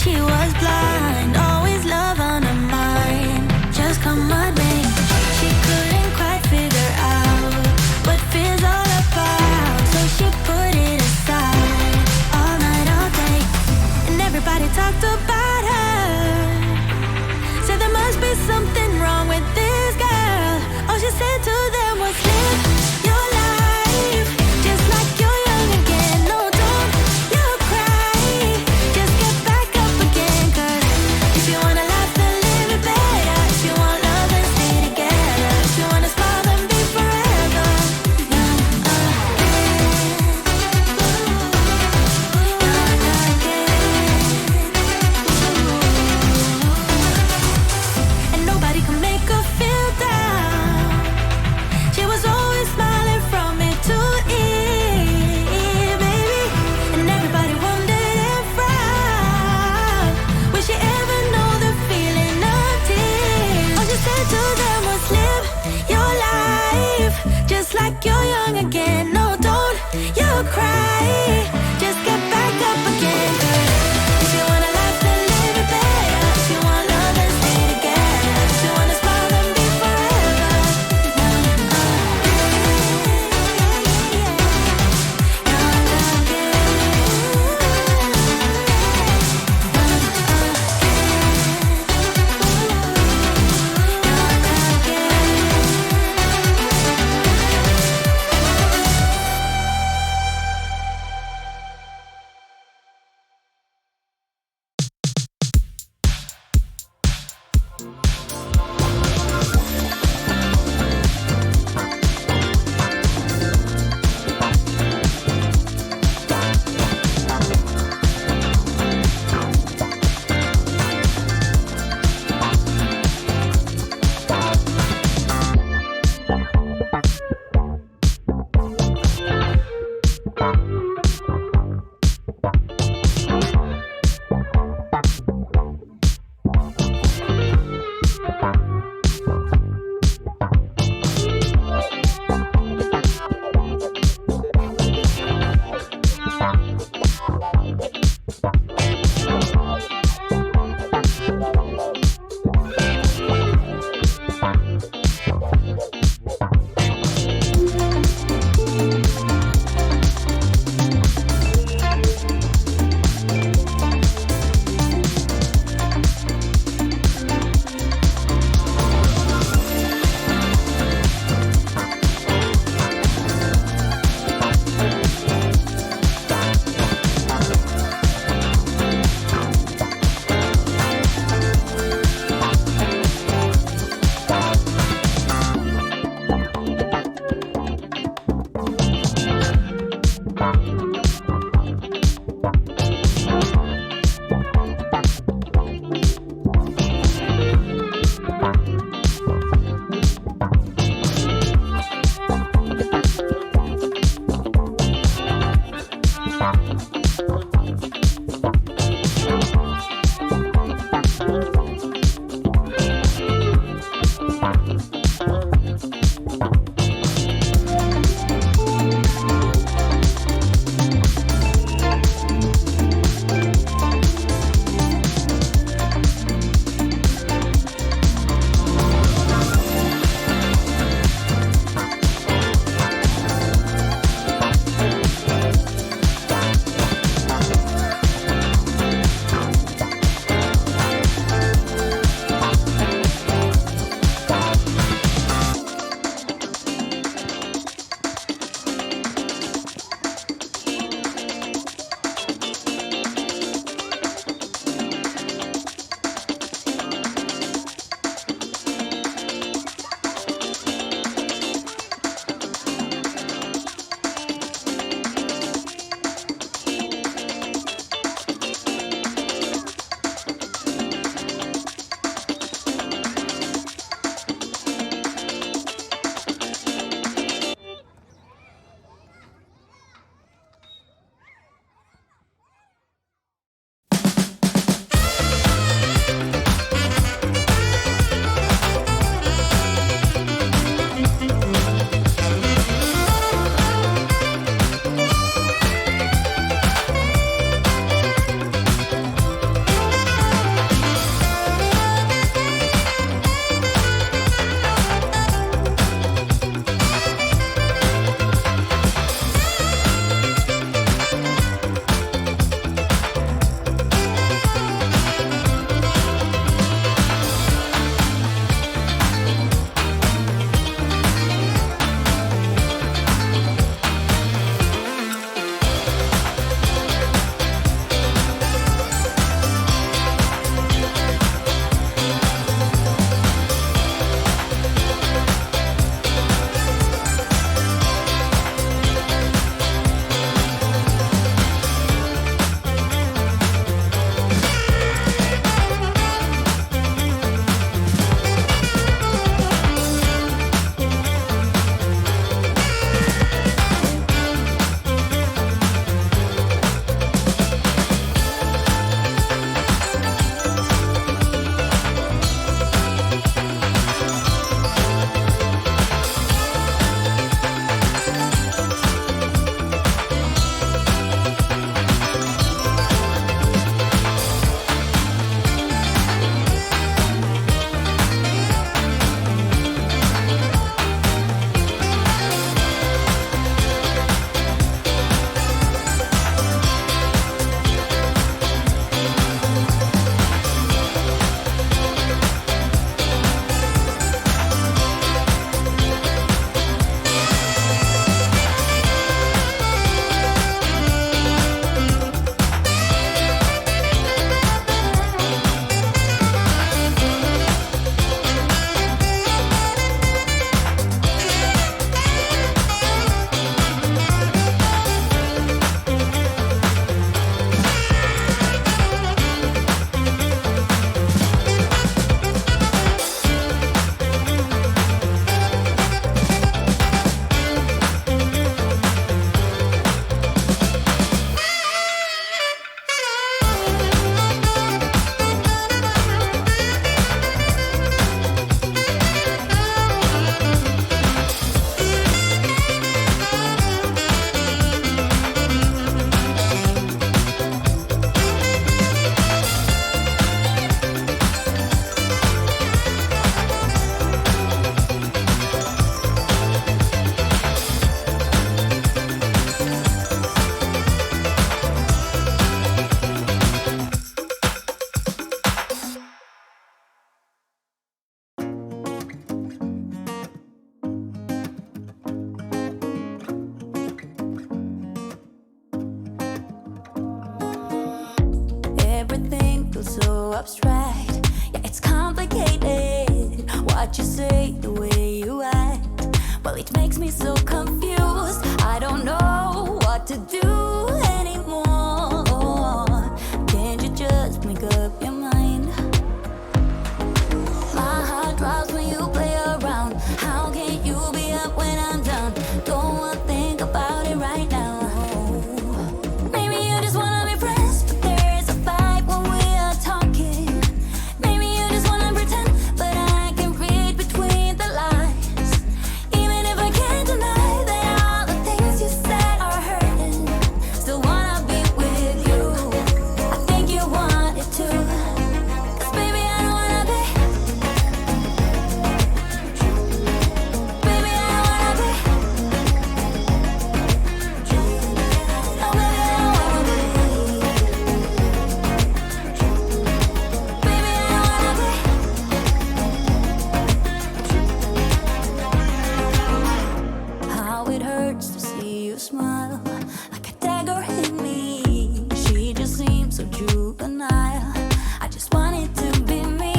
She was blind, always love on her mind. Just come on, babe. She couldn't quite figure out what feels all about, so she put it aside all night, all day. And everybody talked about her. Said there must be something wrong with this girl. All she said to them was live your life just like you're young again. No, don't you cry, just get back up again. 'Cause feels so abstract. Yeah, it's complicated. What you say, the way you act, well, it makes me so confused. I don't know what to do anymore. Can't you just make up your mind? My heart drops when you play around. How can you be up when I'm down? Don't wanna think about it right now. Maybe you just wanna be friends, but there is a fight when we are talking. Maybe you just wanna pretend, but I can read between the lines. Even if I can't deny that all the things you said are hurting, still wanna be with you. I think you want it too. 'Cause baby, I don't wanna be. Baby, I don't wanna be. No, baby, I don't wanna be. Baby, I don't wanna be. How it hurts to see you smile, like a dagger in me. She just seems so juvenile. I just want it to be me.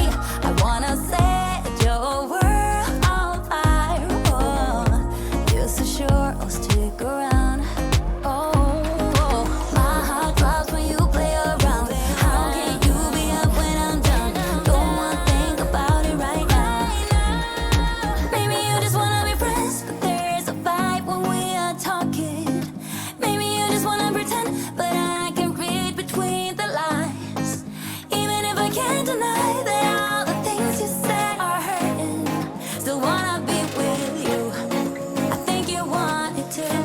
I wanna set your world on fire. Oh, you're so sure I'll stick around. Oh, my heart drops when you play around. How can you be up when I'm down? Don't wanna think about it right now. Maybe you just wanna be friends, but there is a fight when we are talking. Maybe you just wanna pretend, but I can read between the lines. Even if I can't deny that all the things you said are hurting, still wanna be with you. I think you want it too.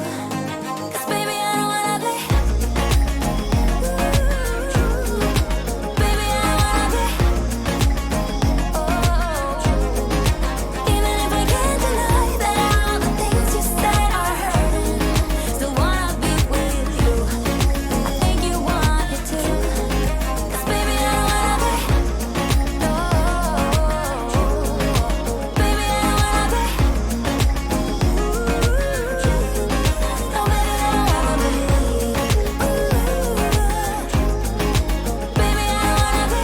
'Cause baby, I don't wanna be. Baby, I don't wanna be. Oh, even if I can't deny that all the things you said are hurting, still wanna be with you. I think you want it too. 'Cause baby, I don't wanna be. No, baby, I don't wanna be. No, baby, I don't wanna be. Baby, I don't wanna be.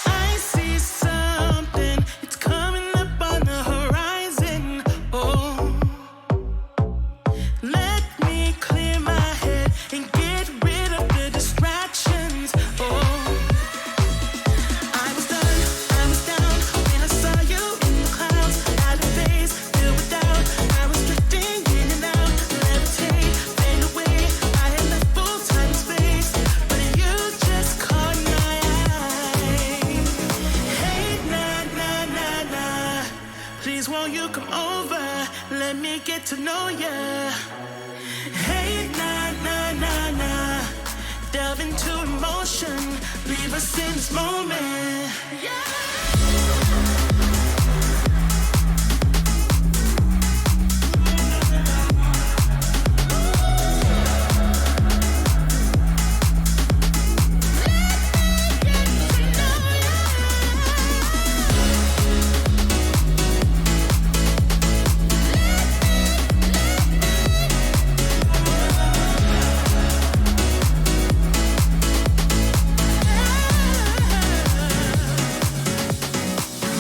I see something, it's coming up on the horizon. Oh, let me clear my head and get rid of the distractions. Oh, I was done, I was down when I saw you in the clouds. Out of phase, filled with doubt. I was drifting in and out, levitate, fade away. I had left full time and space, but you just caught my eye. Hey, nah, nah, nah, nah. Please won't you come over? Let me get to know ya. Hey, nah, nah, nah, nah. Delve into emotion. Leave us in this moment.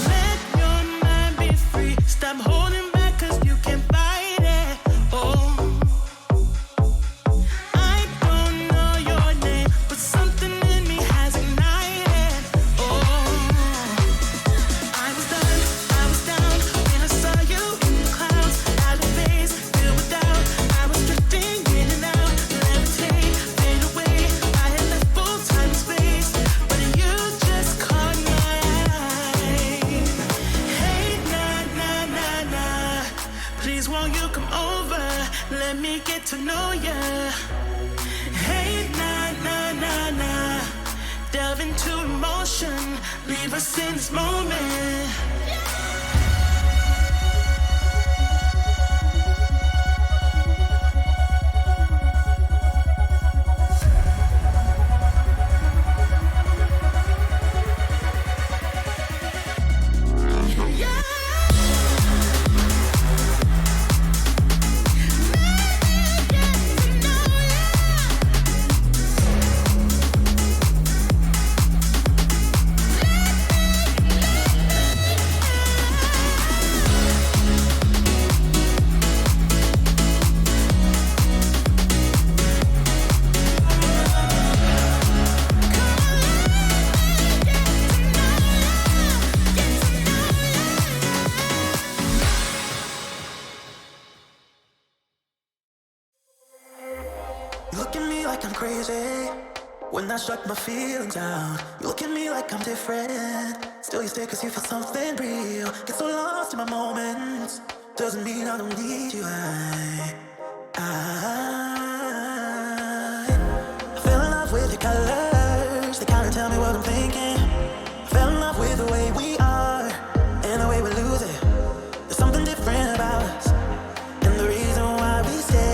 Let your mind be free. Stop holding back, 'cause you can fight it. Oh, I don't know your name, but something in me has ignited. Oh, I was done, I was down when I saw you in the clouds. Out of phase, filled with doubt. I was drifting in and out, levitate, fade away. I had left full time and space, but you just caught my eye. Hey, nah, nah, nah, nah. Please won't you come over? Let me get to know ya. Hey, nah, nah, nah, nah. Delve into emotion. Leave us in this moment. You look at me like I'm crazy. When I shut my feelings out, you look at me like I'm different. Still you stay cause you feel something real. Get so lost in my moments. Doesn't mean I don't need you. I fell in love with your colors. They kinda tell me what I'm thinking. I fell in love with the way we are and the way we lose it. There's something different about us, and the reason why we stay.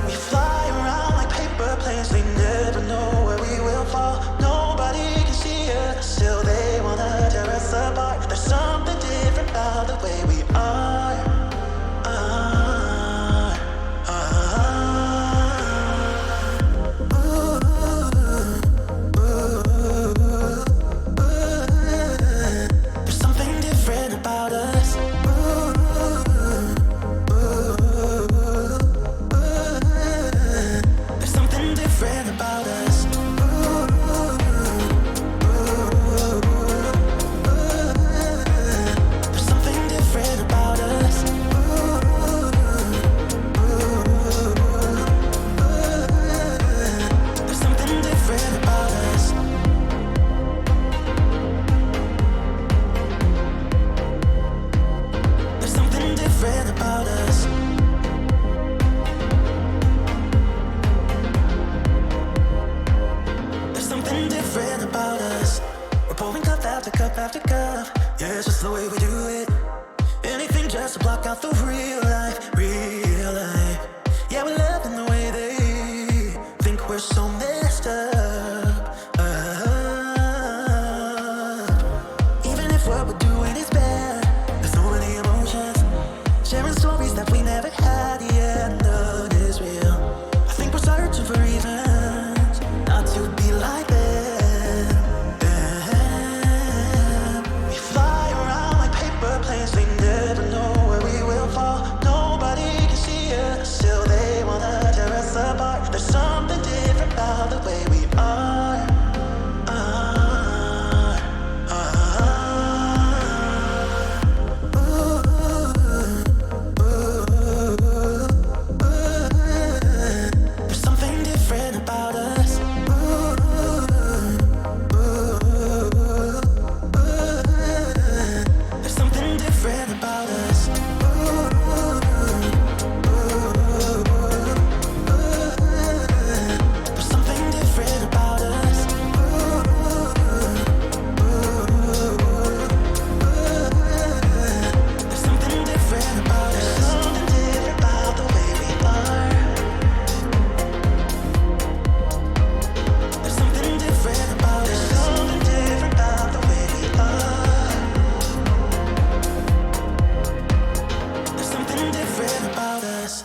We fly around like paper planes. They never know where we will fall. Nobody can see us, still they wanna tear us apart. There's something different about the way we are. There's something different about us. There's something different about us. There's something different about us. There's something different about us. There's something different about us. There's something different about us. We're pouring cup after cup after cup. Yeah, it's just the way we do it. Anything just to block out the real life, real life. Yeah, we're loving the way they think we're so messed up. Even if what we're doing is bad, there's so many emotions. Sharing stories that we never had, yeah, none is real. I think we're searching for reasons not to be like them. We fly around like paper planes. They never know where we will fall. Nobody can see us, still they wanna tear us apart. There's something different about the way we are. There's something different about us. There's something different about us. There's something different about us. There's something different about us. There's something different about the way we are. There's something different about us. There's something different about the way we are. There's something different about us.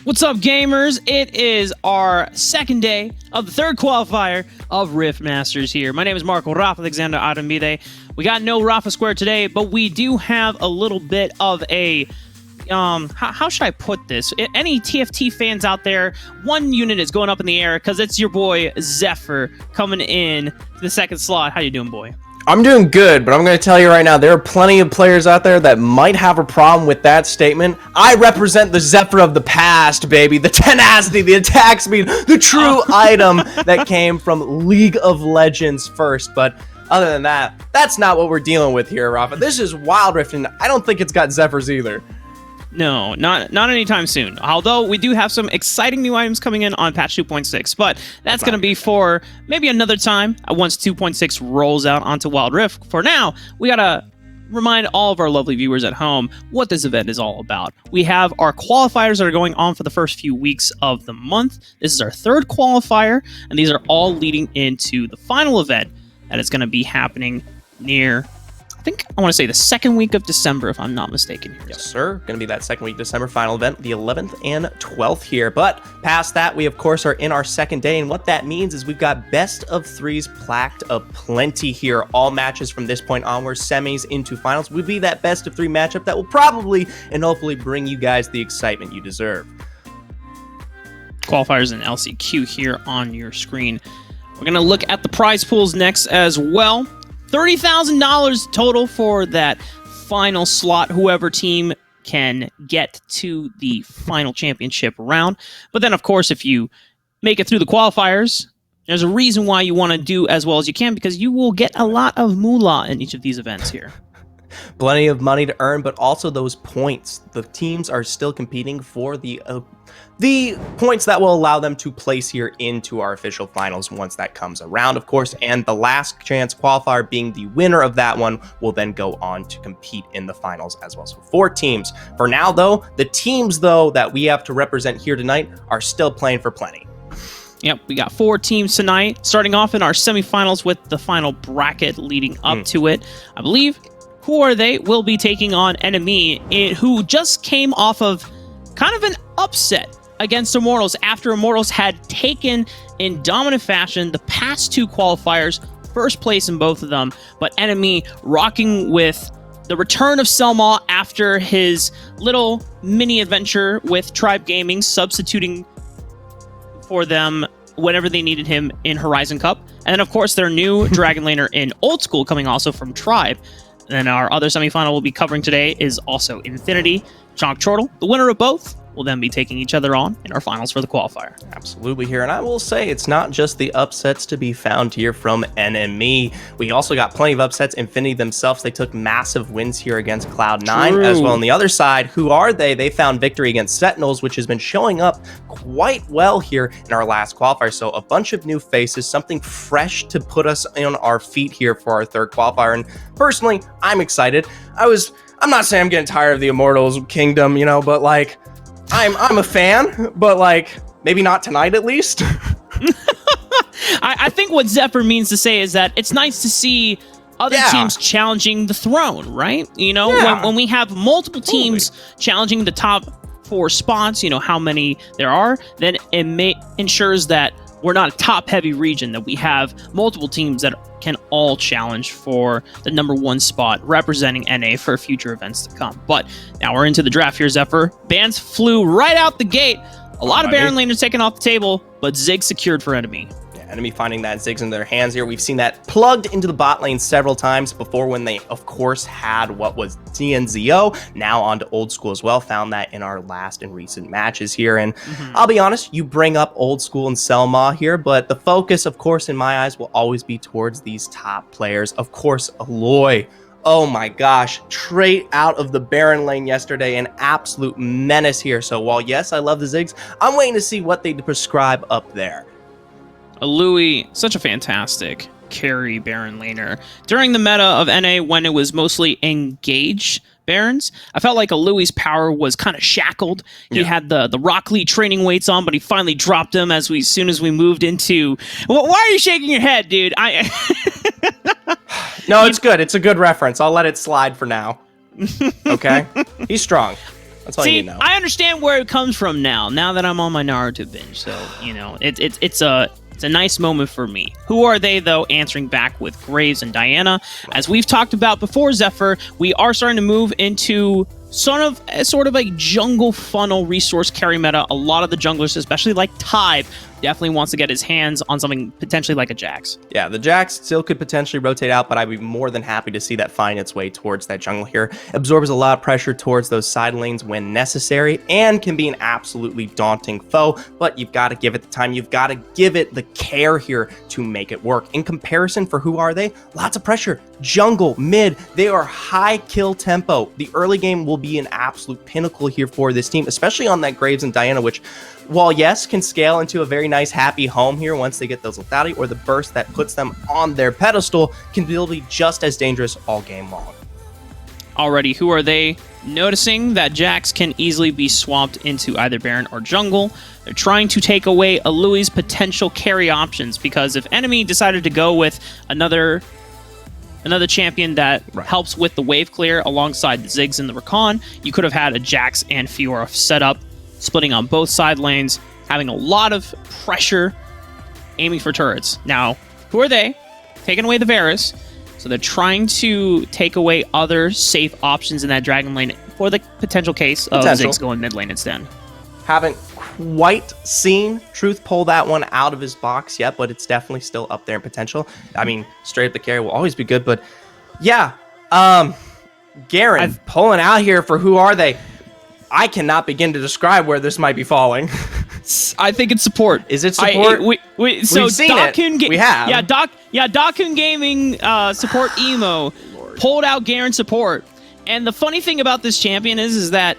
What's up, gamers? It is our second day of the third qualifier of Rift Masters here. My name is Marco Rafa Alexander Arambide. We got no Rafa Square today, but we do have a little bit of a... how should I put this? Any TFT fans out there, one unit is going up in the air because it's your boy Zephyr coming in to the second slot. How you doing, boy? I'm doing good, but I'm going to tell you right now, there are plenty of players out there that might have a problem with that statement. I represent the Zephyr of the past, baby. The tenacity, the attack speed, the true item that came from League of Legends first. But other than that, that's not what we're dealing with here, Rafa. This is Wild Rift, and I don't think it's got Zephyrs either. No, not anytime soon. Although we do have some exciting new items coming in on patch 2.6, but that's going to be for maybe another time once 2.6 rolls out onto Wild Rift. For now, we got to remind all of our lovely viewers at home what this event is all about. We have our qualifiers that are going on for the first few weeks of the month. This is our third qualifier, and these are all leading into the final event that is going to be happening near, I want to say the second week of December, if I'm not mistaken here. Yes, sir. Going to be that second week December final event, the 11th and 12th here. But past that, we, of course, are in our second day. And what that means is we've got best of threes placked aplenty here. All matches from this point onwards, semis into finals, will be that best of three matchup that will probably and hopefully bring you guys the excitement you deserve. Qualifiers and LCQ here on your screen. We're going to look at the prize pools next as well. $30,000 total for that final slot, whoever team can get to the final championship round. But then, of course, if you make it through the qualifiers, there's a reason why you want to do as well as you can, because you will get a lot of moolah in each of these events here. Plenty of money to earn, but also those points. The teams are still competing for the points that will allow them to place here into our official finals once that comes around, of course. And the last chance qualifier, being the winner of that one, will then go on to compete in the finals as well. So 4 teams. For now, though, the teams, that we have to represent here tonight are still playing for plenty. Yep, we got 4 teams tonight, starting off in our semifinals with the final bracket leading up to it. I believe Who Are They will be taking on Enemy, who just came off of kind of an upset against Immortals after Immortals had taken in dominant fashion the past 2 qualifiers, first place in both of them, but Enemy rocking with the return of Selma after his little mini adventure with Tribe Gaming, substituting for them whenever they needed him in Horizon Cup. And then, of course, their new Dragon Laner in Old School, coming also from Tribe. And our other semifinal we'll be covering today is also Infinity. Chonk Chortle, the winner of both, will then be taking each other on in our finals for the qualifier. Absolutely here. And I will say it's not just the upsets to be found here from Enemy. We also got plenty of upsets. Infinity themselves, they took massive wins here against Cloud9 as well. On the other side, Who Are They? They found victory against Sentinels, which has been showing up quite well here in our last qualifier. So a bunch of new faces, something fresh to put us on our feet here for our third qualifier. And personally, I'm excited. I'm not saying I'm getting tired of the Immortals Kingdom, but like, I'm a fan, but like, maybe not tonight at least. I think what Zephyr means to say is that it's nice to see other teams challenging the throne, right? When we have multiple teams challenging the top 4 spots, how many there are, then it ensures that we're not a top-heavy region, that we have multiple teams that can all challenge for the number 1 spot, representing NA for future events to come. But now we're into the draft here, Zephyr. Bans flew right out the gate. A lot of Baron laners taken off the table, but Ziggs secured for Enemy. Enemy finding that Ziggs in their hands here. We've seen that plugged into the bot lane several times before, when they, of course, had what was DNZO. Now onto Old School as well. Found that in our last and recent matches here. And I'll be honest, you bring up Old School and Selma here, but the focus, of course, in my eyes, will always be towards these top players. Of course, Aloy. Oh my gosh, straight out of the Baron lane yesterday, an absolute menace here. So while, yes, I love the Ziggs, I'm waiting to see what they prescribe up there. Louis, such a fantastic carry Baron laner. During the meta of NA, when it was mostly engage Barons, I felt like Louis's power was kind of shackled. He had the Rock Lee training weights on, but he finally dropped them as soon as we moved into... Why are you shaking your head, dude? No, it's good. It's a good reference. I'll let it slide for now. Okay? He's strong. That's all you need to know. I understand where it comes from now that I'm on my Naruto binge. So, it's a nice moment for me. Who Are They, though, answering back with Graves and Diana. As we've talked about before, Zephyr, we are starting to move into sort of a jungle funnel resource carry meta. A lot of the junglers, especially like Tybe, definitely wants to get his hands on something potentially like a Jax. Yeah, the Jax still could potentially rotate out, but I'd be more than happy to see that find its way towards that jungle here. Absorbs a lot of pressure towards those side lanes when necessary, and can be an absolutely daunting foe, but you've got to give it the time. You've got to give it the care here to make it work. In comparison, for Who Are They? Lots of pressure. Jungle, mid, they are high kill tempo. The early game will be an absolute pinnacle here for this team, especially on that Graves and Diana, which, while yes, can scale into a very nice happy home here once they get those lethality, or the burst that puts them on their pedestal, can still be just as dangerous all game long. Already, who are they? Noticing that Jax can easily be swapped into either Baron or jungle, they're trying to take away Alui's potential carry options, because if enemy decided to go with another champion that helps with the wave clear alongside the Ziggs and the Rakan, you could have had a Jax and Fiora set up, splitting on both side lanes, having a lot of pressure, aiming for turrets. Now, who are they? Taking away the Varus. So they're trying to take away other safe options in that Dragon lane for the potential case of Ziggs going mid lane instead. Haven't quite seen Truth pull that one out of his box yet, but it's definitely still up there in potential. I mean, straight up the carry will always be good, but yeah. Garen pulling out here for who are they? I cannot begin to describe where this might be falling. I think it's support. Is it support? So We've seen it. We have. Dakun Gaming support emo pulled out Garen support. And the funny thing about this champion is that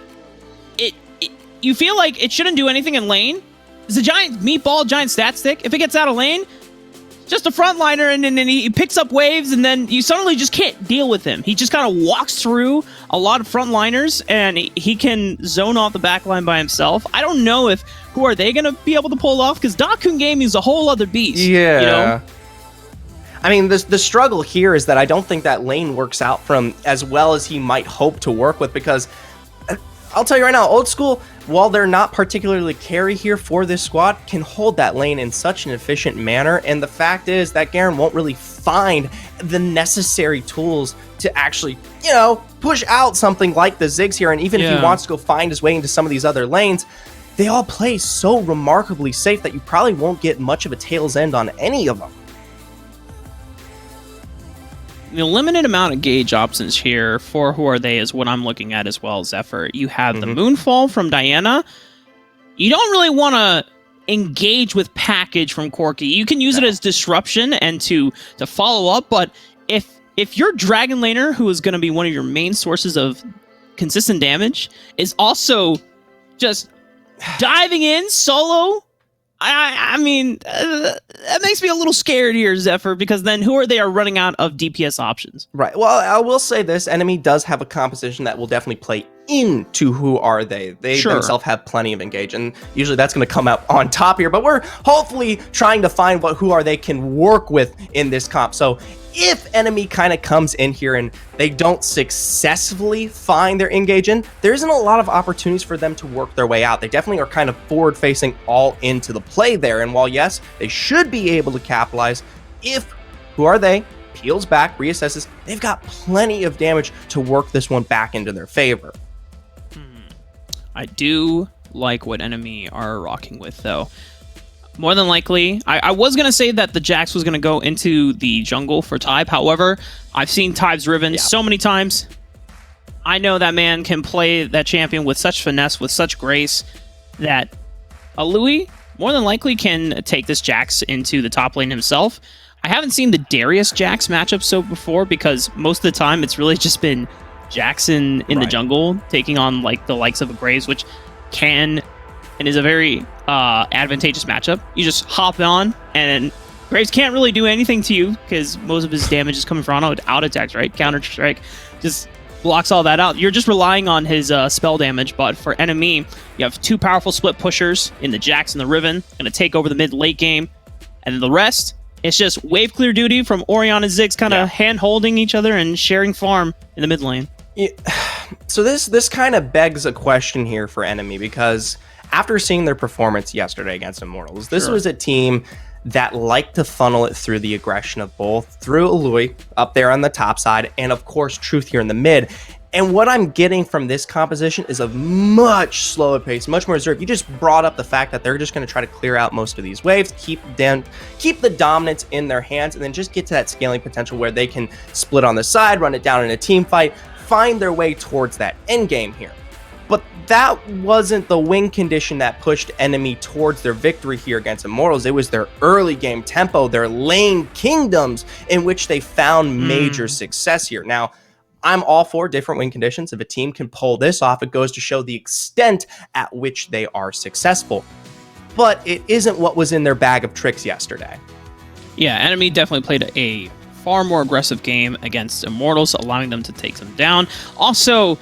you feel like it shouldn't do anything in lane. It's a giant meatball, giant stat stick. If it gets out of lane, just a frontliner, and then he picks up waves, and then you suddenly just can't deal with him. He just kind of walks through a lot of frontliners, and he can zone off the backline by himself. I don't know who are they going to be able to pull off, because Dakun Gaming is a whole other beast. Yeah. You know? I mean, the struggle here is that I don't think that lane works out from as well as he might hope to work with, because I'll tell you right now, Old School, while they're not particularly carry here for this squad, can hold that lane in such an efficient manner. And the fact is that Garen won't really find the necessary tools to actually, push out something like the Ziggs here. And even if he wants to go find his way into some of these other lanes, they all play so remarkably safe that you probably won't get much of a tail's end on any of them. The limited amount of gauge options here for who are they is what I'm looking at as well, Zephyr. You have the Moonfall from Diana. You don't really want to engage with package from Corki. You can use it as disruption and to follow up, but if your Dragon Laner, who is going to be one of your main sources of consistent damage, is also just diving in solo, I mean, that makes me a little scared here, Zephyr, because then who are they running out of DPS options? Right. Well, I will say this. Enemy does have a composition that will definitely play into who are they. They themselves have plenty of engage, and usually that's going to come out on top here, but we're hopefully trying to find who are they can work with in this comp. So if enemy kind of comes in here and they don't successfully find their engage in, there isn't a lot of opportunities for them to work their way out. They definitely are kind of forward facing all into the play there. And while yes, they should be able to capitalize, if who are they peels back, reassesses, they've got plenty of damage to work this one back into their favor. I do like what enemy are rocking with, though. More than likely, I was going to say that the Jax was going to go into the jungle for Tybe. However, I've seen Tybe's Riven so many times. I know that man can play that champion with such finesse, with such grace, that Alui more than likely can take this Jax into the top lane himself. I haven't seen the Darius Jax matchup so before, because most of the time it's really just been Jackson in the jungle taking on like the likes of a Graves, which can and is a very advantageous matchup. You just hop on, and Graves can't really do anything to you because most of his damage is coming from out attacks, right? Counter strike just blocks all that out. You're just relying on his spell damage. But for enemy, you have two powerful split pushers in the Jax and the Riven, going to take over the mid late game, and then the rest, it's just wave clear duty from Orion and Ziggs, kind of hand holding each other and sharing farm in the mid lane. Yeah. So this kind of begs a question here for enemy, because after seeing their performance yesterday against Immortals, this was a team that liked to funnel it through the aggression of both, through Alui up there on the top side, and of course Truth here in the mid. And what I'm getting from this composition is a much slower pace, much more reserved. You just brought up the fact that they're just going to try to clear out most of these waves, keep the dominance in their hands, and then just get to that scaling potential where they can split on the side, run it down in a team fight, find their way towards that end game here. But that wasn't the win condition that pushed enemy towards their victory here against Immortals. It was their early game tempo, their lane kingdoms, in which they found major success here. Now, I'm all for different win conditions. If a team can pull this off, it goes to show the extent at which they are successful. But it isn't what was in their bag of tricks yesterday. Yeah, enemy definitely played a far more aggressive game against Immortals, allowing them to take them down. Also,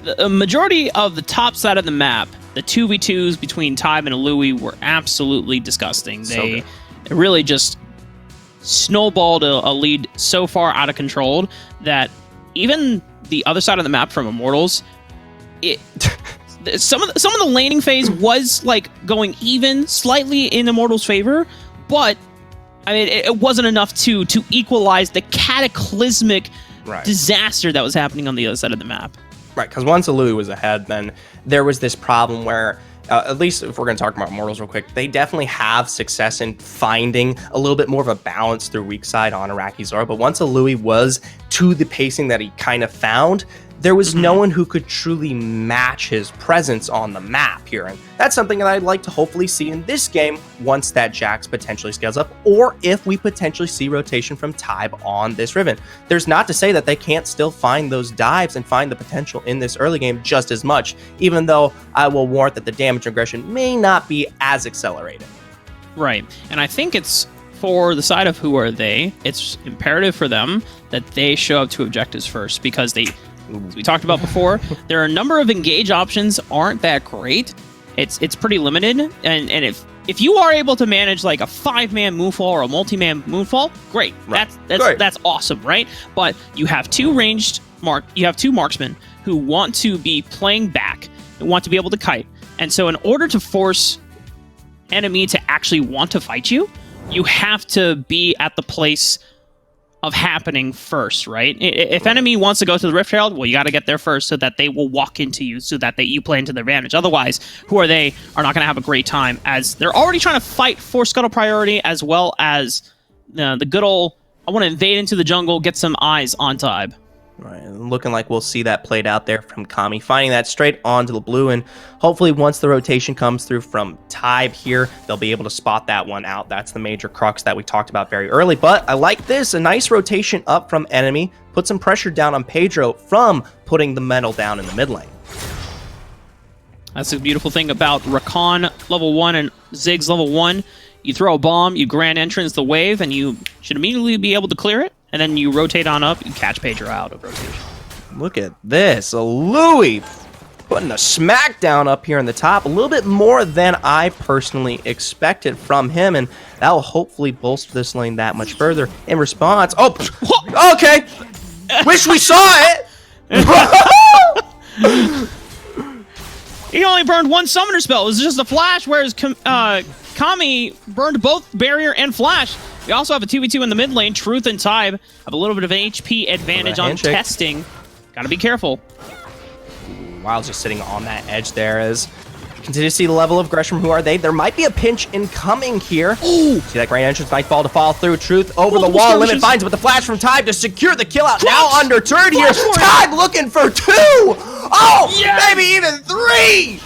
the majority of the top side of the map, the 2v2s between Tybe and Louis were absolutely disgusting. They really just snowballed a lead so far out of control that even the other side of the map from Immortals, some of the laning phase was like going even slightly in Immortals' favor, but I mean it wasn't enough to equalize the cataclysmic disaster that was happening on the other side of the map. Right, because once Louis was ahead, then there was this problem where, at least if we're going to talk about Immortals real quick, they definitely have success in finding a little bit more of a balance through weak side on Iraqi Zora. But once Louis was to the pacing that he kind of found, there was no one who could truly match his presence on the map here. And that's something that I'd like to hopefully see in this game once that Jax potentially scales up, or if we potentially see rotation from Tybe on this Riven. There's not to say that they can't still find those dives and find the potential in this early game just as much, even though I will warrant that the damage aggression may not be as accelerated. Right, and I think it's for the side of who are they, it's imperative for them that they show up to objectives first, because as we talked about before, there are a number of engage options aren't that great. It's pretty limited, and if you are able to manage like a 5-man moonfall or a multi-man moonfall, great. Right. That's awesome, right? But you have two marksmen who want to be playing back and want to be able to kite. And so in order to force enemy to actually want to fight you, you have to be at the place of happening first, right? If enemy wants to go to the Rift Herald, well, you got to get there first so that they will walk into you, so that you play into their advantage. Otherwise, who are they are not going to have a great time, as they're already trying to fight for scuttle priority, as well as the good old, I want to invade into the jungle, get some eyes on Tybe. Right, and looking like we'll see that played out there from Kami, finding that straight onto the blue, and hopefully once the rotation comes through from Tybe here, they'll be able to spot that one out. That's the major crux that we talked about very early, but I like this, a nice rotation up from enemy, put some pressure down on Pedro from putting the metal down in the mid lane. That's the beautiful thing about Rakan level 1 and Ziggs level 1. You throw a bomb, you grand entrance the wave, and you should immediately be able to clear it. And then you rotate on up, you catch Pedro out of rotation. Look at this. Louis putting a smackdown up here in the top. A little bit more than I personally expected from him. And that will hopefully bolster this lane that much further. In response... Oh, okay. Wish we saw it. He only burned one summoner spell. It was just a flash, whereas Kami burned both barrier and flash. We also have a 2v2 in the mid lane. Truth and Tybe have a little bit of an HP advantage on testing. Gotta be careful. Wild's just sitting on that edge there as continue to see the level of aggression from who are they. There might be a pinch incoming here. Ooh. See that great entrance nightfall to fall through. Truth over the wall. Limit finds with the flash from Tybe to secure the kill out. Now underturned here. Tybe looking for 2. Oh, yes! Maybe even 3.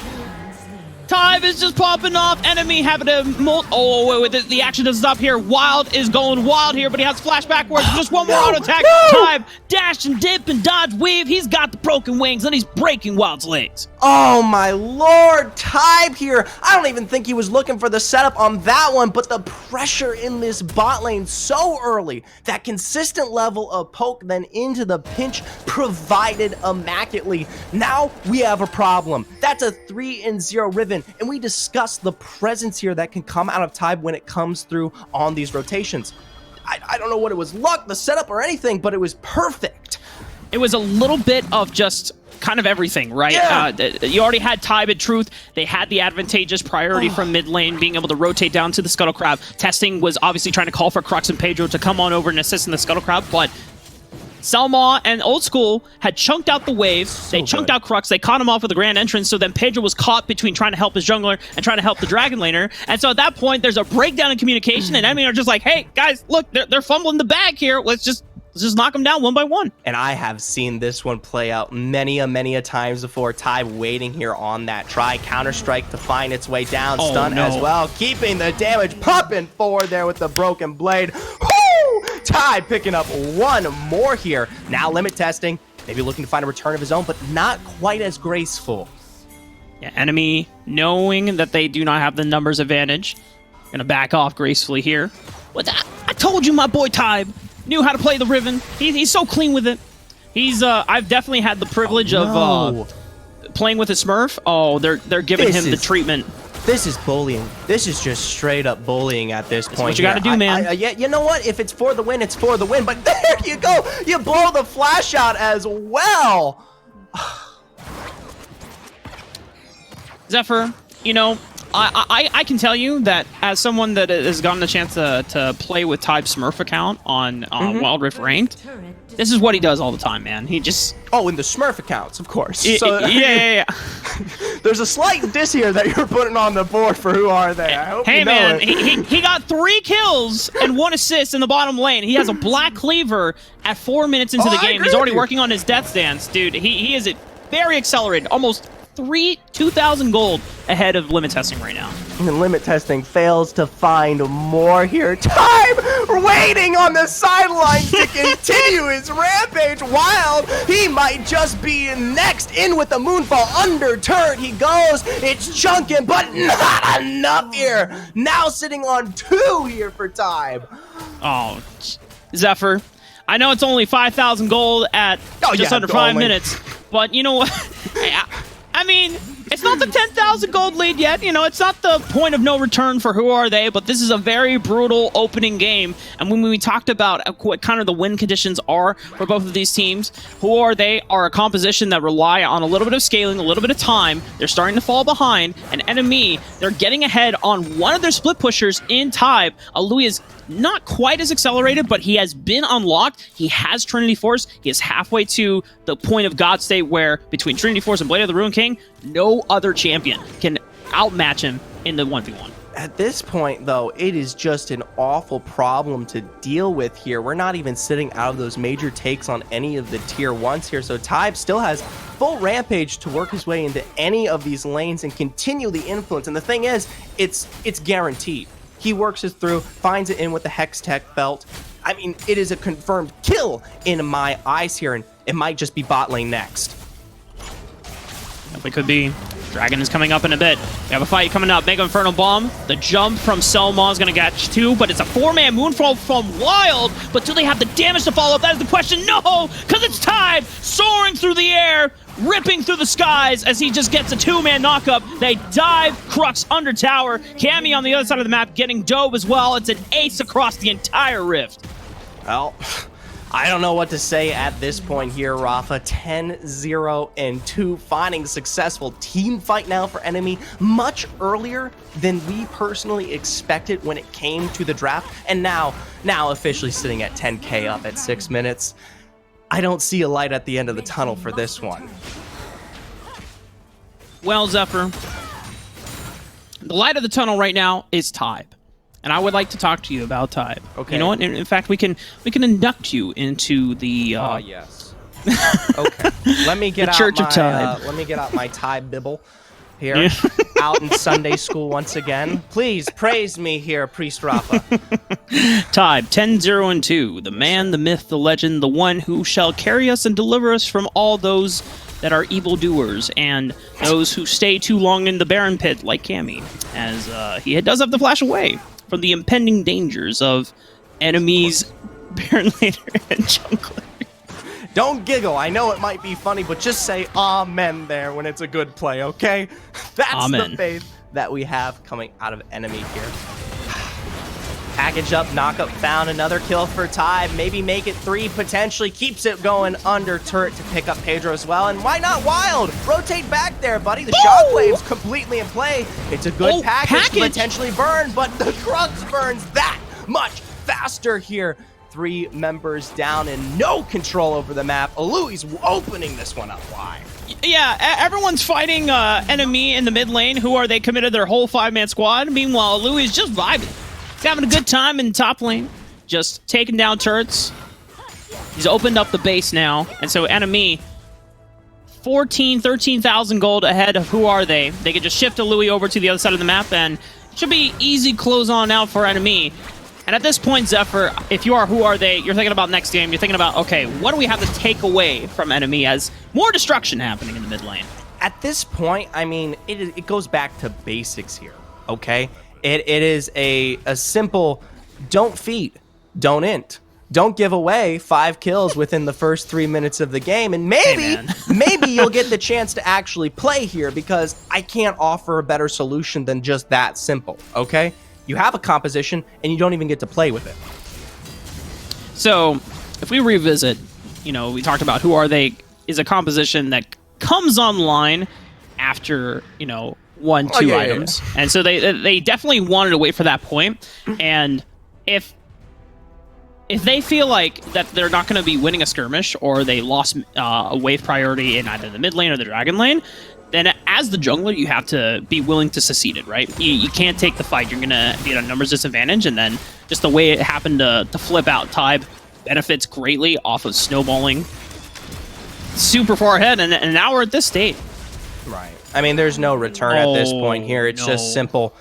Tybe is just popping off. Enemy having to wait, the action doesn't stop here. Wild is going wild here, but he has flash backwards. Just one more auto attack. Tybe dash and dip and dodge weave. He's got the broken wings and he's breaking Wild's legs. Oh my lord, Tybe here. I don't even think he was looking for the setup on that one, but the pressure in this bot lane so early, that consistent level of poke then into the pinch provided immaculately. Now we have a problem. That's a 3-0 Riven. And we discussed the presence here that can come out of Tybe when it comes through on these rotations. I don't know what it was, luck, the setup, or anything, but it was perfect. It was a little bit of just kind of everything, right? Yeah. You already had Tybe at Truth. They had the advantageous priority from mid lane, being able to rotate down to the Scuttle Crab. Testing was obviously trying to call for Crux and Pedro to come on over and assist in the Scuttle Crab, but Selma and Old School had chunked out the wave. They chunked out Crux. They caught him off with a grand entrance. So then Pedro was caught between trying to help his jungler and trying to help the dragon laner. And so at that point, there's a breakdown in communication. And enemy are just like, hey, guys, look, they're fumbling the bag here. Let's just knock them down one by one. And I have seen this one play out many a times before. Tybe waiting here on that try. Counter-strike to find its way down. Stun as well. Keeping the damage pumping forward there with the broken blade. Tybe picking up one more here. Now limit testing. Maybe looking to find a return of his own, but not quite as graceful. Yeah, enemy knowing that they do not have the numbers advantage. Gonna back off gracefully here. What? I I told you my boy Tybe knew how to play the Riven. He's so clean with it. I've definitely had the privilege of playing with a Smurf. Oh, they're giving him the treatment. This is bullying. This is just straight up bullying at this point. What you got to do, man. Yeah, you know what? If it's for the win, it's for the win. But there you go. You blow the flash out as well. Zephyr, you know, I can tell you that as someone that has gotten the chance to play with Tybe's Smurf account on Wild Rift Ranked, this is what he does all the time, man. He just... Oh, in the Smurf accounts, of course. Yeah. There's a slight diss here that you're putting on the board for who are they. I hope you know man, it. he got 3 kills and 1 assist in the bottom lane. He has a black cleaver at 4 minutes into the game. He's already working on his death dance, dude. He is very accelerated, almost 2,000 gold ahead of limit testing right now. And limit testing fails to find more here. Time waiting on the sidelines to continue his rampage. Wild, he might just be next. In with the moonfall, under turret he goes. It's chunking, but not enough here. Now sitting on 2 here for Time. Oh, Zephyr. I know it's only 5,000 gold at just under 5 minutes, but you know what? I mean, it's not the 10,000 gold lead yet. You know, it's not the point of no return for who are they, but this is a very brutal opening game. And when we talked about what kind of the win conditions are for both of these teams, who are they are a composition that rely on a little bit of scaling, a little bit of time. They're starting to fall behind. And Enemy, they're getting ahead on one of their split pushers in Tybe. Louis is not quite as accelerated, but he has been unlocked. He has Trinity Force. He is halfway to the point of God State where between Trinity Force and Blade of the Ruin King, no other champion can outmatch him in the 1v1. At this point, though, it is just an awful problem to deal with here. We're not even sitting out of those major takes on any of the tier 1s here, so Tybe still has full rampage to work his way into any of these lanes and continue the influence. And the thing is, it's guaranteed. He works his through, finds it in with the Hex Tech belt. I mean, it is a confirmed kill in my eyes here, and it might just be bot lane next. It could be. Dragon is coming up in a bit. We have a fight coming up. Mega Infernal Bomb. The jump from Selma is going to catch 2, but it's a 4-man Moonfall from Wild. But do they have the damage to follow up? That is the question. No, because it's Tybe soaring through the air, ripping through the skies as he just gets a 2-man knockup. They dive Crux under tower. Cammy on the other side of the map getting dove as well. It's an ace across the entire Rift. Well, I don't know what to say at this point here, Rafa. 10-0-2, finding a successful team fight now for Enemy much earlier than we personally expected when it came to the draft, and now officially sitting at 10k up at 6 minutes. I don't see a light at the end of the tunnel for this one. Well, Zephyr, the light of the tunnel right now is Tybe. And I would like to talk to you about Tybe. Okay. You know what? In fact, we can induct you into the. Oh yes. Okay. Let me get the out Church my. of Tybe. Let me get out my Tybe Bibble here. Out in Sunday school once again. Please praise me here, Priest Rafa. Tybe 10-0-2, the man, the myth, the legend, the one who shall carry us and deliver us from all those that are evildoers and those who stay too long in the barren pit, like Cammy, as he does have to flash away from the impending dangers of Enemy's Baron Laner and Jungler. Don't giggle. I know it might be funny, but just say amen there when it's a good play, okay? That's Amen. the faith that we have coming out of Enemy here. Package up, knockup found, another kill for Tybe. Maybe make it 3, potentially keeps it going under turret to pick up Pedro as well. And why not Wild? Rotate back there, buddy. The shockwave's completely in play. It's a good package to potentially burn, but the Crux burns that much faster here. 3 members down and no control over the map. Louis opening this one up. Why? Yeah, everyone's fighting Enemy in the mid lane. Who are they? Committed their whole 5-man squad. Meanwhile, Louis is just vibing. He's having a good time in the top lane, just taking down turrets. He's opened up the base now, and so Enemy, 13,000 gold ahead of who are they. They can just shift a Louis over to the other side of the map, and it should be easy close on out for Enemy. And at this point, Zephyr, if you are who are they, you're thinking about next game. You're thinking about, okay, what do we have to take away from Enemy as more destruction happening in the mid lane? At this point, I mean, it goes back to basics here, okay? It is a simple don't feed. don't int. Don't give away 5 kills within the first 3 minutes of the game, and maybe, maybe you'll get the chance to actually play here, because I can't offer a better solution than just that simple, okay? You have a composition, and you don't even get to play with it. So, if we revisit, we talked about Who Are They is a composition that comes online after, 1, 2 items. And so they definitely wanted to wait for that point. And if they feel like that they're not going to be winning a skirmish, or they lost a wave priority in either the mid lane or the dragon lane, then as the jungler, you have to be willing to secede it, right? You can't take the fight. You're going to be at a numbers disadvantage, and then just the way it happened to flip out Tybe benefits greatly off of snowballing super far ahead, and now we're at this state. Right. I mean, there's no return at this point here. It's just simple.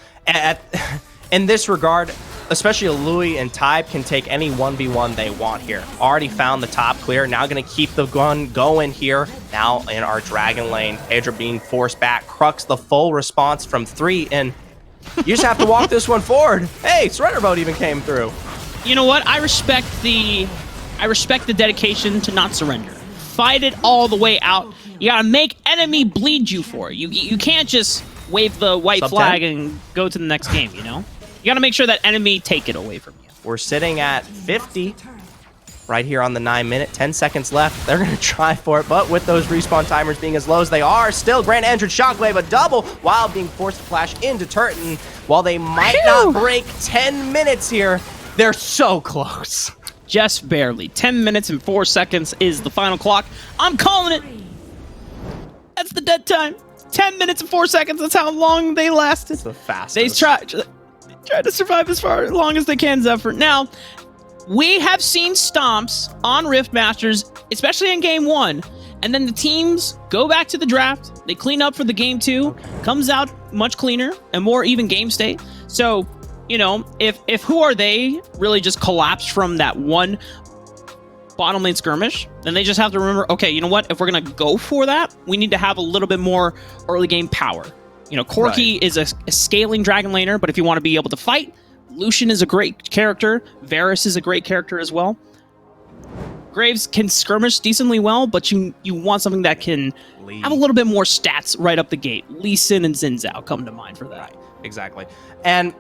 In this regard, especially Louis and Tybe can take any 1v1 they want here. Already found the top clear. Now going to keep the gun going here. Now in our dragon lane, Pedro being forced back. Crux the full response from 3, and you just have to walk this one forward. Hey, Surrender Boat even came through. You know what? I respect the dedication to not surrender. Fight it all the way out. You gotta make enemy bleed you for it. You can't just wave the white flag and go to the next game, You gotta make sure that enemy take it away from you. We're sitting at 50 right here on the 9-minute, 10 seconds left. They're gonna try for it, but with those respawn timers being as low as they are, still Grand Entrance Shockwave, a double, while being forced to flash into Turret. And while they might not break 10 minutes here, they're so close. Just barely. 10 minutes and 4 seconds is the final clock. I'm calling it. That's the dead time. 10 minutes and 4 seconds. That's how long they lasted. It's the fastest. They try to survive as long as they can, Zephyr. Now, we have seen stomps on Rift Masters, especially in Game 1, and then the teams go back to the draft. They clean up for the Game 2. Comes out much cleaner and more even game state. So, if Who Are They really just collapsed from that one bottom lane skirmish, then they just have to remember, okay, you know what? If we're going to go for that, we need to have a little bit more early game power. Corki is a scaling dragon laner, but if you want to be able to fight, Lucian is a great character. Varus is a great character as well. Graves can skirmish decently well, but you want something that can have a little bit more stats right up the gate. Lee Sin and Xin Zhao come to mind for that. Right, exactly. And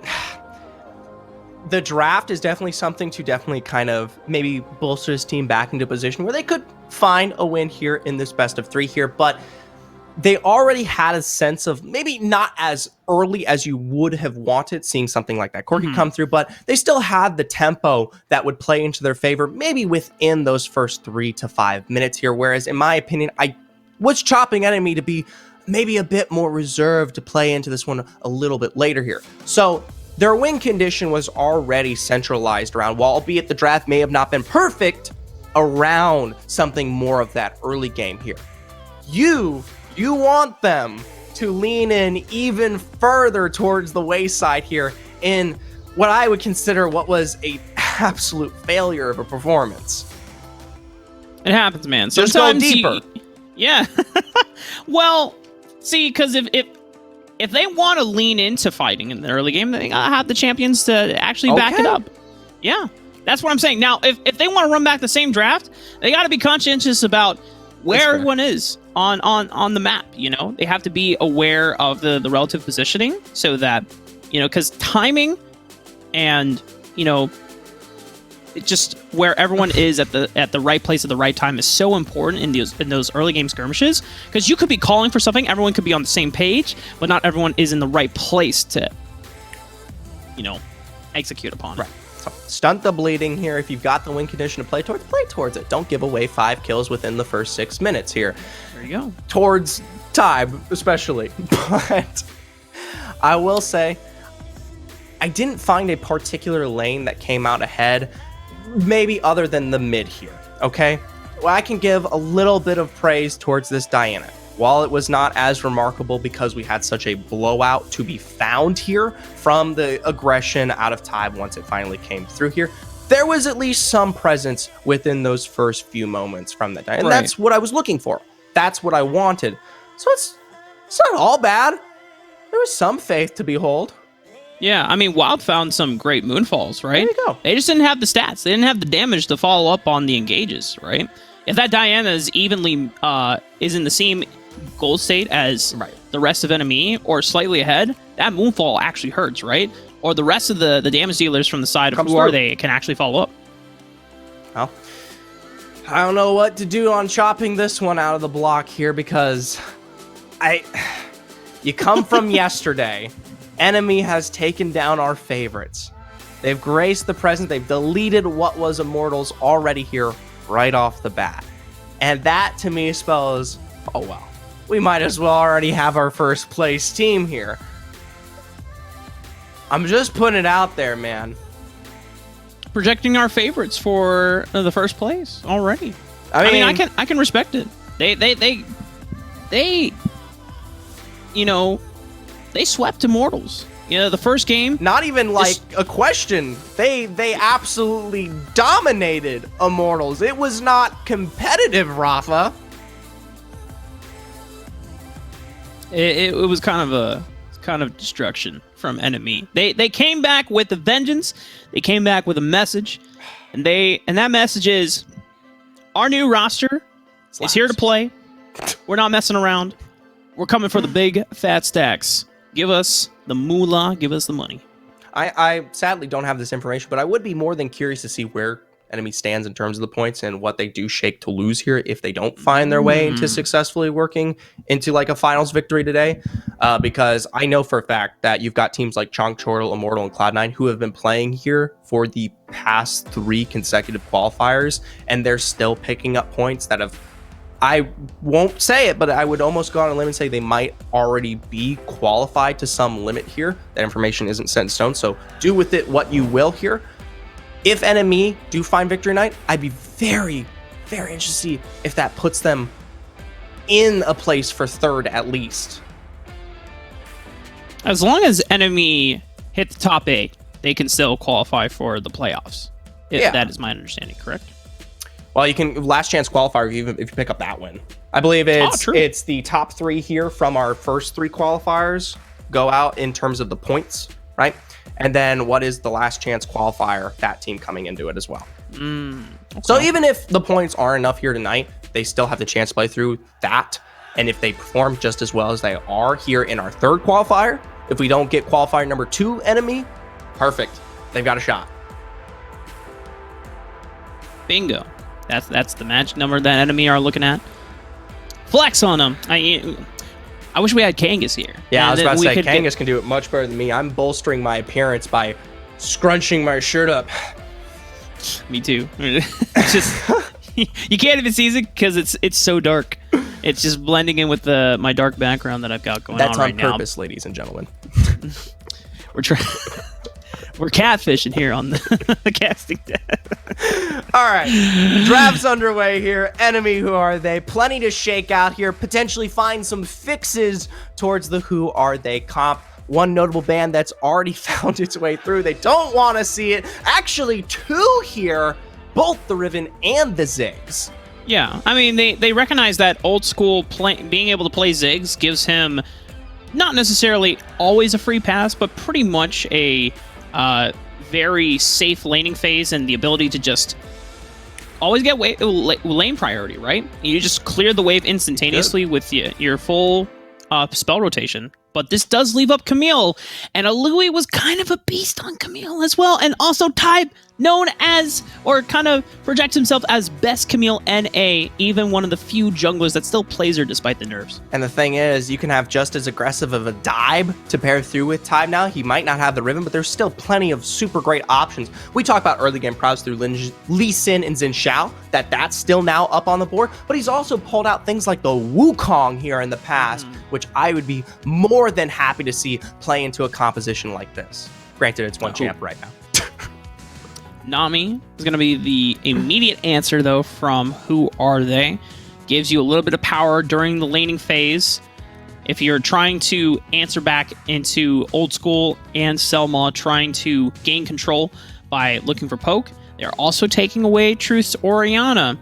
the draft is definitely something to definitely kind of maybe bolster his team back into a position where they could find a win here in this best of 3 here, but they already had a sense of maybe not as early as you would have wanted seeing something like that Corki come through, but they still had the tempo that would play into their favor maybe within those first 3 to 5 minutes here, whereas in my opinion, I was chopping enemy to be maybe a bit more reserved to play into this one a little bit later here. So their win condition was already centralized around, while albeit the draft may have not been perfect, around something more of that early game here. You want them to lean in even further towards the wayside here in what I would consider what was a absolute failure of a performance. It happens, man. Just go deeper. Yeah. Well, see, because if they want to lean into fighting in the early game, they gotta have the champions to actually back it up. Yeah, that's what I'm saying. Now, if they want to run back the same draft, they got to be conscientious about where everyone is on the map. They have to be aware of the relative positioning, so that because timing and it's just where everyone is at the right place at the right time is so important in those early game skirmishes, because you could be calling for something, everyone could be on the same page, but not everyone is in the right place to execute upon it. Right. So stunt the bleeding here. If you've got the win condition to play towards it. Don't give away 5 kills within the first 6 minutes here. There you go. Towards Tybe, especially. But I will say, I didn't find a particular lane that came out ahead, maybe other than the mid here, okay? Well, I can give a little bit of praise towards this Diana. While it was not as remarkable because we had such a blowout to be found here from the aggression out of Tybe once it finally came through here, there was at least some presence within those first few moments from that Diana. And that's what I was looking for. That's what I wanted. So it's not all bad. There was some faith to behold. Yeah, I mean, Wild found some great moonfalls, right? There you go. They just didn't have the stats. They didn't have the damage to follow up on the engages, right? If that Diana is evenly is in the same goal state as the rest of enemy or slightly ahead, that moonfall actually hurts, right? Or the rest of the damage dealers from the side of who are they can actually follow up. Well, I don't know what to do on chopping this one out of the block here because you come from yesterday. Enemy has taken down our favorites. They've graced the present. They've deleted what was Immortals already here right off the bat. And that to me spells, oh well, we might as well already have our first place team here. I'm just putting it out there, man. Projecting our favorites for the first place already. I mean, I can respect it. They you know, they swept Immortals. You know, the first game. Not even like a question. They absolutely dominated Immortals. It was not competitive, Rafa. It was kind of destruction from enemy. They came back with a vengeance. They came back with a message, and that message is our new roster is here to play. We're not messing around. We're coming for the big fat stacks. Give us the moolah. Give us the money. I sadly don't have this information, but I would be more than curious to see where enemy stands in terms of the points and what they do shake to lose here if they don't find their way into successfully working into like a finals victory today. Because I know for a fact that you've got teams like Chong Chortle, Immortal, and Cloud9 who have been playing here for the past 3 consecutive qualifiers, and they're still picking up points that have, I won't say it, but I would almost go on a limb and say they might already be qualified to some limit here. That information isn't set in stone, so do with it what you will here. If enemy do find victory night, I'd be very, very interested to see if that puts them in a place for third at least. As long as enemy hit the top 8, they can still qualify for the playoffs. If that is my understanding, correct? Well, you can last chance qualifier even if you pick up that win. I believe it's the top 3 here from our first 3 qualifiers go out in terms of the points, right? And then what is the last chance qualifier, that team coming into it as well. Okay. So even if the points aren't enough here tonight, they still have the chance to play through that. And if they perform just as well as they are here in our third qualifier, if we don't get qualifier number 2 enemy, perfect. They've got a shot. Bingo. That's the magic number that enemy are looking at. Flex on them. I wish we had Kangas here. Yeah, I was about to say, Kangas can do it much better than me. I'm bolstering my appearance by scrunching my shirt up. Me too. Just you can't even see it because it's so dark. It's just blending in with my dark background that I've got going on right now. That's on purpose, ladies and gentlemen. We're catfishing here on the casting deck. All right, draft's underway here. Enemy, who are they? Plenty to shake out here. Potentially find some fixes towards the who are they comp. One notable band that's already found its way through. They don't want to see it. Actually, 2 here, both the Riven and the Ziggs. Yeah, I mean, they recognize that old school being able to play Ziggs gives him not necessarily always a free pass, but pretty much a very safe laning phase and the ability to just always get lane priority, right? You just clear the wave instantaneously with your full spell rotation. But this does leave up Camille, and Alui was kind of a beast on Camille as well, and also Type, known as, or kind of projects himself as best Camille NA, even one of the few junglers that still plays her despite the nerfs. And the thing is, you can have just as aggressive of a dive to pair through with Type now. He might not have the Riven, but there's still plenty of super great options. We talk about early game prods through Lee Sin and Xin Xiao, that's still now up on the board, but he's also pulled out things like the Wukong here in the past, which I would be more than happy to see play into a composition like this. Granted, it's one champ right now. Nami is going to be the immediate answer, though, from Who Are They? Gives you a little bit of power during the laning phase. If you're trying to answer back into Old School and Selma, trying to gain control by looking for poke, they're also taking away Truth's Orianna.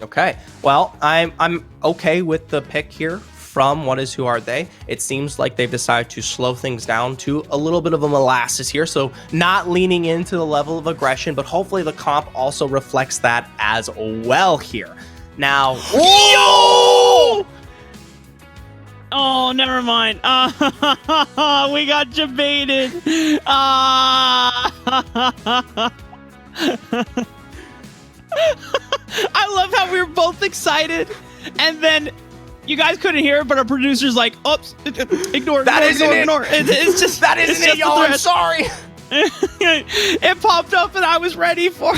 Okay, well, I'm okay with the pick here from What Is Who Are They, it seems like they've decided to slow things down to a little bit of a molasses here. So not leaning into the level of aggression, but hopefully the comp also reflects that as well here. Now, Yo! Oh, never mind. We got debated. I love how we were both excited, and then you guys couldn't hear it, but our producer's like, "Oops, ignore." It's just that isn't it, y'all. I'm sorry. It popped up, and I was ready for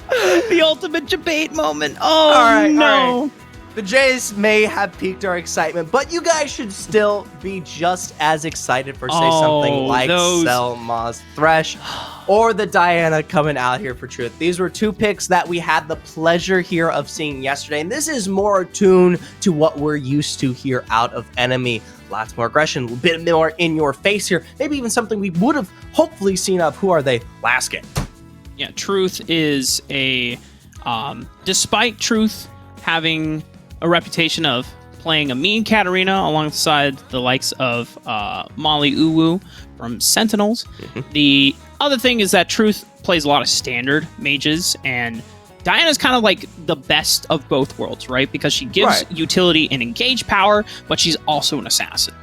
the ultimate debate moment. Oh, all right, no. All right. The Jays may have piqued our excitement, but you guys should still be just as excited for, say, something like Selma's Thresh or the Diana coming out here for Truth. These were two picks that we had the pleasure here of seeing yesterday, and this is more attuned to what we're used to here out of Enemy. Lots more aggression, a bit more in your face here, maybe even something we would have hopefully seen of Who Are They last game. Yeah, Truth is a, despite Truth having a reputation of playing a mean Katarina alongside the likes of Molly Uwu from Sentinels. The other thing is that Truth plays a lot of standard mages, and Diana's kind of like the best of both worlds, right? Because she gives utility and engage power, but she's also an assassin.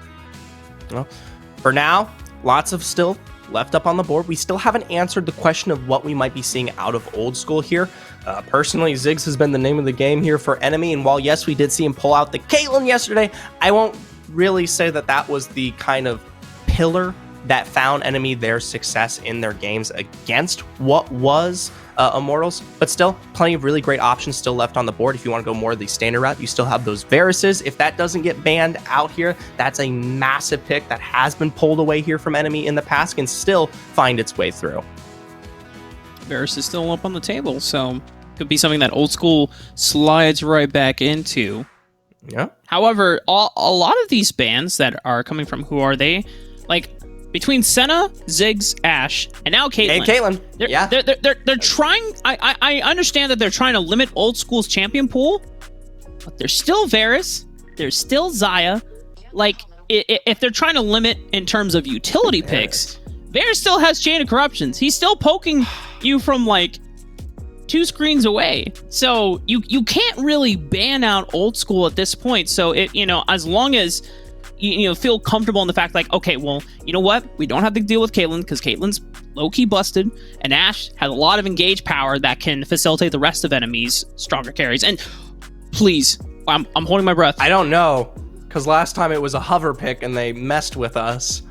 Well, for now, lots of still left up on the board. We still haven't answered the question of what we might be seeing out of Old School here. Personally, Ziggs has been the name of the game here for Enemy, and while yes, we did see him pull out the Caitlyn yesterday, I won't really say that that was the kind of pillar that found Enemy their success in their games against what was Immortals, but still plenty of really great options still left on the board. If you want to go more of the standard route, you still have those Varuses. If that doesn't get banned out here, that's a massive pick that has been pulled away here from Enemy in the past, can still find its way through. Varus is still up on the table, so could be something that Old School slides right back into. Yeah. However, a lot of these bans that are coming from Who Are They, like between Senna, Ziggs, Ashe, and now Caitlyn. They're trying. I understand that they're trying to limit Old School's champion pool, but there's still Varus. There's still Xayah. Like if they're trying to limit in terms of utility picks, Varus still has Chain of Corruptions. He's still poking you from like 2 screens away. So you can't really ban out Old School at this point. So as long as you feel comfortable in the fact like, okay, well, you know what? We don't have to deal with Caitlyn because Caitlyn's low-key busted, and Ashe has a lot of engage power that can facilitate the rest of enemies' stronger carries. And please, I'm holding my breath. I don't know, because last time it was a hover pick and they messed with us.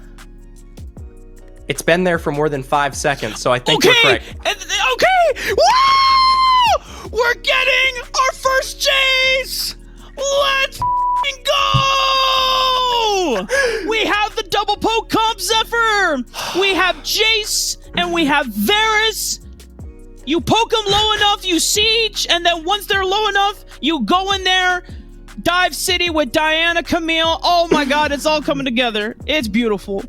It's been there for more than 5 seconds, so I think you're correct. Okay! Woo! We're getting our first Jace! Let's go! We have the double poke comp Zephyr! We have Jace, and we have Varus. You poke them low enough, you siege, and then once they're low enough, you go in there, dive city with Diana, Camille. Oh my god, it's all coming together. It's beautiful.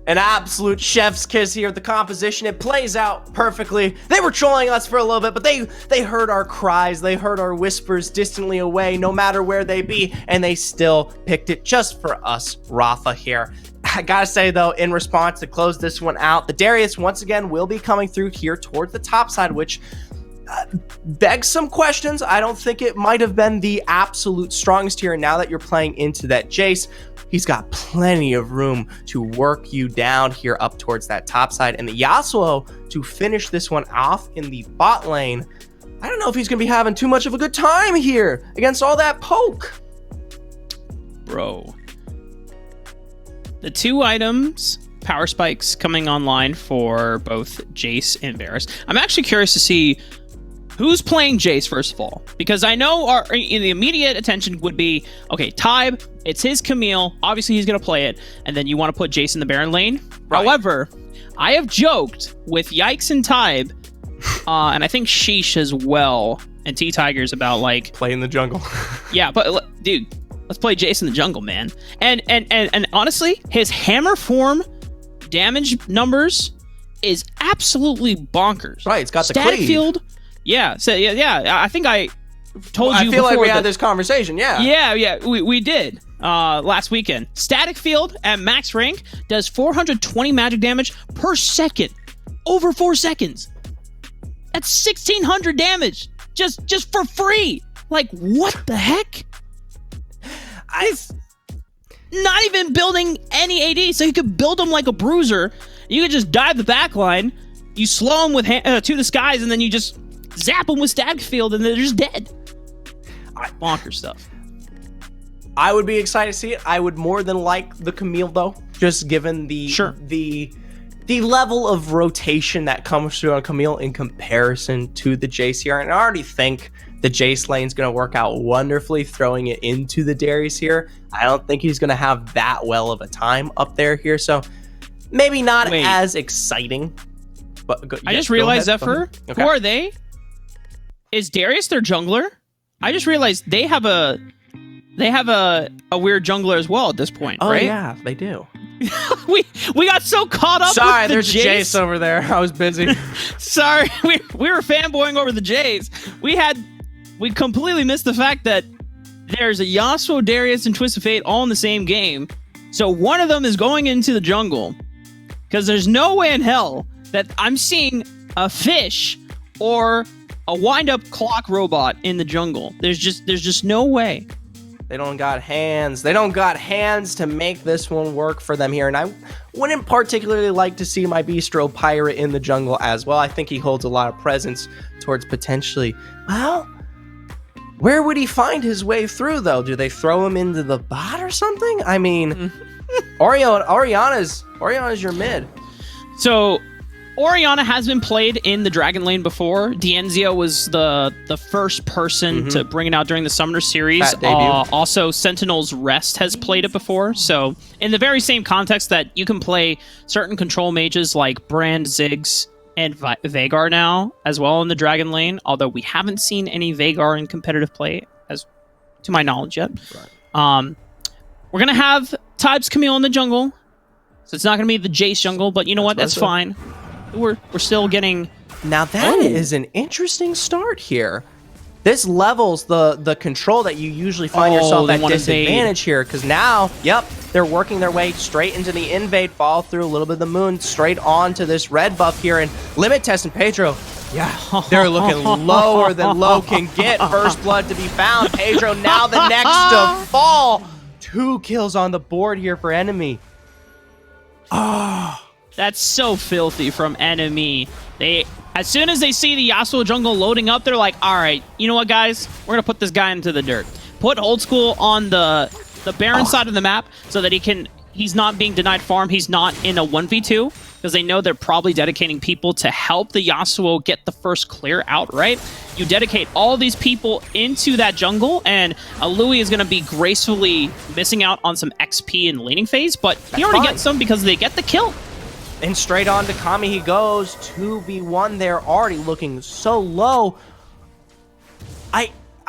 An absolute chef's kiss here at the composition. It plays out perfectly. They were trolling us for a little bit, but they heard our cries. They heard our whispers distantly away, no matter where they be, and they still picked it just for us, Rafa here. I gotta say, though, in response to close this one out, the Darius once again will be coming through here towards the top side, which begs some questions. I don't think it might have been the absolute strongest here. And now that you're playing into that Jace, he's got plenty of room to work you down here up towards that top side. And the Yasuo to finish this one off in the bot lane. I don't know if he's going to be having too much of a good time here against all that poke. Bro. The 2 items, power spikes coming online for both Jace and Varus. I'm actually curious to see who's playing Jace, first of all, because I know in the immediate attention would be, okay, Tybe, it's his Camille. Obviously, he's going to play it. And then you want to put Jace in the Baron lane. Right. However, I have joked with Yikes and Tybe, and I think Sheesh as well, and T-Tigers about, like... Play in the jungle. Yeah, but, dude, let's play Jace in the jungle, man. And honestly, his hammer form damage numbers is absolutely bonkers. Right, it's got the static cleave. field... Yeah, so yeah. I think I told you I feel like before we that- had this conversation. Yeah. Yeah, we did last weekend. Static Field at max rank does 420 magic damage per second, over 4 seconds. That's 1,600 damage just for free. Like, what the heck? Not even building any AD, so you could build them like a bruiser. You could just dive the backline, you slow them with to the skies, and then you just zap them with Static Field, and they're just dead. Bonker stuff. I would be excited to see it. I would more than like the Camille though, just given the the level of rotation that comes through on Camille in comparison to the Jace here. And I already think the Jace lane's going to work out wonderfully throwing it into the Darius here. I don't think he's going to have that well of a time up there here. So maybe not as exciting. But I just realized, Zephyr, who are they? Is Darius their jungler? I just realized they have a weird jungler as well at this point, right? Oh yeah, they do. we got so caught up Sorry, with the there's Jace. a Jace over there. I was busy. Sorry, we were fanboying over the Jays. We completely missed the fact that there's a Yasuo, Darius, and Twist of Fate all in the same game. So one of them is going into the jungle. Because there's no way in hell that I'm seeing a fish or a wind-up clock robot in the jungle. There's just no way. They don't got hands. They don't got hands to make this one work for them here. And I wouldn't particularly like to see my Bistro Pirate in the jungle as well. I think he holds a lot of presence towards potentially, well, where would he find his way through, though? Do they throw him into the bot or something? I mean, Oriana's your mid. So Oriana has been played in the Dragon Lane before. Dienzio was the first person to bring it out during the Summoner Series. Also, Sentinel's Rest has played it before. So in the very same context that you can play certain control mages like Brand, Ziggs, and Veigar now as well in the Dragon Lane, although we haven't seen any Veigar in competitive play, as to my knowledge yet. Right. We're going to have Tybe's Camille in the jungle, so it's not going to be the Jace jungle, but you know what? That's fine. We're still getting... Now that is an interesting start here. This levels the control that you usually find yourself at disadvantage here, because now, they're working their way straight into the invade, fall through a little bit of the moon, straight onto this red buff here, and Limit Test and Pedro, they're looking lower than low can get. First blood to be found. Pedro now the next to fall. 2 kills on the board here for enemy. That's so filthy from enemy. As soon as they see the Yasuo jungle loading up, they're like, all right, you know what, guys? We're going to put this guy into the dirt. Put Old School on the Baron side of the map so that he's not being denied farm. He's not in a 1v2 because they know they're probably dedicating people to help the Yasuo get the first clear out, right? You dedicate all these people into that jungle, and Louis is going to be gracefully missing out on some XP in laning phase, but he already gets some because they get the kill. And straight on to Kami he goes. 2v1 there, already looking so low.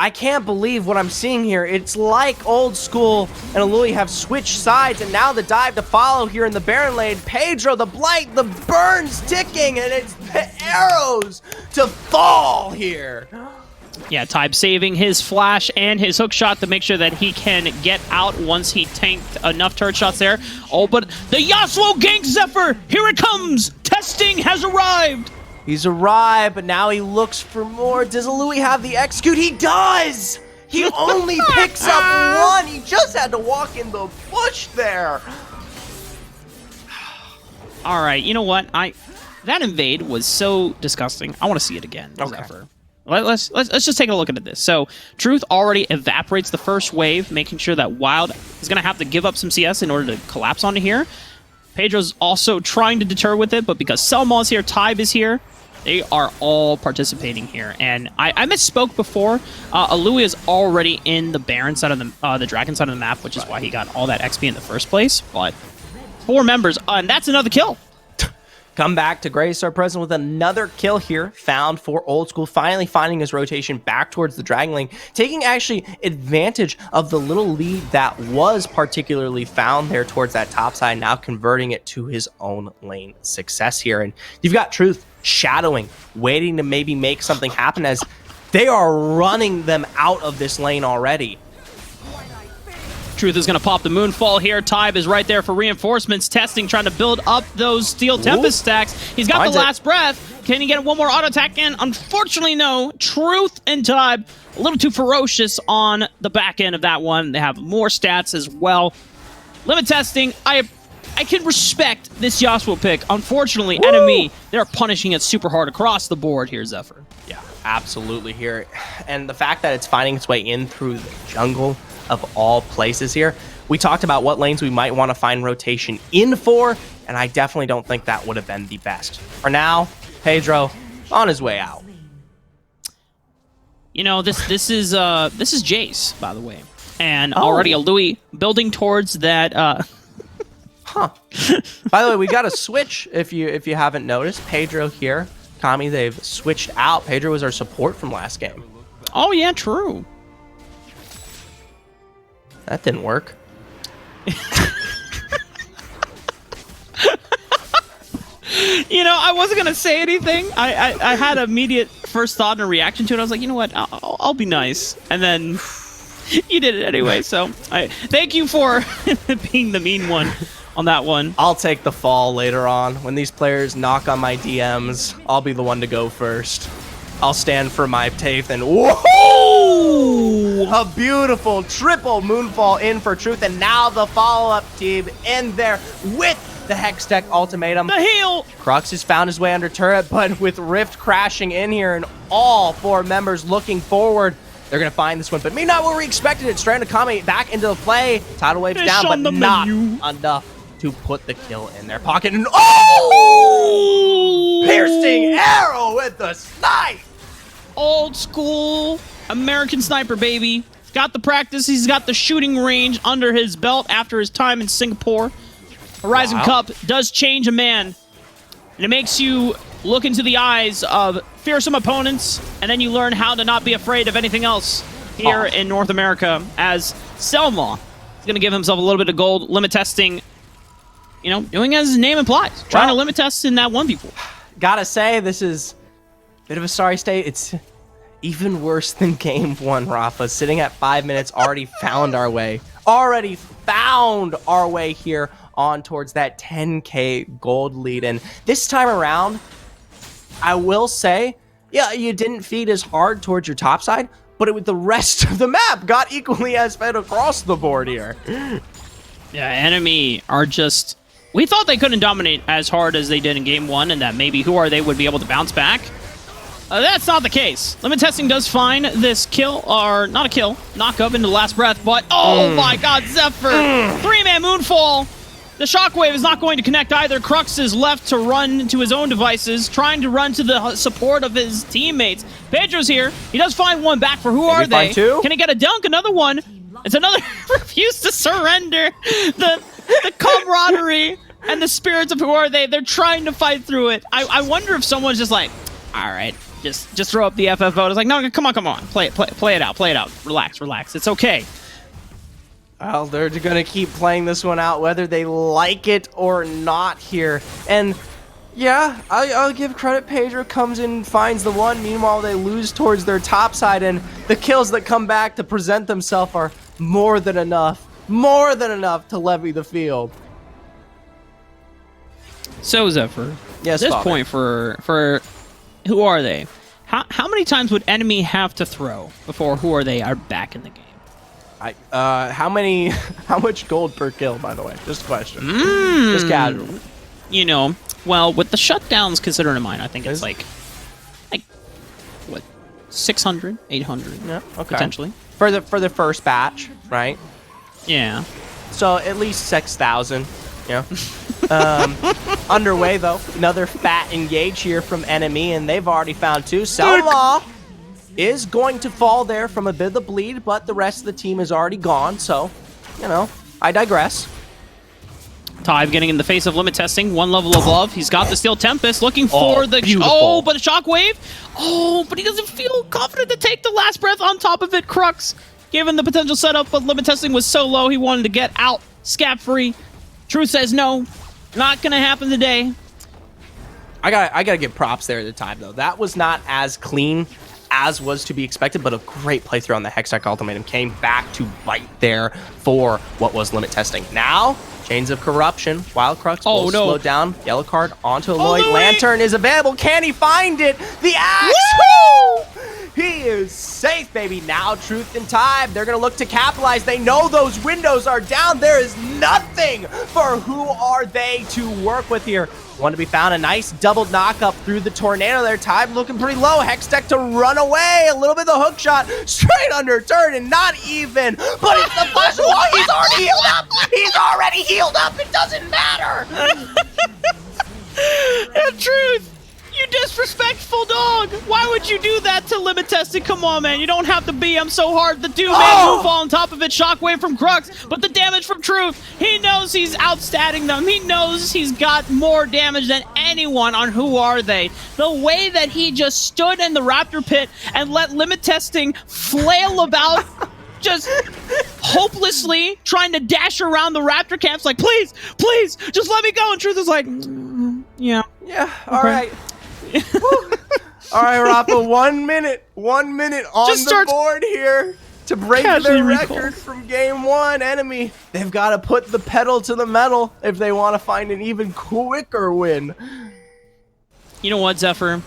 I can't believe what I'm seeing here. It's like Old School and Alui have switched sides, and now the dive to follow here in the Baron lane. Pedro, the Blight, the burns ticking, and it's the arrows to fall here. Yeah, Tybe saving his flash and his hook shot to make sure that he can get out once he tanked enough turret shots there. Oh, but the Yasuo gank Zephyr! Here it comes! Testing has arrived! He's arrived, but now he looks for more. Does Louis have the execute? He does! He only picks up 1. He just had to walk in the bush there. All right, you know what? That invade was so disgusting. I want to see it again, Zephyr. Let's just take a look at this. So Truth already evaporates the first wave, making sure that Wild is going to have to give up some CS in order to collapse onto here. Pedro's also trying to deter with it, but because Selma is here, Tybe is here, they are all participating here. And I misspoke before. Alui is already in the Baron side of the Dragon side of the map, which is why he got all that XP in the first place. But 4 members, and that's another kill. Come back to grace our present with another kill here, found for Old School, finally finding his rotation back towards the Dragon Lane, taking actually advantage of the little lead that was particularly found there towards that top side, now converting it to his own lane success here. And you've got Truth shadowing, waiting to maybe make something happen as They are running them out of this lane already. Truth is going to pop the Moonfall here. Tybe is right there for reinforcements, testing, trying to build up those Steel Tempest stacks. He's got Finds the it. last breath. Can he get one more auto attack in? Unfortunately, no. Truth and Tybe a little too ferocious on the back end of that one. They have more stats as well. Limit testing, I can respect this Yasuo pick. Unfortunately, enemy, they're punishing it super hard across the board here, Zephyr. Yeah, absolutely here. And the fact that it's finding its way in through the jungle of all places here. We talked about what lanes we might want to find rotation in for, and I definitely don't think that would have been the best. For now, Pedro on his way out. You know, this is Jace, by the way. And already a Louis building towards that Huh. By the way, we got a switch if you haven't noticed. Pedro here, Kami, they've switched out. Pedro was our support from last game. Oh yeah, true. That didn't work. You know, I wasn't gonna say anything. I had immediate first thought and a reaction to it. I was like, you know what, I'll be nice, and then you did it anyway. So thank you for being the mean one on that one. I'll take the fall later on. When these players knock on my DMs, I'll be the one to go first. I'll stand for my tape and whoa! A beautiful triple Moonfall in for Truth, and now the follow-up team in there with the Hextech ultimatum. The heal! Crux has found his way under turret, but with Rift crashing in here and all 4 members looking forward, they're going to find this one. But not what we expected. It's Strand Akame back into the play. Tidal Wave's Fish down, but on the not menu. enough to put the kill in their pocket. And oh! Piercing arrow with the snipe! Old school American sniper, baby. He's got the practice. He's got the shooting range under his belt after his time in Singapore. Horizon Cup does change a man, and it makes you look into the eyes of fearsome opponents, and then you learn how to not be afraid of anything else here in North America, as Selma is going to give himself a little bit of gold. Limit testing, you know, doing as his name implies. Trying to limit test in that 1v4. Gotta say, this is a bit of a sorry state. It's even worse than game 1, Rafa. Sitting at 5 minutes, already found our way. Already found our way here on towards that 10k gold lead. And this time around, I will say, yeah, you didn't feed as hard towards your top side, but the rest of the map got equally as fed across the board here. Yeah, enemy are just... We thought they couldn't dominate as hard as they did in game 1, and that maybe Who Are They would be able to bounce back. That's not the case. Limit testing does find this kill, or not a kill, knock up into last breath, but oh my god, Zephyr! 3-man Moonfall! The Shockwave is not going to connect either. Crux is left to run to his own devices, trying to run to the support of his teammates. Pedro's here. He does find one back for Who Are They? Find 2? Can he get a dunk? Another one. It's another refuse to surrender. The camaraderie and the spirits of Who Are They? They're trying to fight through it. I wonder if someone's just like, all right, just throw up the FFO. It's like, no, come on. Play it out. Relax. It's okay. Well, they're going to keep playing this one out, whether they like it or not here. And yeah, I'll give credit. Pedro comes in and finds the one. Meanwhile, they lose towards their top side, and the kills that come back to present themselves are more than enough to levy the field. So, Zephyr, Yes, at this Father. point for Who Are They? How many times would enemy have to throw before Who Are They are back in the game? How much gold per kill, by the way? Just a question. Just casual. You know, well, with the shutdowns considered in mind, I think it's like what, 600, 800, Yeah, okay. potentially. For the first batch, right? Yeah. So at least 6,000. Yeah. Underway though. Another fat engage here from enemy, and they've already found 2. Selma is going to fall there from a bit of the bleed, but the rest of the team is already gone. So, you know, I digress. Tybe getting in the face of limit testing, 1 level of love. He's got the Steel Tempest, looking for the... beautiful. Oh, but a Shockwave? Oh, but he doesn't feel confident to take the last breath on top of it. Crux, given the potential setup, but limit testing was so low, he wanted to get out scap-free. Truth says no, not gonna happen today. I gotta give props there at the time though. That was not as clean as was to be expected, but a great playthrough on the Hextech Ultimatum came back to bite there for what was limit testing. Now, Chains of Corruption, Wild Crux will slow down. Yellow card onto Lloyd. Lantern is available. Can he find it? The axe! Woo! He is safe, baby. Now, Truth and Time, they're going to look to capitalize. They know those windows are down. There is nothing for Who Are They to work with here. One to be found. A nice double knock up through the tornado there. Time looking pretty low. Hextech to run away. A little bit of the hook shot. Straight under turn and not even. But it's the flash wall. He's already healed up. He's already healed up. It doesn't matter. Truth. You disrespectful dog! Why would you do that to limit testing? Come on, man. You don't have to BM so hard. The two-man move on top of it. Shockwave from Crux, but the damage from Truth. He knows he's outstatting them. He knows he's got more damage than anyone on Who Are They. The way that he just stood in the Raptor pit and let limit testing flail about, just hopelessly trying to dash around the Raptor camps like, please, please, just let me go. And Truth is like, yeah. Yeah, all right. All right, Rafa, 1 minute on the board here to break their record from game one. Enemy, they've got to put the pedal to the metal if they want to find an even quicker win. You know what, Zephyr?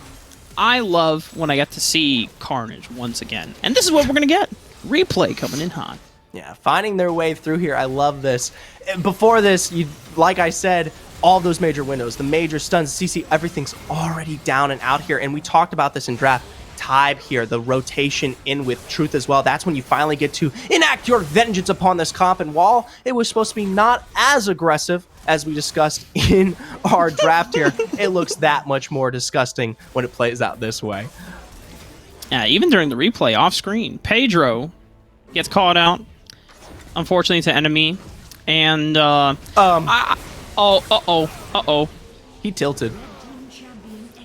I love when I get to see Carnage once again. And this is what we're going to get. Replay coming in hot. Yeah, finding their way through here. I love this. Before this, like I said, all those major windows, the major stuns, CC, everything's already down and out here. And we talked about this in draft. Tybe here, the rotation in with Truth as well. That's when you finally get to enact your vengeance upon this comp. And while it was supposed to be not as aggressive as we discussed in our draft here, it looks that much more disgusting when it plays out this way. Yeah, even during the replay off screen, Pedro gets called out, unfortunately, to enemy. And, He tilted.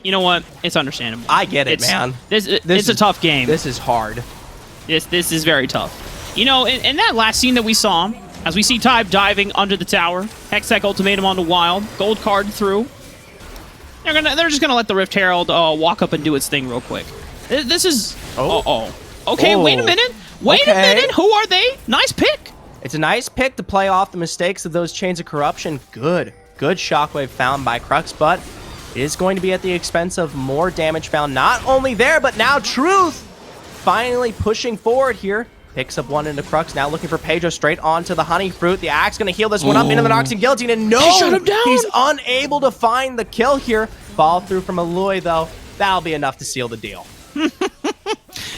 You know what? It's understandable. I get it, man. It's a tough game. This is hard. This is very tough. You know, in that last scene that we saw, as we see Tybe diving under the tower, Hextech Ultimatum on the Wild, gold card through. They're just gonna let the Rift Herald walk up and do its thing real quick. This is. Okay, wait a minute. Wait a minute. Who are they? Nice pick. It's a nice pick to play off the mistakes of those Chains of Corruption. Good shockwave found by Crux, but it is going to be at the expense of more damage found. Not only there, but now Truth finally pushing forward here. Picks up one into Crux, now looking for Pedro straight onto the Honey Fruit. The Axe going to heal this one up into the Noxian Guillotine, and no! He shut him down! He's unable to find the kill here. Fall through from Aloy, though. That'll be enough to seal the deal.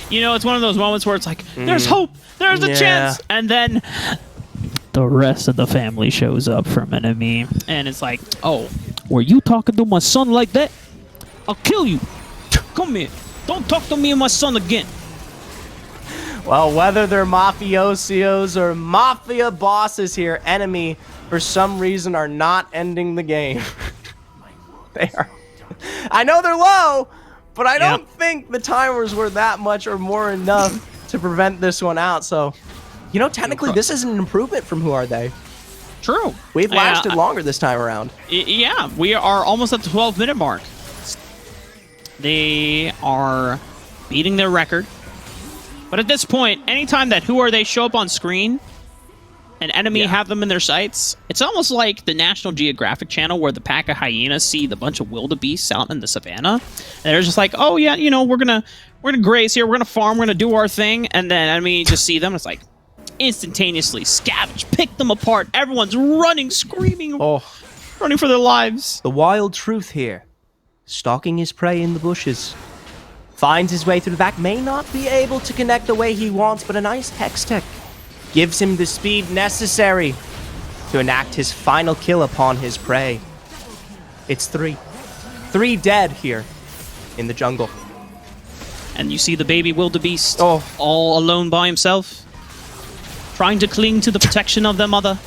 You know, it's one of those moments where it's like, there's hope, there's a chance, and then the rest of the family shows up from enemy, and it's like, oh, were you talking to my son like that? I'll kill you. Come here. Don't talk to me and my son again. Well, whether they're mafiosos or mafia bosses here, enemy, for some reason, are not ending the game. They are. I know they're low, but I don't think the timers were that much or more enough to prevent this one out. So, you know, technically, this is an improvement from Who Are They? True. We've lasted longer this time around. Yeah, we are almost at the 12-minute mark. They are beating their record. But at this point, anytime that Who Are They show up on screen, an enemy have them in their sights, it's almost like the National Geographic Channel where the pack of hyenas see the bunch of wildebeests out in the savannah. And they're just like, oh yeah, you know, we're gonna graze here, we're gonna farm, we're gonna do our thing, and then enemy just see them, it's like instantaneously scavenge, pick them apart, everyone's running, screaming, running for their lives. The Wild Truth here, stalking his prey in the bushes. Finds his way through the back, may not be able to connect the way he wants, but a nice Hextech gives him the speed necessary to enact his final kill upon his prey. It's three dead here in the jungle. And you see the baby wildebeest all alone by himself, trying to cling to the protection of their mother.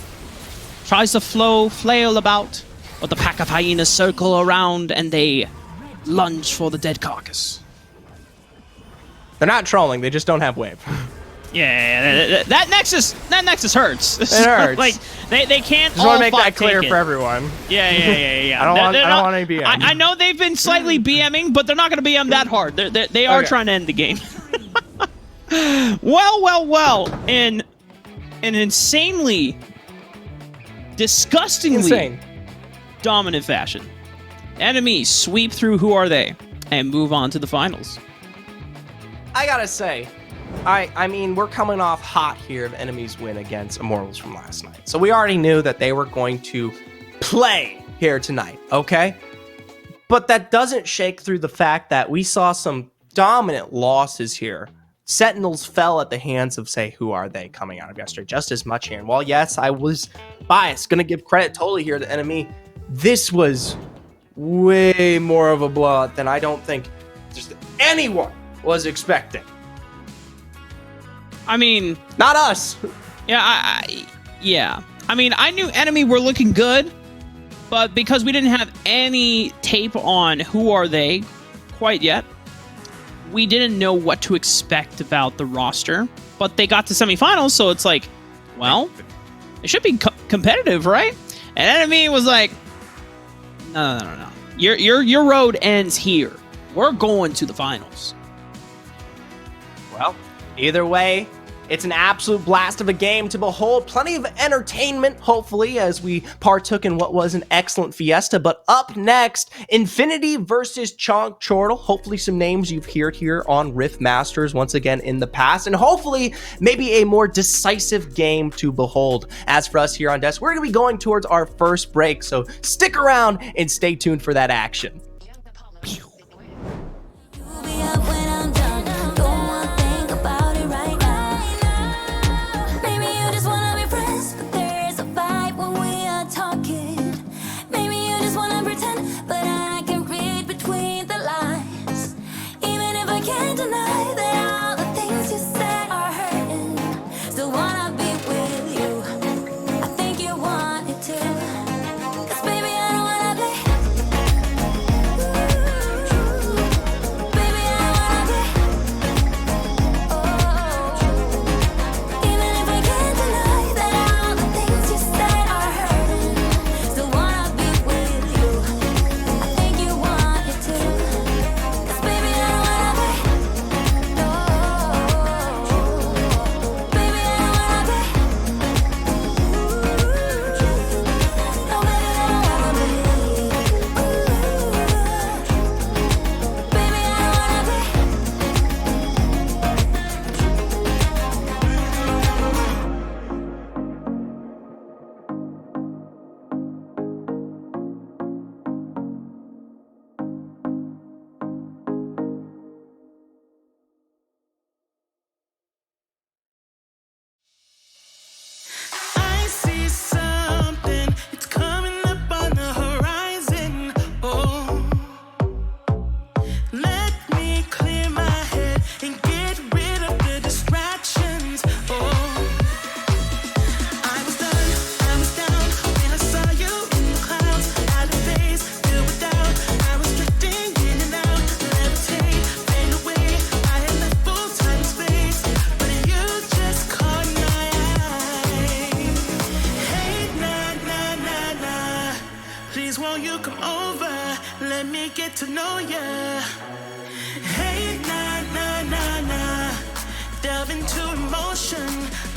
Tries to flail about, but the pack of hyenas circle around and they lunge for the dead carcass. They're not trolling, they just don't have wave. Yeah, that nexus hurts. It hurts. Like they can't. Just all want to make five that clear take for it. everyone. Yeah. I don't want any BM. I know they've been slightly BMing, but they're not going to BM that hard. They are Okay. trying to end the game. Well. In an insanely, disgustingly Insane. dominant fashion, enemies sweep through Who Are They and move on to the finals. I gotta say, I mean, we're coming off hot here of Enemy's win against Immortals from last night. So we already knew that they were going to play here tonight, okay? But that doesn't shake through the fact that we saw some dominant losses here. Sentinels fell at the hands of, say, Who Are They coming out of yesterday just as much here. And while, yes, I was biased, gonna give credit totally here to Enemy, this was way more of a blowout than I don't think just anyone was expecting. I mean, Not us. yeah, yeah. I mean, I knew Enemy were looking good, but because we didn't have any tape on Who Are They quite yet, we didn't know what to expect about the roster. But they got to semifinals, so it's like, well, it should be competitive, right? And Enemy was like, no. Your road ends here. We're going to the finals. Well, either way, it's an absolute blast of a game to behold. Plenty of entertainment, hopefully, as we partook in what was an excellent fiesta. But up next, Infinity versus Chonk Chortle. Hopefully some names you've heard here on Rift Masters once again in the past. And hopefully maybe a more decisive game to behold. As for us here on Desk, we're going to be going towards our first break. So stick around and stay tuned for that action. You'll be up when I'm done. Don't wanna think about it right now. Maybe you just wanna be friends, but there is a vibe when we are talking. Maybe you just wanna pretend, but I can read between the lines. Even if I can't deny that all the things you said are hurting, still wanna be with you. I think you want it too. 'Cause baby, I don't wanna play. Baby, I wanna play. Oh, even if I can't deny that all the things you said are hurting, still wanna be with you. I think you want it too. 'Cause baby, I don't wanna play. No, baby, I don't wanna play. No, baby, I don't wanna play. Baby, I don't wanna play. I see something, it's coming up on the horizon. Oh, let me clear my head and get rid of the distractions. Oh, I was down when I saw you in the clouds. Out of phase, filled with doubt. I was drifting in and out, levitate, fade away. I had left full time and space, but you just caught my eye. Hey, nah, please won't you come over? Let me get to know ya. Hey, nah, delve into emotion,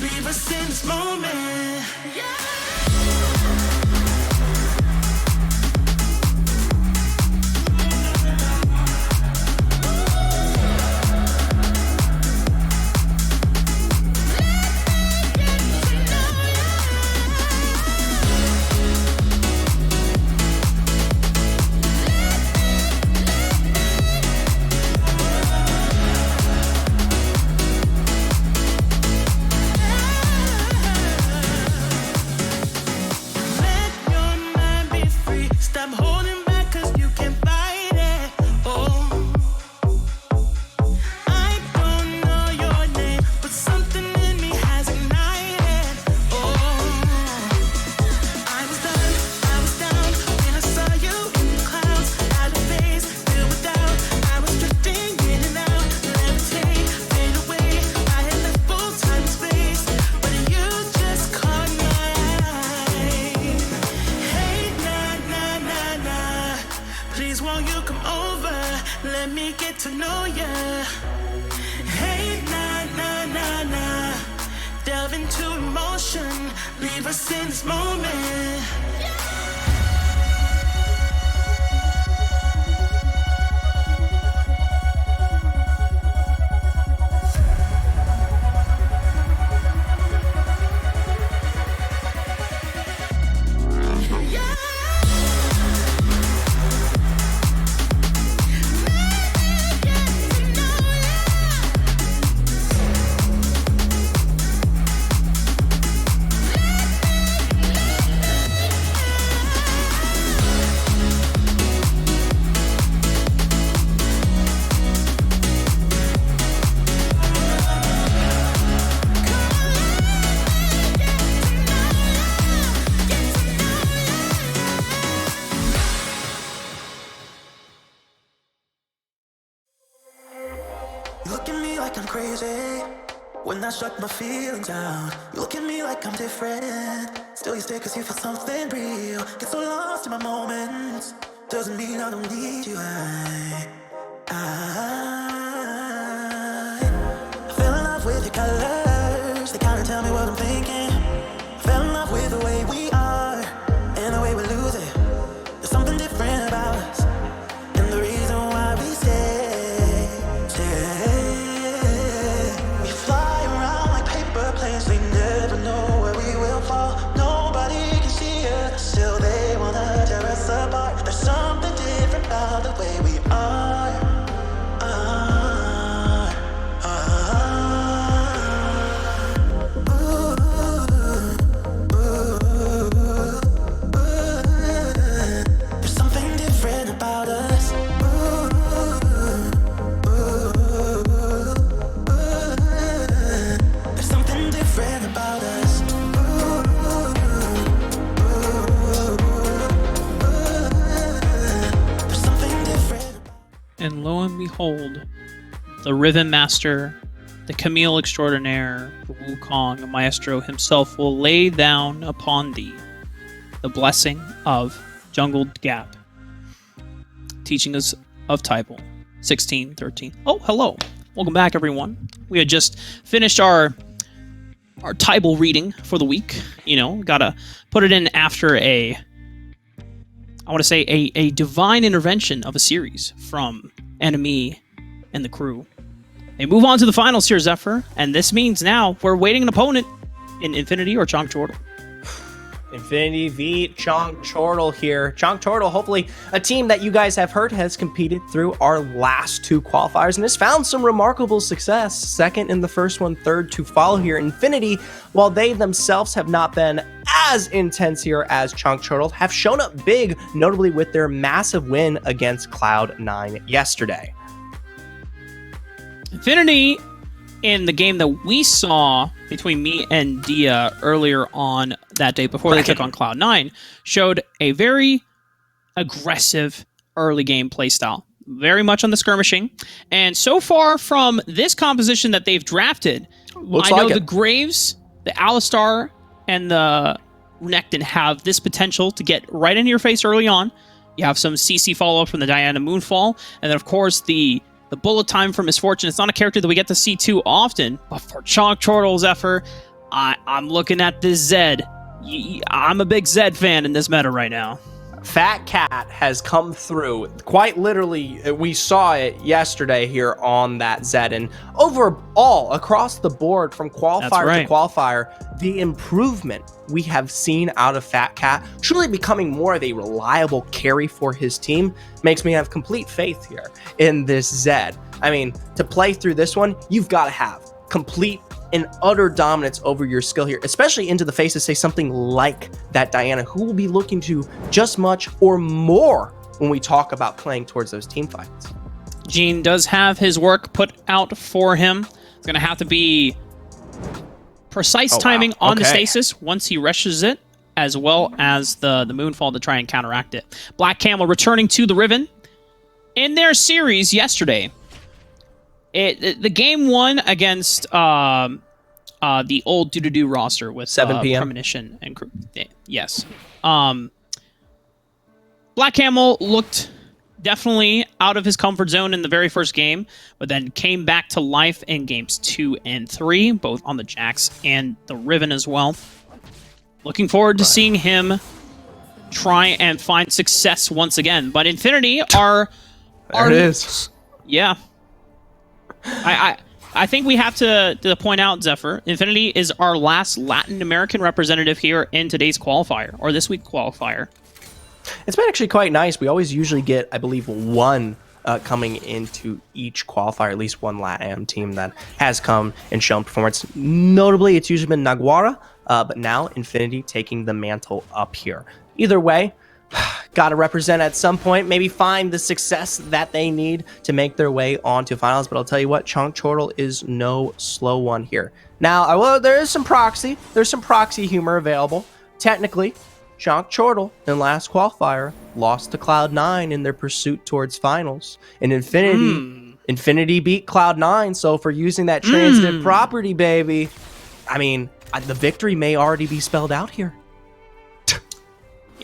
leave us in this moment. to know ya. Hey, nah, nah, nah, nah. Delve into emotion, leave us in this moment. You look at me like I'm crazy when I shut my feelings down. You look at me like I'm different. Still you stay cause you feel something real. Get so lost in my moments. Doesn't mean I don't need you. I fell in love with your colors. They kinda tell me what I'm thinking. I fell in love with the way we are and the way we lose it. There's something different about us and the reason why we stay. We fly around like paper planes. We never know where we will fall. Nobody can see us. Still they wanna tear us apart. There's something different about the way we are. There's something different about us. There's something different about us. There's something different. And lo and behold, the Rhythm Master, the Camille Extraordinaire, the Wukong Maestro himself will lay down upon thee the blessing of Jungled Gap, teaching us of Typal 1613. Oh, hello. Welcome back, everyone. We had just finished our Typal reading for the week. You know, gotta put it in after a divine intervention of a series from Enemy and the crew. They move on to the finals here, Zephyr, and this means now we're waiting an opponent in Infinity or Chonk Chortle. Infinity v Chonk Chortle here. Chonk Chortle, hopefully a team that you guys have heard has competed through our last two qualifiers and has found some remarkable success. Second in the first one, third to follow here. Infinity, while they themselves have not been as intense here as Chonk Chortle, have shown up big, notably with their massive win against Cloud9 yesterday. Infinity, in the game that we saw between me and Dia earlier on that day before they took on Cloud9, showed a very aggressive early game playstyle. Very much on the skirmishing. And so far from this composition that they've drafted, I know the Graves, the Alistar, and the Renekton have this potential to get right into your face early on. You have some CC follow-up from the Diana Moonfall, and then of course the bullet time for Misfortune. It's not a character that we get to see too often, but for Chonk Chortle, Zephyr, I'm looking at this Zed. I'm a big Zed fan in this meta right now. Fat Cat has come through. Quite literally, we saw it yesterday here on that Zed. And overall, across the board, from qualifier to qualifier, the improvement we have seen out of Fat Cat, truly becoming more of a reliable carry for his team, makes me have complete faith here in this Zed. I mean, to play through this one, you've got to have complete and utter dominance over your skill here, especially into the face of, say, something like that Diana, who will be looking to just much or more when we talk about playing towards those team fights. Gene does have his work put out for him. It's going to have to be precise timing on the stasis once he rushes it, as well as the Moonfall to try and counteract it. Black Camel returning to the Riven. In their series yesterday, the game one against the old Doo-Doo-Doo roster with 7 p.m. Premonition and yes. Black Camel looked definitely out of his comfort zone in the very first game, but then came back to life in games 2 and 3, both on the Jax and the Riven as well. Looking forward to seeing him try and find success once again. But Infinity are... There it is. Yeah. I think we have to point out, Zephyr, Infinity is our last Latin American representative here in today's qualifier, or this week's qualifier. It's been actually quite nice. We always usually get, I believe, one coming into each qualifier, at least one LATAM team that has come and shown performance. Notably, it's usually been Naguara, but now Infinity taking the mantle up here. Either way, got to represent at some point, maybe find the success that they need to make their way onto finals. But I'll tell you what, Chonk Chortle is no slow one here. Now, there is some proxy. There's some proxy humor available. Technically, Chonk Chortle in last qualifier lost to Cloud9 in their pursuit towards finals. And Infinity beat Cloud9. So for using that transitive property, baby, I mean, the victory may already be spelled out here.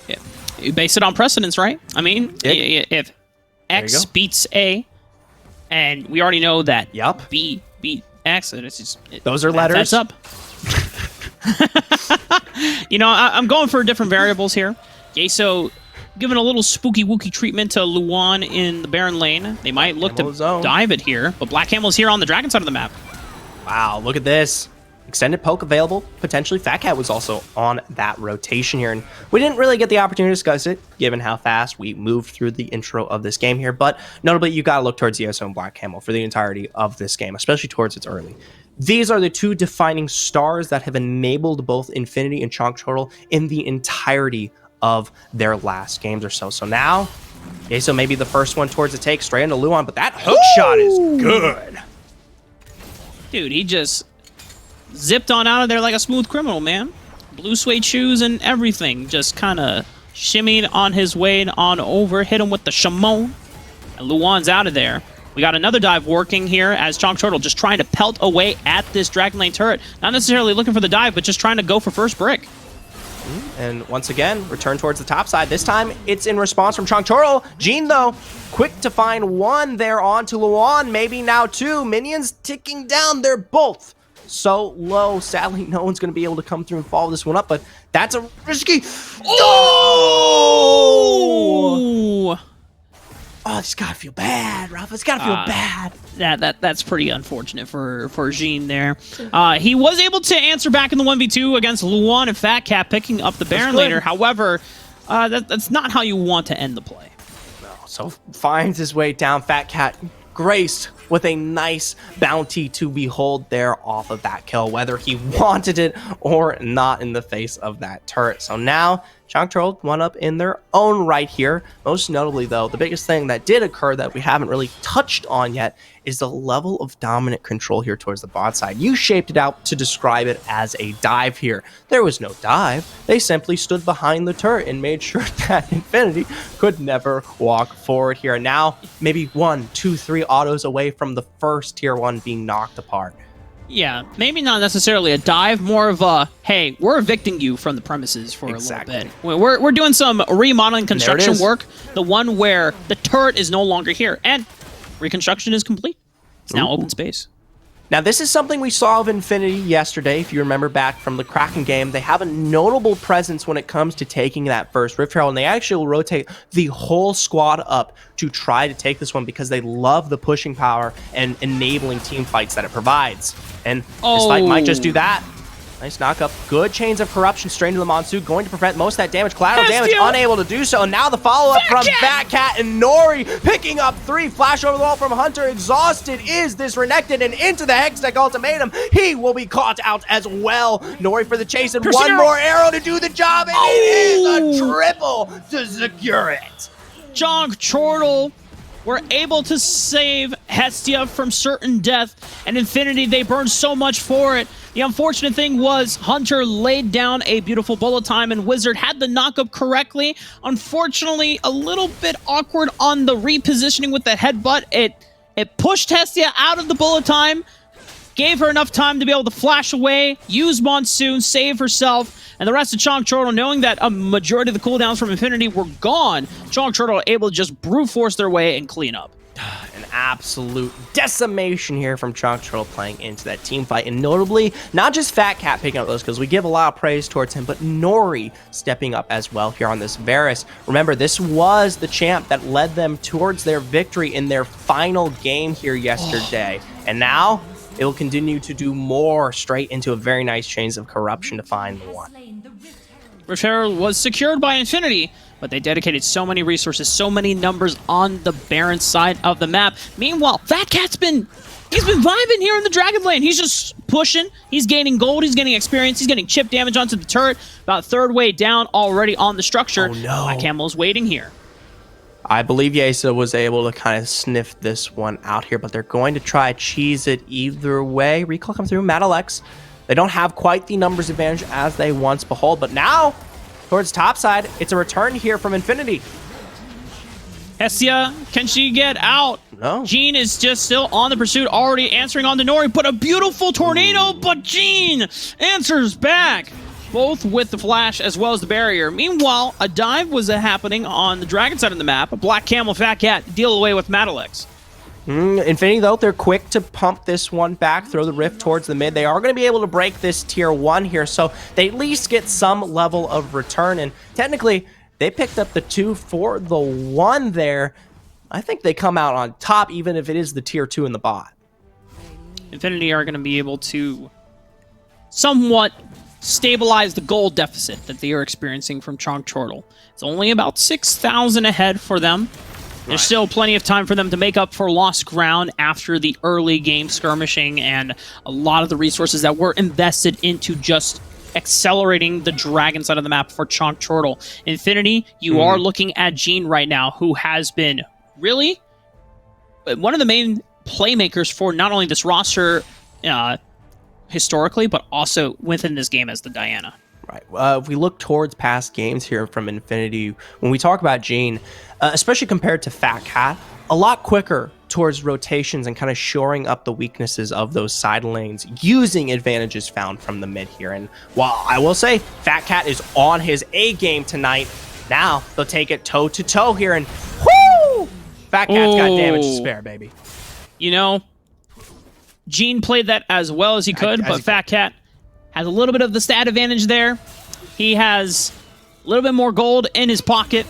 Yeah. You base it on precedence, right? I mean, if X beats A, and we already know that B beat X, and it's just... Those are letters. That's up. You know, I'm going for different variables here. Okay, so giving a little spooky wookie treatment to Luan in the Baron lane. They might look to dive it here, but Black Camel's here on the Dragon side of the map. Wow, look at this. Extended poke available. Potentially Fat Cat was also on that rotation here, and we didn't really get the opportunity to discuss it given how fast we moved through the intro of this game here, but notably you got to look towards ESO and Black Camel for the entirety of this game, especially towards its early. These are the two defining stars that have enabled both Infinity and Chonk Chortle in the entirety of their last games or so. So now, ESO may be the first one towards the take straight into Luan, but that hook shot is good. Dude, he just zipped on out of there like a smooth criminal, man. Blue suede shoes and everything. Just kind of shimmied on his way on over. Hit him with the Shimon. And Luan's out of there. We got another dive working here as Chonk Chortle just trying to pelt away at this Dragon Lane turret. Not necessarily looking for the dive, but just trying to go for first brick. And once again, return towards the top side. This time, it's in response from Chonk Chortle. Gene, though, quick to find one there onto Luan. Maybe now two. Minions ticking down. They're both so low. Sadly, no one's going to be able to come through and follow this one up, but that's a risky... Oh! Oh, it's got to feel bad, Rafa. It's got to feel bad. That's pretty unfortunate for Jean there. He was able to answer back in the 1v2 against Luan and Fat Cat, picking up the Baron later. However, that's not how you want to end the play. No, so finds his way down. Fat Cat graced with a nice bounty to behold there off of that kill, whether he wanted it or not in the face of that turret. So now Chonk Chortle one up in their own right here. Most notably, though, the biggest thing that did occur that we haven't really touched on yet is the level of dominant control here towards the bot side. You shaped it out to describe it as a dive here. There was no dive. They simply stood behind the turret and made sure that Infinity could never walk forward here. Now, maybe 1, 2, 3 autos away from the first tier 1 being knocked apart. Yeah, maybe not necessarily a dive, more of a, hey, we're evicting you from the premises for a little bit. We're doing some remodeling construction work, the one where the turret is no longer here, and reconstruction is complete. It's now open space. Now, this is something we saw of Infinity yesterday. If you remember back from the Kraken game, they have a notable presence when it comes to taking that first Rift Herald, and they actually will rotate the whole squad up to try to take this one because they love the pushing power and enabling team fights that it provides. And this fight might just do that. Nice knock-up. Good chains of corruption straight into the Monsoon, going to prevent most of that damage. Collateral damage, unable to do so. And now the follow-up from Fat Cat and Nori, picking up 3. Flash over the wall from Hunter. Exhausted is this Renekton, and into the Hextech ultimatum. He will be caught out as well. Nori for the chase, and one more arrow to do the job, and it is a triple to secure it. Chonk Chortle were able to save Hestia from certain death, and Infinity, they burned so much for it. The unfortunate thing was Hunter laid down a beautiful bullet time, and Wizard had the knock-up correctly. Unfortunately, a little bit awkward on the repositioning with the headbutt. It pushed Hestia out of the bullet time, gave her enough time to be able to flash away, use Monsoon, save herself, and the rest of Chonk Chortle, knowing that a majority of the cooldowns from Infinity were gone, Chonk Chortle were able to just brute force their way and clean up. An absolute decimation here from Chonk Chortle playing into that team fight, and notably, not just Fat Cat picking up those, because we give a lot of praise towards him, but Nori stepping up as well here on this Varus. Remember, this was the champ that led them towards their victory in their final game here yesterday, and now it will continue to do more straight into a very nice chains of corruption to find the one. Rift Herald was secured by Infinity, but they dedicated so many resources, so many numbers on the Baron side of the map. Meanwhile, Fat Cat's been vibing here in the Dragon Lane. He's just pushing. He's gaining gold. He's getting experience. He's getting chip damage onto the turret. About third way down already on the structure. Oh, no. Black Camel's waiting here. I believe Yesa was able to kind of sniff this one out here, but they're going to try cheese it either way. Recall comes through, Madalex. They don't have quite the numbers advantage as they once behold, but now, towards top side, it's a return here from Infinity. Hestia, can she get out? No. Jean is just still on the pursuit, already answering on the Nori, but a beautiful tornado, but Jean answers back, both with the flash as well as the barrier. Meanwhile, a dive was happening on the Dragon side of the map. A Black Camel, Fat Cat deal away with Madalex. Infinity, though, they're quick to pump this one back, throw the rift towards the mid. They are going to be able to break this tier 1 here, so they at least get some level of return, and technically, they picked up the 2 for the 1 there. I think they come out on top, even if it is the tier 2 in the bot. Infinity are going to be able to somewhat stabilize the gold deficit that they are experiencing from Chonk Chortle. It's only about 6,000 ahead for them. There's still plenty of time for them to make up for lost ground after the early game skirmishing and a lot of the resources that were invested into just accelerating the Dragon side of the map for Chonk Chortle. Infinity, you are looking at Jean right now, who has been really one of the main playmakers for not only this roster historically, but also within this game as the Diana. Right. If we look towards past games here from Infinity, when we talk about Jean, especially compared to Fat Cat, a lot quicker towards rotations and kind of shoring up the weaknesses of those side lanes, using advantages found from the mid here. And while I will say Fat Cat is on his A game tonight, now they'll take it toe to toe here, and whoo! Fat Cat's got damage to spare, baby. You know, Jean played that as well as he could, but Fat Cat has a little bit of the stat advantage there. He has a little bit more gold in his pocket,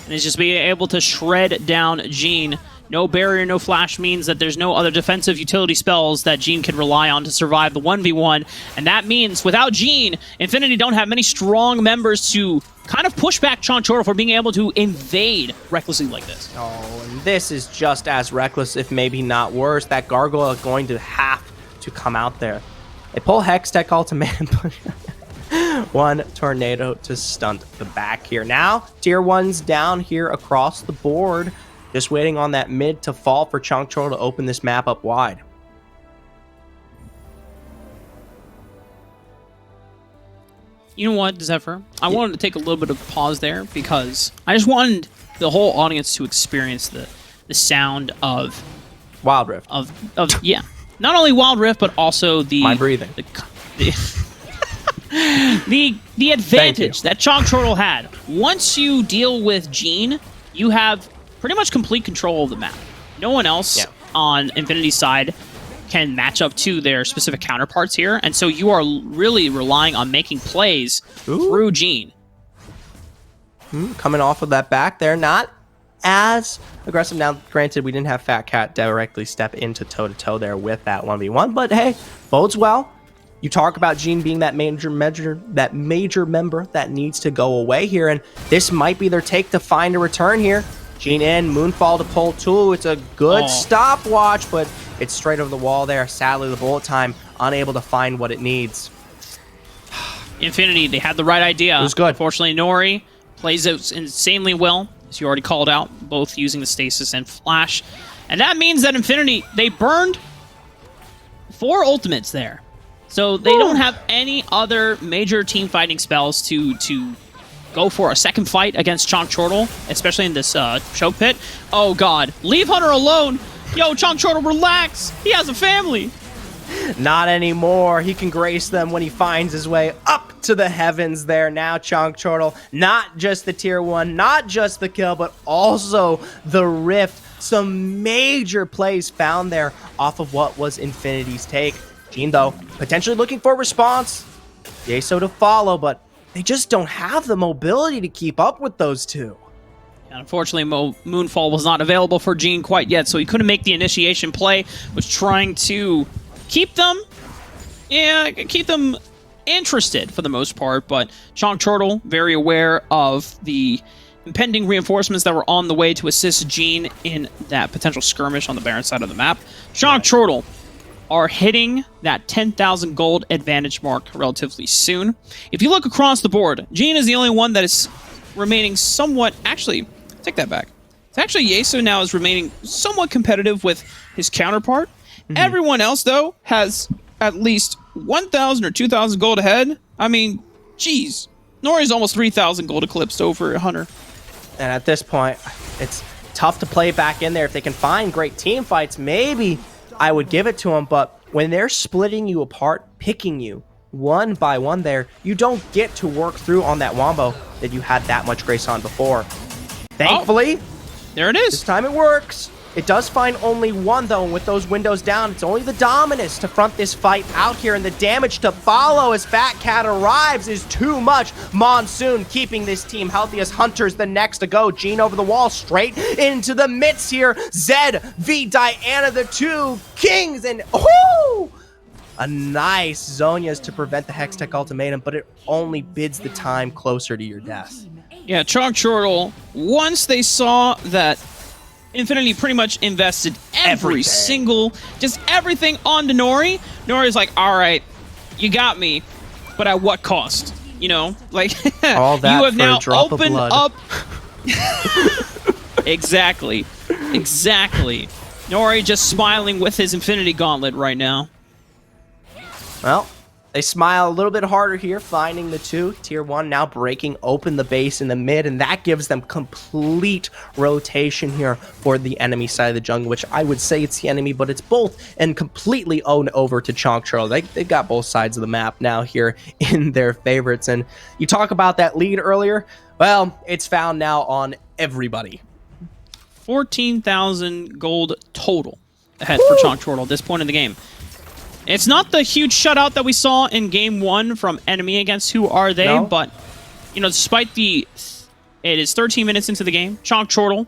and is just being able to shred down Jean. No barrier, no flash means that there's no other defensive utility spells that Jean can rely on to survive the 1v1, and that means without Jean, Infinity don't have many strong members to kind of push back Chonk Chortle for being able to invade recklessly like this. Oh, and this is just as reckless, if maybe not worse. That Gargoyle is going to have to come out there. They pull Hex Tech Ultimate and push one Tornado to stunt the back here. Now, tier 1's down here across the board. Just waiting on that mid to fall for Chonk Chortle to open this map up wide. You know what, Zephyr? I wanted to take a little bit of pause there because I just wanted the whole audience to experience the sound of Wild Rift. Yeah. Not only Wild Rift, but also the... My breathing. The advantage that Chonk Chortle had. Once you deal with Jean, you have pretty much complete control of the map. No one else on Infinity's side can match up to their specific counterparts here, and so you are really relying on making plays through Jean. Coming off of that back there, not as aggressive. Now, granted, we didn't have Fat Cat directly step into toe-to-toe there with that 1v1, but hey, bodes well. You talk about Jean being that major member that needs to go away here, and this might be their take to find a return here. Jean in, Moonfall to pull 2. It's a good stopwatch, but it's straight over the wall there. Sadly, the bullet time unable to find what it needs. Infinity, they had the right idea. It was good. Unfortunately, Nori plays it insanely well, as you already called out, both using the stasis and flash. And that means that Infinity, they burned 4 ultimates there. So they don't have any other major team fighting spells to go for a second fight against Chonk Chortle, especially in this choke pit. Oh god, leave Hunter alone! Yo, Chonk Chortle, relax! He has a family! Not anymore. He can grace them when he finds his way up to the heavens there. Now Chonk Chortle, not just the tier 1, not just the kill, but also the Rift. Some major plays found there off of what was Infinity's take. Gene, though, potentially looking for a response. Yeso to follow, but they just don't have the mobility to keep up with those two. Unfortunately, Moonfall was not available for Gene quite yet, so he couldn't make the initiation play. Was trying to keep them interested for the most part, but Chonk Chortle, very aware of the impending reinforcements that were on the way to assist Gene in that potential skirmish on the Baron side of the map. Chonk Chortle are hitting that 10,000 gold advantage mark relatively soon. If you look across the board, Gene is the only one that is remaining somewhat... Actually, take that back. It's actually Yeso now is remaining somewhat competitive with his counterpart. Everyone else, though, has at least 1,000 or 2,000 gold ahead. I mean, geez. Nori's almost 3,000 gold eclipsed over Hunter. And at this point, it's tough to play back in there. If they can find great team fights, maybe I would give it to them. But when they're splitting you apart, picking you one by one there, you don't get to work through on that wombo that you had that much grace on before. Thankfully, there it this is. time it works. It does find only one, though, and with those windows down, it's only the Dominus to front this fight out here, and the damage to follow as Fat Cat arrives is too much. Monsoon keeping this team healthy as Hunter's the next to go. Gene over the wall, straight into the midst here. Zed v Diana, the two kings, and a nice Zonia's to prevent the Hextech ultimatum, but it only bids the time closer to your death. Yeah, Chonk Chortle, once they saw that Infinity pretty much invested everything onto Nori. Nori's like, all right, you got me, but at what cost? You know, like, all that you have for now a drop opened of blood. up. Exactly. Nori just smiling with his Infinity Gauntlet right now. Well, they smile a little bit harder here, finding the two. Tier 1 now breaking open the base in the mid, and that gives them complete rotation here for the enemy side of the jungle, which I would say it's the enemy, but it's both, and completely owned over to Chonk Chortle. They've got both sides of the map now here in their favorites, and you talk about that lead earlier, well, it's found now on everybody. 14,000 gold total ahead for Chonk Chortle at this point in the game. It's not the huge shutout that we saw in Game 1 from enemy against Who Are They, No. but, you know, despite it is 13 minutes into the game, Chonk Chortle,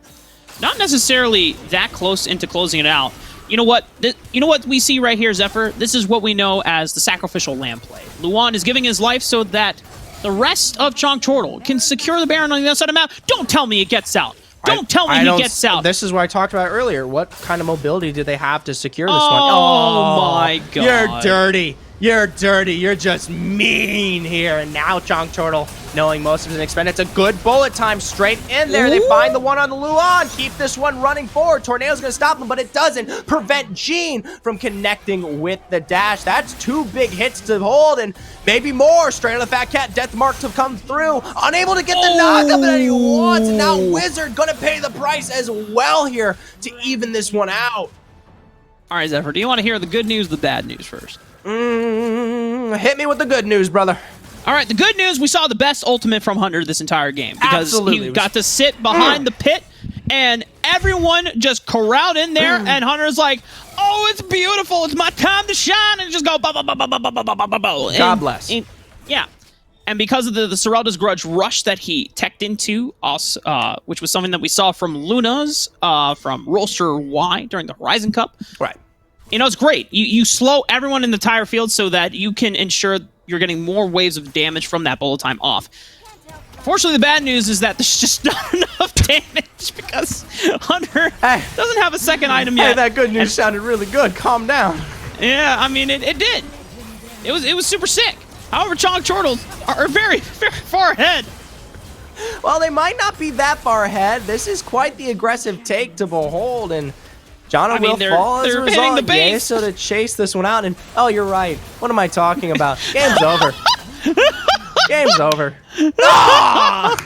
not necessarily that close into closing it out. You know what? You know what we see right here, Zephyr? This is what we know as the sacrificial lamb play. Luan is giving his life so that the rest of Chonk Chortle can secure the Baron on the other side of the map. Don't tell me it gets out. Don't tell me he gets out. This is what I talked about earlier. What kind of mobility do they have to secure this one? Oh my god. You're dirty. You're dirty. You're just mean here. And now Chonk Chortle, knowing most of his expend, it's a good bullet time straight in there. They find the one on the Luan. Keep this one running forward. Tornado's going to stop him, but it doesn't prevent Gene from connecting with the dash. That's two big hits to hold, and maybe more. Straight on the Fat Cat. Death Mark to come through. Unable to get the knockup that he wants. And now Wizard going to pay the price as well here to even this one out. All right, Zephyr, do you want to hear the good news or the bad news first? Hit me with the good news, brother. All right, the good news, we saw the best ultimate from Hunter this entire game. Because he got to sit behind the pit, and everyone just corralled in there, and Hunter's like, oh, it's beautiful, it's my time to shine, and just go, ba ba ba ba ba ba ba ba ba ba. God bless. Yeah. And because of the Serelda's Grudge rush that he teched into us, which was something that we saw from Luna's, from Roaster Y during the Horizon Cup. Right. You know, it's great. You slow everyone in the entire field so that you can ensure you're getting more waves of damage from that bullet time off. Fortunately, the bad news is that there's just not enough damage because Hunter doesn't have a second item yet. Hey, that good news sounded really good. Calm down. Yeah, I mean, it did. It was super sick. However, Chonk Chortles are very, very far ahead. Well, they might not be that far ahead. This is quite the aggressive take to behold, and Jono will fall as a they're hitting the result. base. So to chase this one out, and oh, you're right. What am I talking about? Game's over. Game's over. Ah!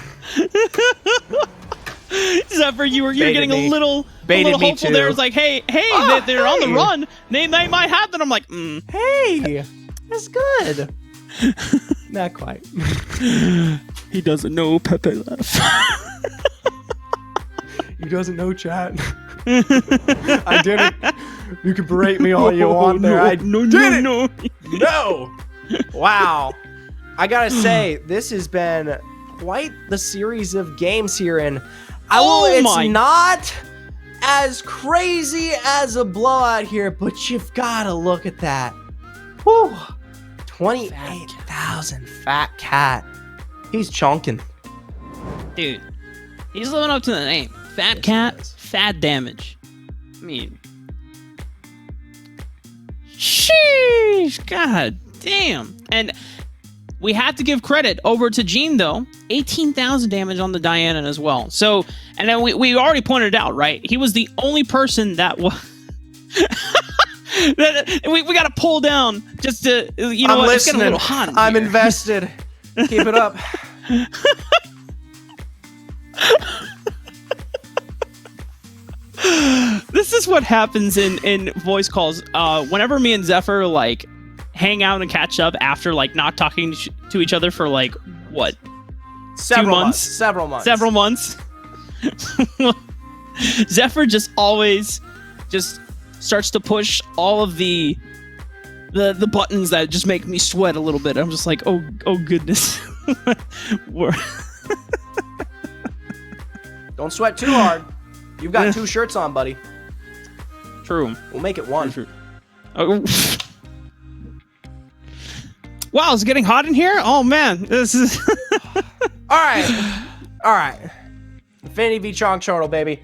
Zephyr, you're Baited getting me. a little Baited me hopeful too. there. It's like, hey, Oh, they're on the hey. run. They might have that. I'm like, Hey, that's good. Not quite. he doesn't know Pepe left. He doesn't know chat. I didn't. You can berate me all you want there. I didn't. No. Wow. I gotta say, this has been quite the series of games here, and it's not as crazy as a blowout here, but you've gotta look at that. Whew. 28,000 Fat Cat. He's chunking. Dude, he's living up to the name. Fat Cat, fat damage. I mean, sheesh, god damn. And we had to give credit over to Gene, though. 18,000 damage on the Diana as well. So, and then we already pointed out, right? He was the only person that was... we got to pull down just to, you know, I'm what? listening. It's getting a little hot in I'm here. invested. Keep it up. This is what happens in voice calls. Whenever me and Zephyr like hang out and catch up after like not talking to each other for like what, Several 2 months? Several months. Zephyr just always just starts to push all of the buttons that just make me sweat a little bit. I'm just like, oh goodness. Don't sweat too hard. You've got 2 shirts on, buddy. True. We'll make it 1. True. Oh. Wow, it's getting hot in here. Oh man, this is. All right. Infinity v Chong Chortle, baby.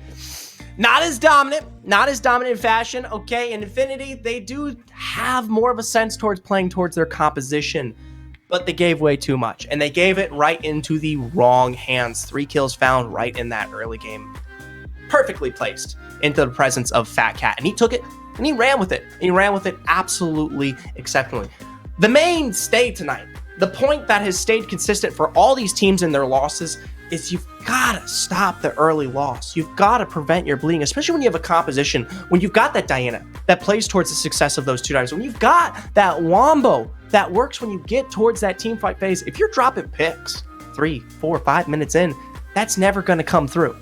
Not as dominant in fashion. Okay, in Infinity, they do have more of a sense towards playing towards their composition, but they gave way too much, and they gave it right into the wrong hands. 3 kills found right in that early game. Perfectly placed into the presence of Fat Cat, and he took it and he ran with it. He ran with it absolutely exceptionally. The mainstay tonight, the point that has stayed consistent for all these teams in their losses, is you've got to stop the early loss. You've got to prevent your bleeding, especially when you have a composition, when you've got that Diana that plays towards the success of those 2 dives, when you've got that Wombo that works when you get towards that team fight phase. If you're dropping picks 3, 4, 5 minutes in, that's never going to come through.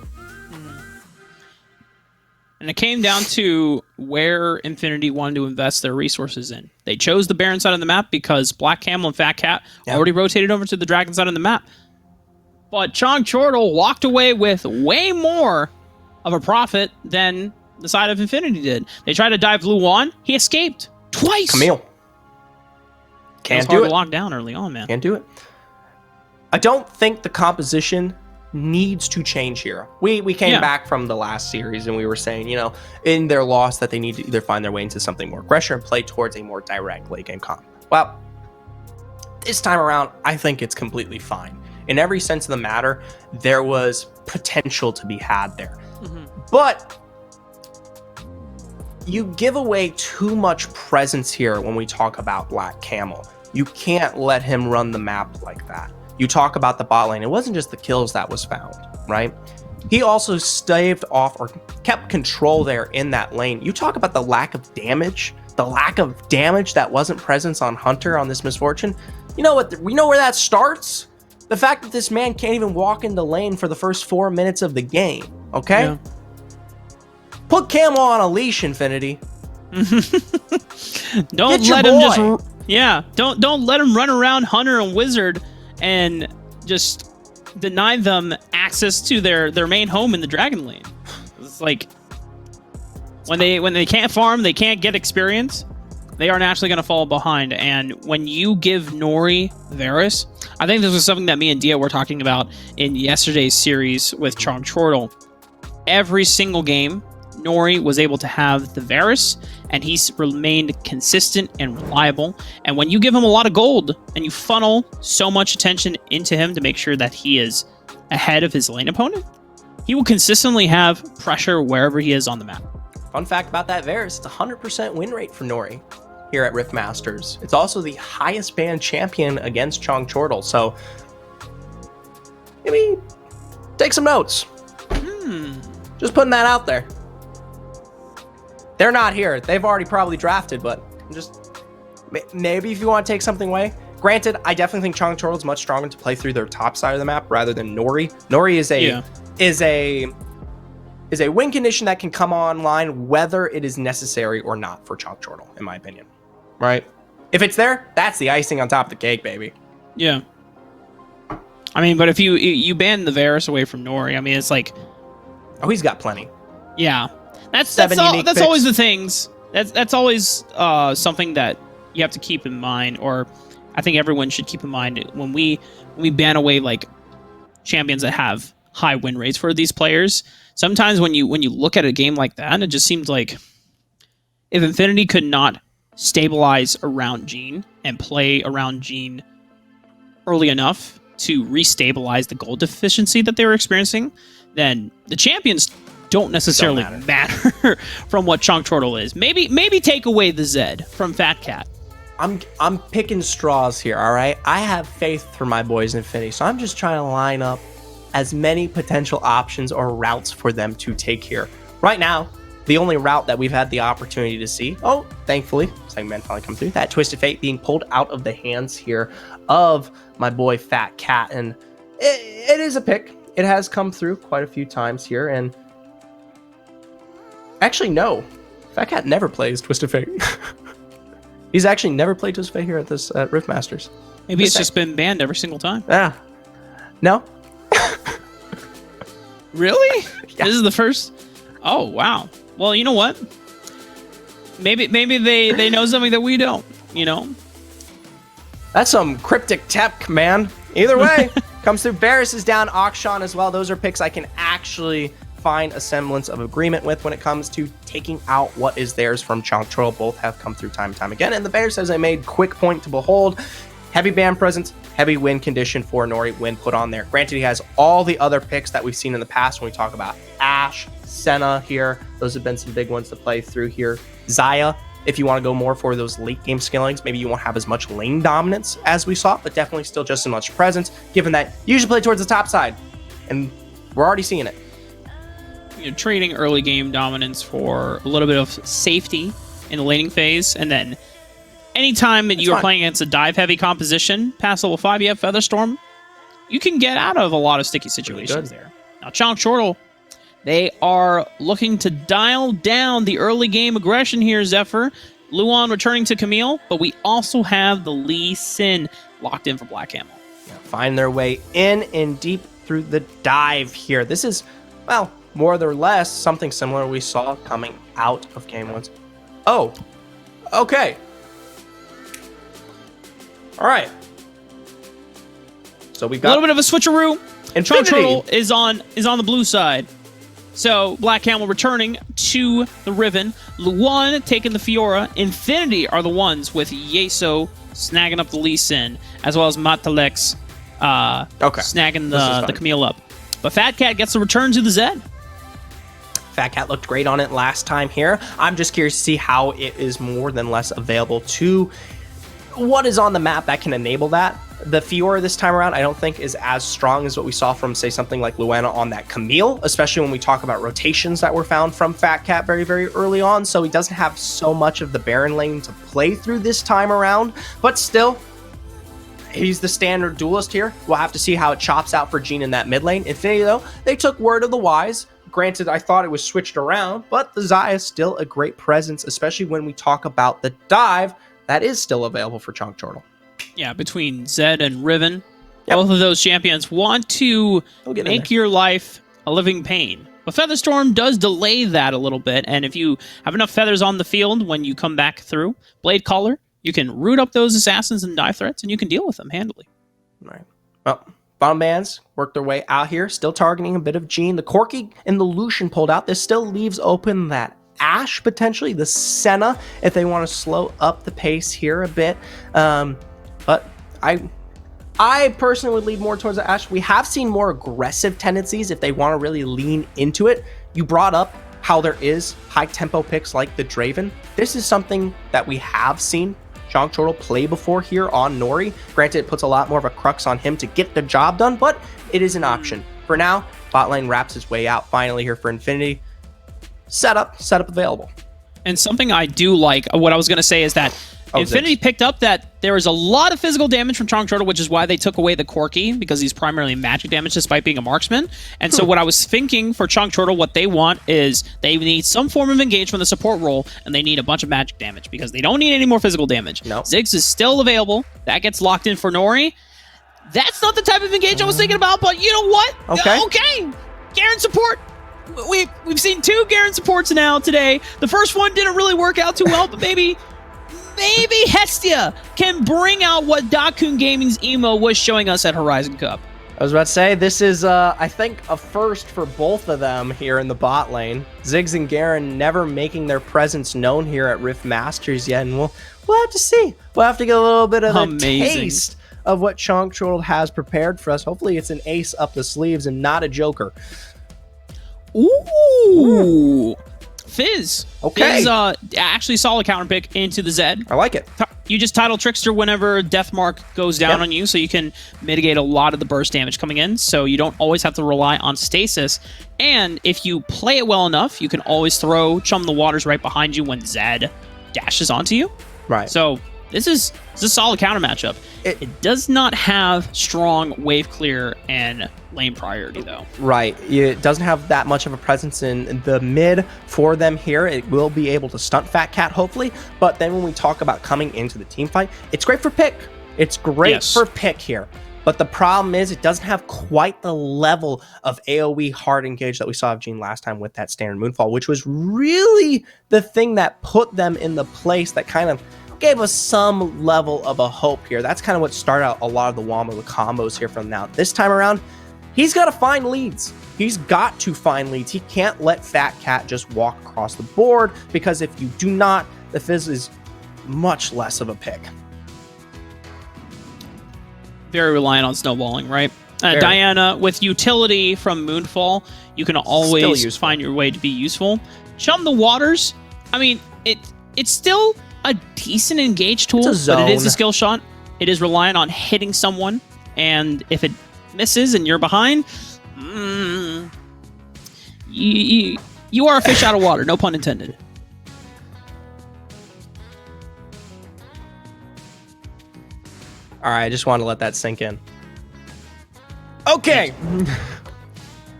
And it came down to where Infinity wanted to invest their resources in. They chose the Baron side of the map because Black Camel and Fat Cat already rotated over to the Dragon side of the map. But Chong Chortle walked away with way more of a profit than the side of Infinity did. They tried to dive Luan. He escaped twice. Camille. Can't do it. To lock down early on, man. Can't do it. I don't think the composition needs to change here. We came back from the last series and we were saying, you know, in their loss that they need to either find their way into something more aggression and play towards a more direct late game comp. Well, this time around, I think it's completely fine. In every sense of the matter, there was potential to be had there. But you give away too much presence here when we talk about Black Camel. You can't let him run the map like that. You talk about the bot lane. It wasn't just the kills that was found, right? He also staved off or kept control there in that lane. You talk about the lack of damage that wasn't present on Hunter on this Misfortune. You know what? We know where that starts. The fact that this man can't even walk in the lane for the first 4 minutes of the game. Okay? Yeah. Put Camel on a leash, Infinity. Don't let him just. Yeah. Don't let him run around Hunter and Wizard and just deny them access to their main home in the Dragon lane. It's like when they can't farm, they can't get experience, they are naturally going to fall behind. And when you give Nori Varus, I think this was something that me and Dia were talking about in yesterday's series with Chong Chortle. Every single game, Nori was able to have the Varus, and he's remained consistent and reliable. And when you give him a lot of gold and you funnel so much attention into him to make sure that he is ahead of his lane opponent, he will consistently have pressure wherever he is on the map. Fun fact about that Varus, it's a 100% win rate for Nori here at RiftMasters. It's also the highest banned champion against Chong Chortle. So maybe take some notes. Just putting that out there. They're not here. They've already probably drafted, but just maybe if you want to take something away. Granted, I definitely think Chongchortle is much stronger to play through their top side of the map rather than Nori. Nori is a win condition that can come online whether it is necessary or not for Chongchortle, in my opinion. Right? If it's there, that's the icing on top of the cake, baby. Yeah. I mean, but if you ban the Varus away from Nori, I mean, it's like... Oh, he's got plenty. Yeah. That's picks. always the things. That's always something that you have to keep in mind, or I think everyone should keep in mind when we ban away like champions that have high win rates for these players. Sometimes when you look at a game like that, it just seems like if Infinity could not stabilize around Jean and play around Jean early enough to restabilize the gold deficiency that they were experiencing, then the champions don't necessarily matter from what Chongchortle is. Maybe take away the Zed from Fat Cat. I'm picking straws here, all right? I have faith for my boys in Infinity, so I'm just trying to line up as many potential options or routes for them to take here. Right now, the only route that we've had the opportunity to see, thankfully, Segment finally come through, that Twisted Fate being pulled out of the hands here of my boy Fat Cat, and it is a pick. It has come through quite a few times here, and actually, no. Fat Cat never plays Twisted Fate. He's actually never played Twisted Fate here at this Rift Masters. Maybe it's just been banned every single time. Yeah. No. Really? Yeah. This is the first? Oh, wow. Well, you know what? Maybe they know something that we don't, you know? That's some cryptic tech, man. Either way, comes through. Varus is down. Akshan as well. Those are picks I can actually find a semblance of agreement with when it comes to taking out what is theirs from Chongchortle. Both have come through time and time again. And the Bears, as I made quick point to behold, heavy ban presence, heavy win condition for Nori when put on there. Granted, he has all the other picks that we've seen in the past when we talk about Ashe, Senna here. Those have been some big ones to play through here. Xayah, if you want to go more for those late game skillings, maybe you won't have as much lane dominance as we saw, but definitely still just as much presence, given that you usually play towards the top side. And we're already seeing it. You're trading early game dominance for a little bit of safety in the laning phase, and then anytime that you are playing against a dive-heavy composition past level 5, you have Featherstorm, you can get out of a lot of sticky situations there. Now, Chongchortle, they are looking to dial down the early game aggression here, Zephyr. Luan returning to Camille, but we also have the Lee Sin locked in for Black Camel. Yeah, find their way in and deep through the dive here. This is, well, more or less something similar we saw coming out of Game 1. Oh, okay. All right. So we've got a little bit of a switcheroo. Infinity. Chongchortle is on the blue side. So Black Camel returning to the Riven. Luan taking the Fiora. Infinity are the ones with Yeso snagging up the Lee Sin, as well as Matalex snagging the Camille up. But Fat Cat gets the return to the Zed. Fat Cat looked great on it last time here. I'm just curious to see how it is more than less available to what is on the map that can enable that. The Fiora this time around, I don't think is as strong as what we saw from, say, something like Luana on that Camille, especially when we talk about rotations that were found from Fat Cat very, very early on. So he doesn't have so much of the Baron lane to play through this time around, but still, he's the standard duelist here. We'll have to see how it chops out for Jean in that mid lane. Infinity, though, they took word of the wise. Granted, I thought it was switched around, but the Xayah is still a great presence, especially when we talk about the dive that is still available for Chongchortle. Yeah, between Zed and Riven, both of those champions want to make your life a living pain. But Featherstorm does delay that a little bit, and if you have enough feathers on the field when you come back through, Blade Caller, you can root up those assassins and dive threats, and you can deal with them handily. All right. Well, bottom bands work their way out here, still targeting a bit of Jean. The Corki and the Lucian pulled out. This still leaves open that Ashe, potentially, the Senna, if they want to slow up the pace here a bit. But I personally would lean more towards the Ashe. We have seen more aggressive tendencies if they want to really lean into it. You brought up how there is high tempo picks like the Draven. This is something that we have seen Chongchortle play before here on Nori. Granted, it puts a lot more of a crux on him to get the job done, but it is an option For now, bot lane wraps its way out finally here for Infinity. Setup available. And something I do like, what I was going to say is that Infinity picked up that there was a lot of physical damage from Chong Turtle, which is why they took away the Corki, because he's primarily magic damage despite being a marksman. And so what I was thinking for Chong Turtle, what they want is they need some form of engage from the support role, and they need a bunch of magic damage because they don't need any more physical damage. No. Ziggs is still available. That gets locked in for Nori. That's not the type of engage I was thinking about, but you know what? Okay. Garen support. We've seen 2 Garen supports now today. The first one didn't really work out too well, but maybe Hestia can bring out what Dakun Gaming's emo was showing us at Horizon Cup. I was about to say, this is, I think, a first for both of them here in the bot lane. Ziggs and Garen never making their presence known here at Rift Masters yet, and we'll have to see. We'll have to get a little bit of a taste of what Chong Turtle has prepared for us. Hopefully it's an ace up the sleeves and not a joker. Ooh. Fizz. Okay. Fizz actually solid counter pick into the Zed. I like it. You just title Trickster whenever Deathmark goes down on you, so you can mitigate a lot of the burst damage coming in, so you don't always have to rely on stasis. And if you play it well enough, you can always throw Chum the Waters right behind you when Zed dashes onto you. Right. So this is a solid counter matchup. It does not have strong wave clear and lane priority, though. Right. It doesn't have that much of a presence in the mid for them here. It will be able to stunt Fat Cat, hopefully. But then when we talk about coming into the team fight, it's great for pick. It's great for pick here. But the problem is it doesn't have quite the level of AoE hard engage that we saw of Gene last time with that standard Moonfall, which was really the thing that put them in the place that kind of gave us some level of a hope here. That's kind of what started out a lot of the Wombo, the combos here from now. This time around, he's got to find leads. He's got to find leads. He can't let Fat Cat just walk across the board, because if you do not, the Fizz is much less of a pick. Very reliant on snowballing, right? Diana, with utility from Moonfall, you can always find your way to be useful. Chum the Waters, I mean, it's still a decent engage tool, but it is a skill shot. It is reliant on hitting someone, and if it misses and you're behind, you are a fish out of water, no pun intended. All right, I just wanted to let that sink in. Okay.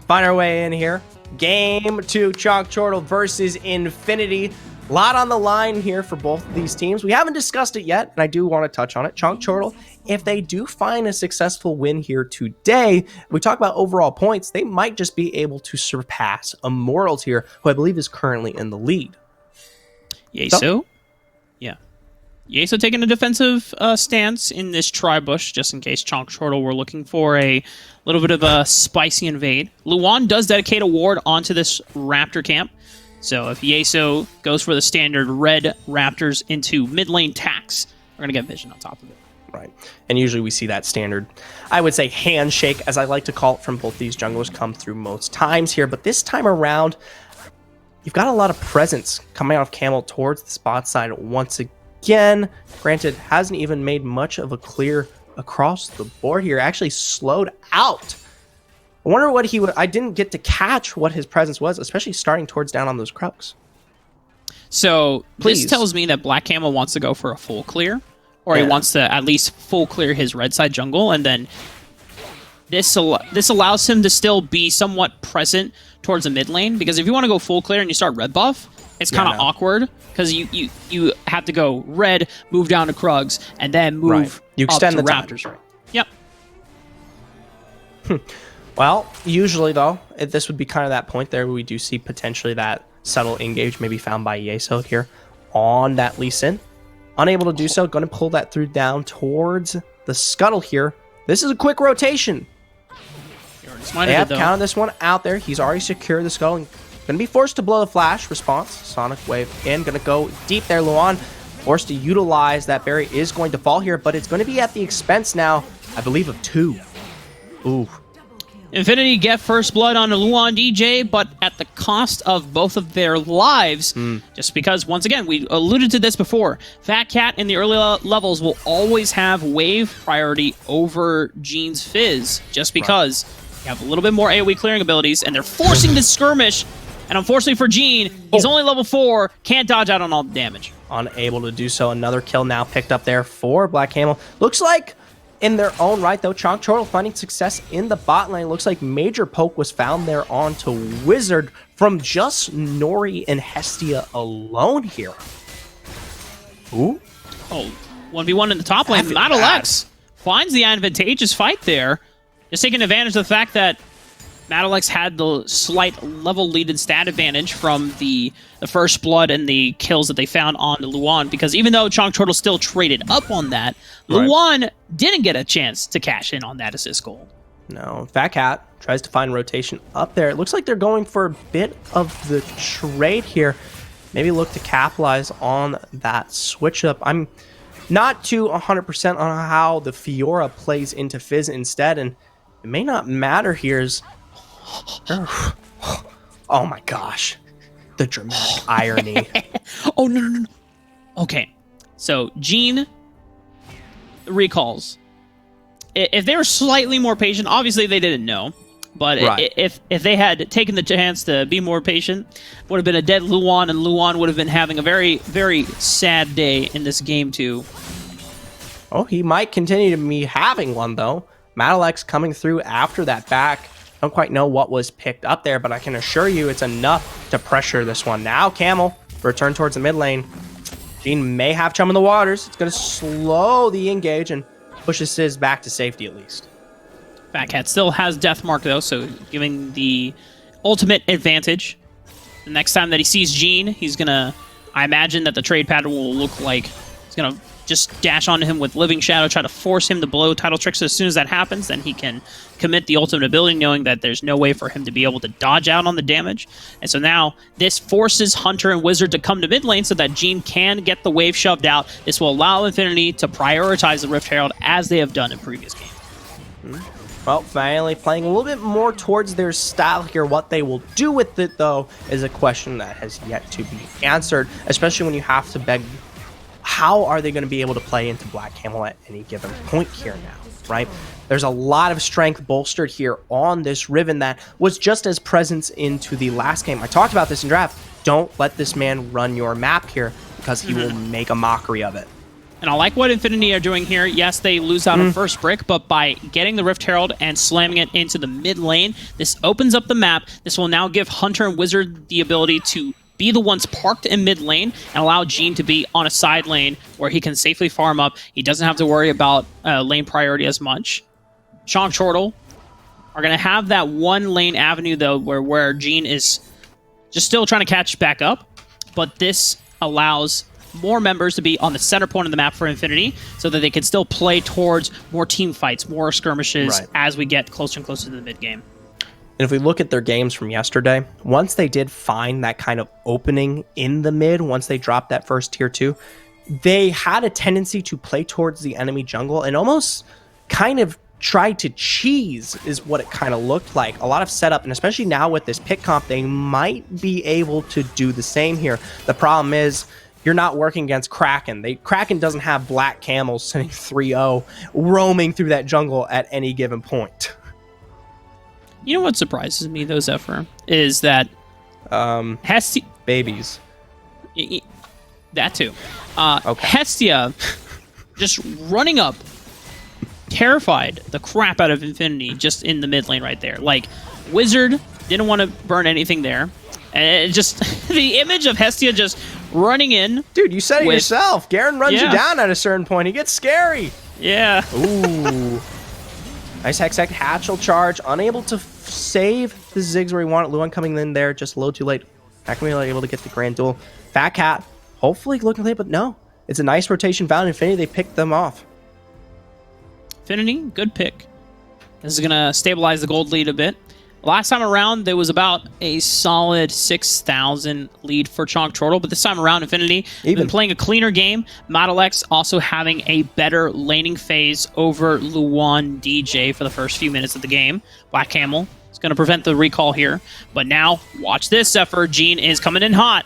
Find our way in here. Game 2, Chong Turtle versus Infinity. A lot on the line here for both of these teams. We haven't discussed it yet, and I do want to touch on it. Chong Turtle, if they do find a successful win here today, we talk about overall points, they might just be able to surpass Immortals here, who I believe is currently in the lead. Yeso? Yeah. Yeso taking a defensive stance in this tri-bush, just in case Chong Turtle were looking for a little bit of a spicy invade. Luan does dedicate a ward onto this Raptor camp. So if Yeso goes for the standard red Raptors into mid lane tax, we're going to get vision on top of it. Right. And usually we see that standard, I would say, handshake, as I like to call it, from both these junglers come through most times here. But this time around, you've got a lot of presence coming out of Camel towards the spot side once again. Granted, hasn't even made much of a clear across the board here. Actually slowed out. I wonder what he would... I didn't get to catch what his presence was, especially starting towards down on those Krugs. So this tells me that Black Camel wants to go for a full clear, or he wants to at least full clear his red side jungle, and then this allows him to still be somewhat present towards the mid lane, because if you want to go full clear and you start red buff, it's kind of awkward, because you have to go red, move down to Krugs, and then move you extend up to the Raptors. Right. Yep. Well, usually, though, this would be kind of that point there where we do see potentially that subtle engage maybe found by Yeso here on that Lee Sin. Unable to do so, going to pull that through down towards the scuttle here. This is a quick rotation. They have counted this one out there. He's already secured the scuttle. Going to be forced to blow the flash. Response. Sonic Wave in. Going to go deep there. Luan forced to utilize that berry. Is going to fall here, but it's going to be at the expense now, I believe, of 2. Ooh. Infinity get first blood on Luan DJ, but at the cost of both of their lives, just because, once again, we alluded to this before, Fat Cat in the early levels will always have wave priority over Gene's Fizz, just because You have a little bit more AoE clearing abilities, and they're forcing this skirmish. And unfortunately for Gene, he's only level 4, can't dodge out on all the damage. Unable to do so. Another kill now picked up there for Black Camel. Looks like in their own right, though, Chonk Chortle finding success in the bot lane. Looks like major poke was found there onto Wizard from just Nori and Hestia alone here. Ooh. Oh, 1v1 in the top lane. Madalex finds the advantageous fight there. Just taking advantage of the fact that Madalex had the slight level lead and stat advantage from the first blood and the kills that they found on the Luan, because even though Chonk Chortle still traded up on that, Luan didn't get a chance to cash in on that assist goal. No, Fat Cat tries to find rotation up there. It looks like they're going for a bit of the trade here. Maybe look to capitalize on that switch up. I'm not too 100% on how the Fiora plays into Fizz instead, and it may not matter here. Oh my gosh. The dramatic irony. Oh, no. Okay, so Gene recalls. If they were slightly more patient, obviously they didn't know. But if they had taken the chance to be more patient, would have been a dead Luan, and Luan would have been having a very, very sad day in this game too. Oh, he might continue to be having one, though. Madalex coming through after that back. Don't quite know what was picked up there, but I can assure you it's enough to pressure this one. Now Camel return towards the mid lane. Gene may have chum in the waters. It's going to slow the engage and pushes Sizz back to safety at least. Fat Cat still has Death Mark, though, so giving the ultimate advantage. The next time that he sees Gene, he's going to... I imagine that the trade pattern will look like he's going to just dash onto him with Living Shadow, try to force him to blow Tidal Trick. So as soon as that happens, then he can commit the ultimate ability, knowing that there's no way for him to be able to dodge out on the damage. And so now this forces Hunter and Wizard to come to mid lane so that Gene can get the wave shoved out. This will allow Infinity to prioritize the Rift Herald as they have done in previous games. Well, finally playing a little bit more towards their style here. What they will do with it, though, is a question that has yet to be answered, especially when you have to beg, how are they going to be able to play into Black Camel at any given point here now, right? There's a lot of strength bolstered here on this Riven that was just as present into the last game. I talked about this in draft. Don't let this man run your map here, because he will make a mockery of it. And I like what Infinity are doing here. Yes, they lose out on first brick, but by getting the Rift Herald and slamming it into the mid lane, this opens up the map. This will now give Hunter and Wizard the ability to be the ones parked in mid lane and allow Gene to be on a side lane where he can safely farm up. He doesn't have to worry about lane priority as much. Chonk Chortle are going to have that one lane avenue, though, where Gene is just still trying to catch back up, but this allows more members to be on the center point of the map for Infinity so that they can still play towards more team fights, more skirmishes as we get closer and closer to the mid game. And if we look at their games from yesterday, once they did find that kind of opening in the mid, once they dropped that first tier 2, they had a tendency to play towards the enemy jungle and almost kind of tried to cheese, is what it kind of looked like. A lot of setup, and especially now with this pick comp, they might be able to do the same here. The problem is, you're not working against Kraken. Kraken doesn't have Black Camels sitting 3-0 roaming through that jungle at any given point. You know what surprises me, though, Zephyr, is that Hestia... Babies. That too. Hestia just running up, terrified the crap out of Infinity just in the mid lane right there. Like, Wizard didn't want to burn anything there. And it just... the image of Hestia just running in. Dude, you said it yourself. Garen runs you down at a certain point. He gets scary. Yeah. Ooh. Nice Hextech Hatchel charge. Unable to save the Ziggs where he wanted. Luan coming in there just a little too late. Not going to be able to get the Grand Duel. Fat Cat, hopefully looking late, but no. It's a nice rotation found. Infinity, they picked them off. Infinity, good pick. This is going to stabilize the gold lead a bit. Last time around, there was about a solid 6,000 lead for Chonk Chortle, but this time around, Infinity been playing a cleaner game. Madalex also having a better laning phase over Luan DJ for the first few minutes of the game. Black Camel is going to prevent the recall here, but now, watch this, Zephyr. Gene is coming in hot.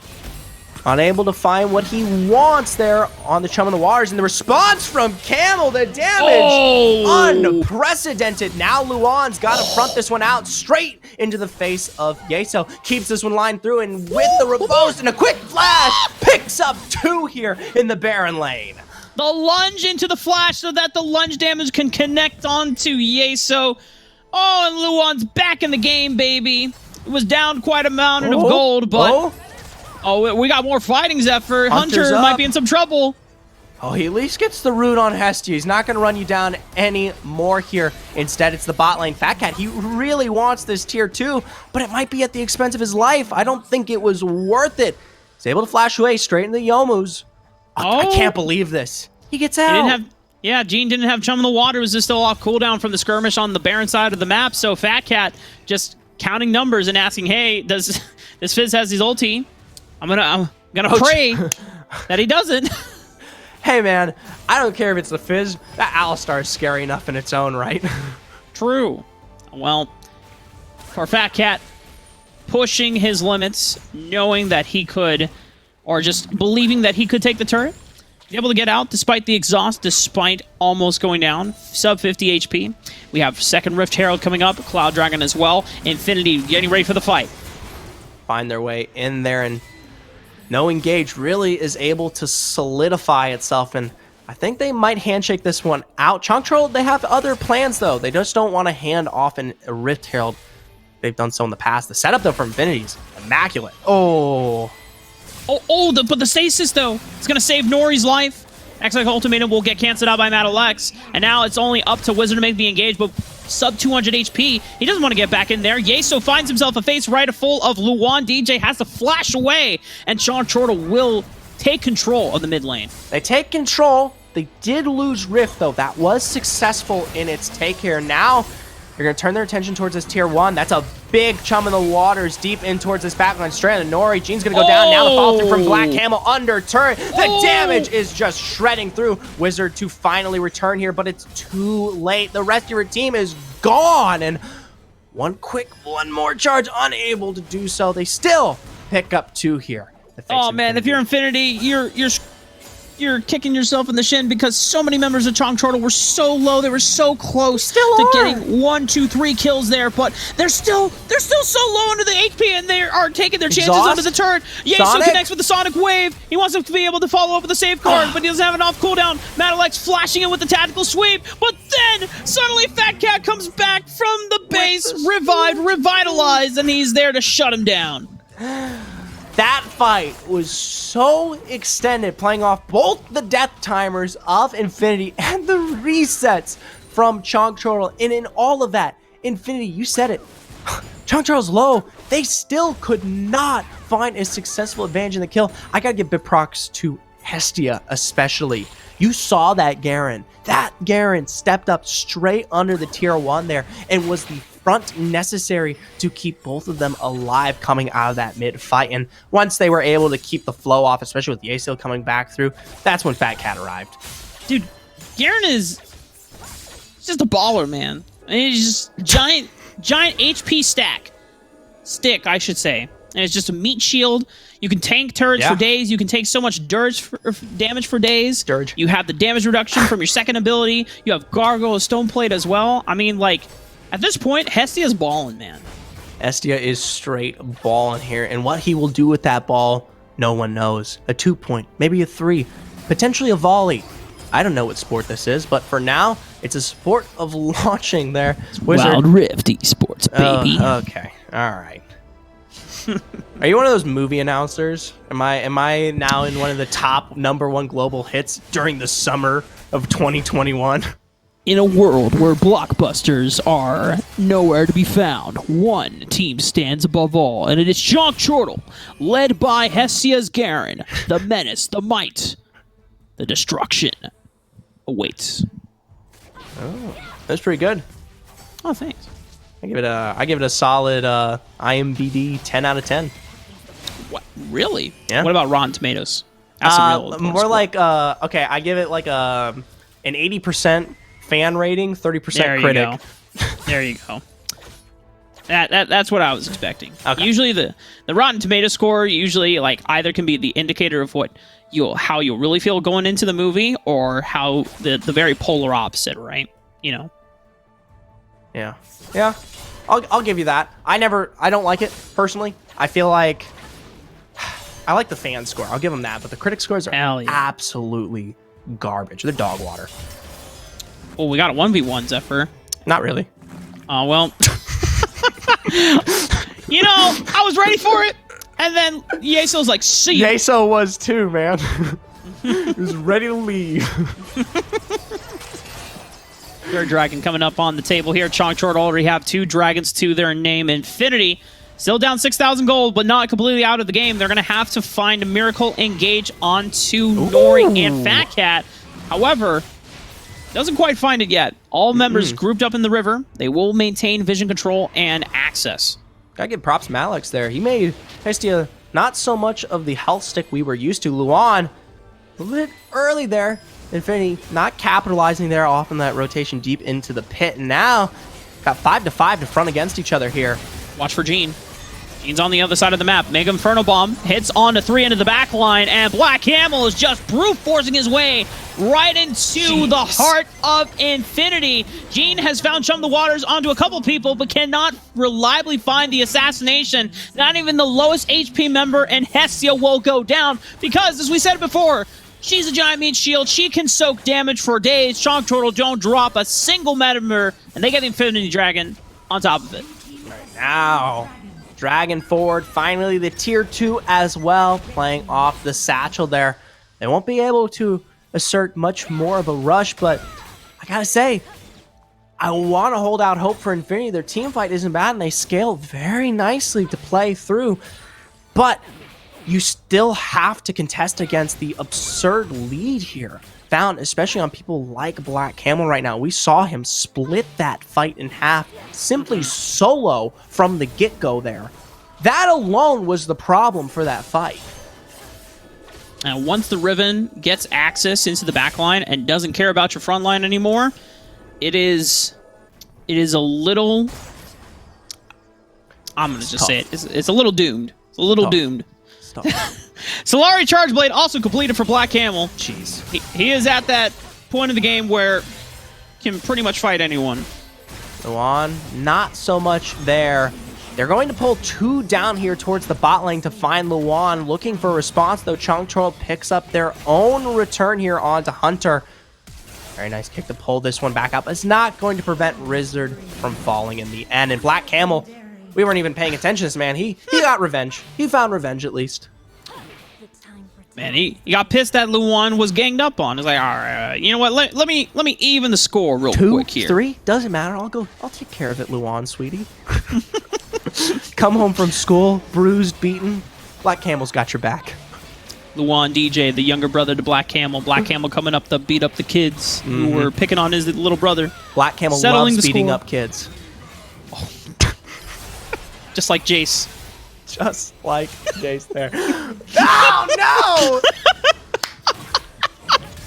Unable to find what he wants there on the Chum in the Waters. And the response from Camel, the damage, unprecedented. Now Luan's got to front this one out straight into the face of Yeso. Keeps this one lined through, and with the Rebose and a quick flash, picks up 2 here in the Baron lane. The lunge into the flash so that the lunge damage can connect onto Yeso. Oh, and Luan's back in the game, baby. It was down quite a amount of gold, but... Oh, we got more fighting, Zephyr. Hunter might be in some trouble. Oh, he at least gets the root on Hestia. He's not going to run you down any more here. Instead, it's the bot lane. Fat Cat, he really wants this tier 2, but it might be at the expense of his life. I don't think it was worth it. He's able to flash away straight into the Youmu's. I can't believe this. He gets out. Gene didn't have Chum in the Water. It was just still off cooldown from the skirmish on the Baron side of the map, so Fat Cat just counting numbers and asking, hey, does this Fizz has his ulti? I'm gonna pray that he doesn't. Hey man, I don't care if it's the Fizz. That Alistar is scary enough in its own right. True. Well, for Fat Cat, pushing his limits, knowing that he could, or just believing that he could take the turret, be able to get out despite the exhaust, despite almost going down, sub 50 HP. We have second Rift Herald coming up, Cloud Dragon as well, Infinity getting ready for the fight. Find their way in there, and no engage really is able to solidify itself, and I think they might handshake this one out. Chunk Troll, they have other plans though. They just don't want to hand off a Rift Herald. They've done so in the past. The setup though for Infinity is immaculate. But the stasis though, it's gonna save Nori's life. X-Like Ultimatum will get canceled out by Madalex, and now it's only up to Wizard to make the engage, but sub 200 HP. He doesn't want to get back in there. Yeso finds himself a face right full of Luan. DJ has to flash away, and Sean Chortle will take control of the mid lane. They take control. They did lose Rift, though. That was successful in its take here. Now, they're going to turn their attention towards this tier 1. That's a big Chum in the Waters deep in towards this backline. Straight on Nori. Gene's going to go down. Now the follow through from Black Camel under turret. The damage is just shredding through. Wizard to finally return here, but it's too late. The rest of your team is gone. And one more charge, unable to do so. They still pick up 2 here. Oh, man, if you're Infinity, you're kicking yourself in the shin because so many members of Chong Chortle were so low. They were so close to getting 1, 2, 3 kills there, but they're still so low under the HP, and they are taking their chances under the turret. Yeso connects with the Sonic Wave. He wants to be able to follow up with the safeguard, but he doesn't have enough cooldown. Madalex flashing in with the tactical sweep, but then suddenly Fat Cat comes back from the base, revitalized, and he's there to shut him down. That fight was so extended, playing off both the death timers of Infinity and the resets from Chong Chortle. And in all of that, Infinity, you said it, Chong Chortle's low. They still could not find a successful advantage in the kill. I gotta give big props to Hestia especially. You saw that Garen. That Garen stepped up straight under the tier 1 there and was the front necessary to keep both of them alive coming out of that mid fight. And once they were able to keep the flow off, especially with Yeso coming back through, that's when Fat Cat arrived. Dude, Garen is just a baller, man. I mean, he's just giant HP stick, I should say. And it's just a meat shield. You can tank turrets for days. You can take so much damage for days. You have the damage reduction from your second ability. You have Gargoyle, Stone Plate as well. I mean, like, at this point, Hestia's balling, man. Hestia is straight balling here. And what he will do with that ball, no one knows. A 2-point, maybe a 3, potentially a volley. I don't know what sport this is, but for now, it's a sport of launching there. Wild Rift Esports, baby. Okay, all right. Are you one of those movie announcers? Am I now in one of the top #1 global hits during the summer of 2021? In a world where blockbusters are nowhere to be found, one team stands above all, and it is Chong Chortle, led by Hestia's Garen. The menace, the might, the destruction awaits. Oh, that's pretty good. Oh, thanks. I give it a solid IMDb 10 out of 10. What? Really? Yeah. What about Rotten Tomatoes? That's more like okay, I give it like an 80% fan rating, 30% critic. There you go. That's what I was expecting. Okay. Usually the Rotten Tomato score usually like either can be the indicator of how you'll really feel going into the movie, or how the very polar opposite, right? You know. Yeah. Yeah. I'll give you that. I don't like it personally. I feel like I like the fan score. I'll give them that, but the critic scores are Hell yeah. absolutely garbage. They're dog water. Well, we got a 1v1, Zephyr. Not really. Oh, well. You know, I was ready for it. And then Yeso's like, see you. Yeso was too, man. He was ready to leave. Third dragon coming up on the table here. Chongchord already have 2 dragons to their name. Infinity still down 6,000 gold, but not completely out of the game. They're going to have to find a miracle engage onto Nori and Fat Cat. However, doesn't quite find it yet. All members grouped up in the river. They will maintain vision control and access. Gotta give props to Malix there. He made Hestia not so much of the health stick we were used to. Luan, a little bit early there. Infinity not capitalizing there off in that rotation deep into the pit. And now, got 5-5 to front against each other here. Watch for Gene. Gene's on the other side of the map. Mega Inferno Bomb hits on to 3 into the back line, and Black Camel is just brute forcing his way right into the heart of Infinity. Gene has found Chum the Waters onto a couple people, but cannot reliably find the assassination. Not even the lowest HP member, and Hestia will go down because, as we said before, she's a giant meat shield. She can soak damage for days. Chonk Turtle don't drop a single member, and they get the Infinity Dragon on top of it. Now, Dragon forward, finally the tier 2 as well, playing off the satchel there. They won't be able to assert much more of a rush, but I gotta say, I want to hold out hope for Infinity. Their team fight isn't bad, and they scale very nicely to play through, but you still have to contest against the absurd lead here, found especially on people like Black Camel right now. We saw him split that fight in half, simply solo from the get-go there. That alone was the problem for that fight. And once the Riven gets access into the back line and doesn't care about your front line anymore, it is a little... I'm going to just say it. It's a little doomed. It's a little doomed. Stop. Solari Charge Blade also completed for Black Camel. Jeez. He is at that point of the game where can pretty much fight anyone. Luan, not so much there. They're going to pull 2 down here towards the bot lane to find Luan. Looking for a response, though. Chongchord picks up their own return here onto Hunter. Very nice kick to pull this one back up. It's not going to prevent Rizzard from falling in the end. And Black Camel, we weren't even paying attention to this man. He got revenge. He found revenge, at least. Man, he got pissed that Luan was ganged up on. He's like, all right, you know what? Let me even the score real 2, quick here. 3, doesn't matter. I'll take care of it, Luan, sweetie. Come home from school, bruised, beaten. Black Camel's got your back. Luan DJ, the younger brother to Black Camel. Black Camel coming up to beat up the kids who were picking on his little brother. Black Camel Settling loves the beating score. up kids. Just like Jace. Just like Jace there. Oh, no!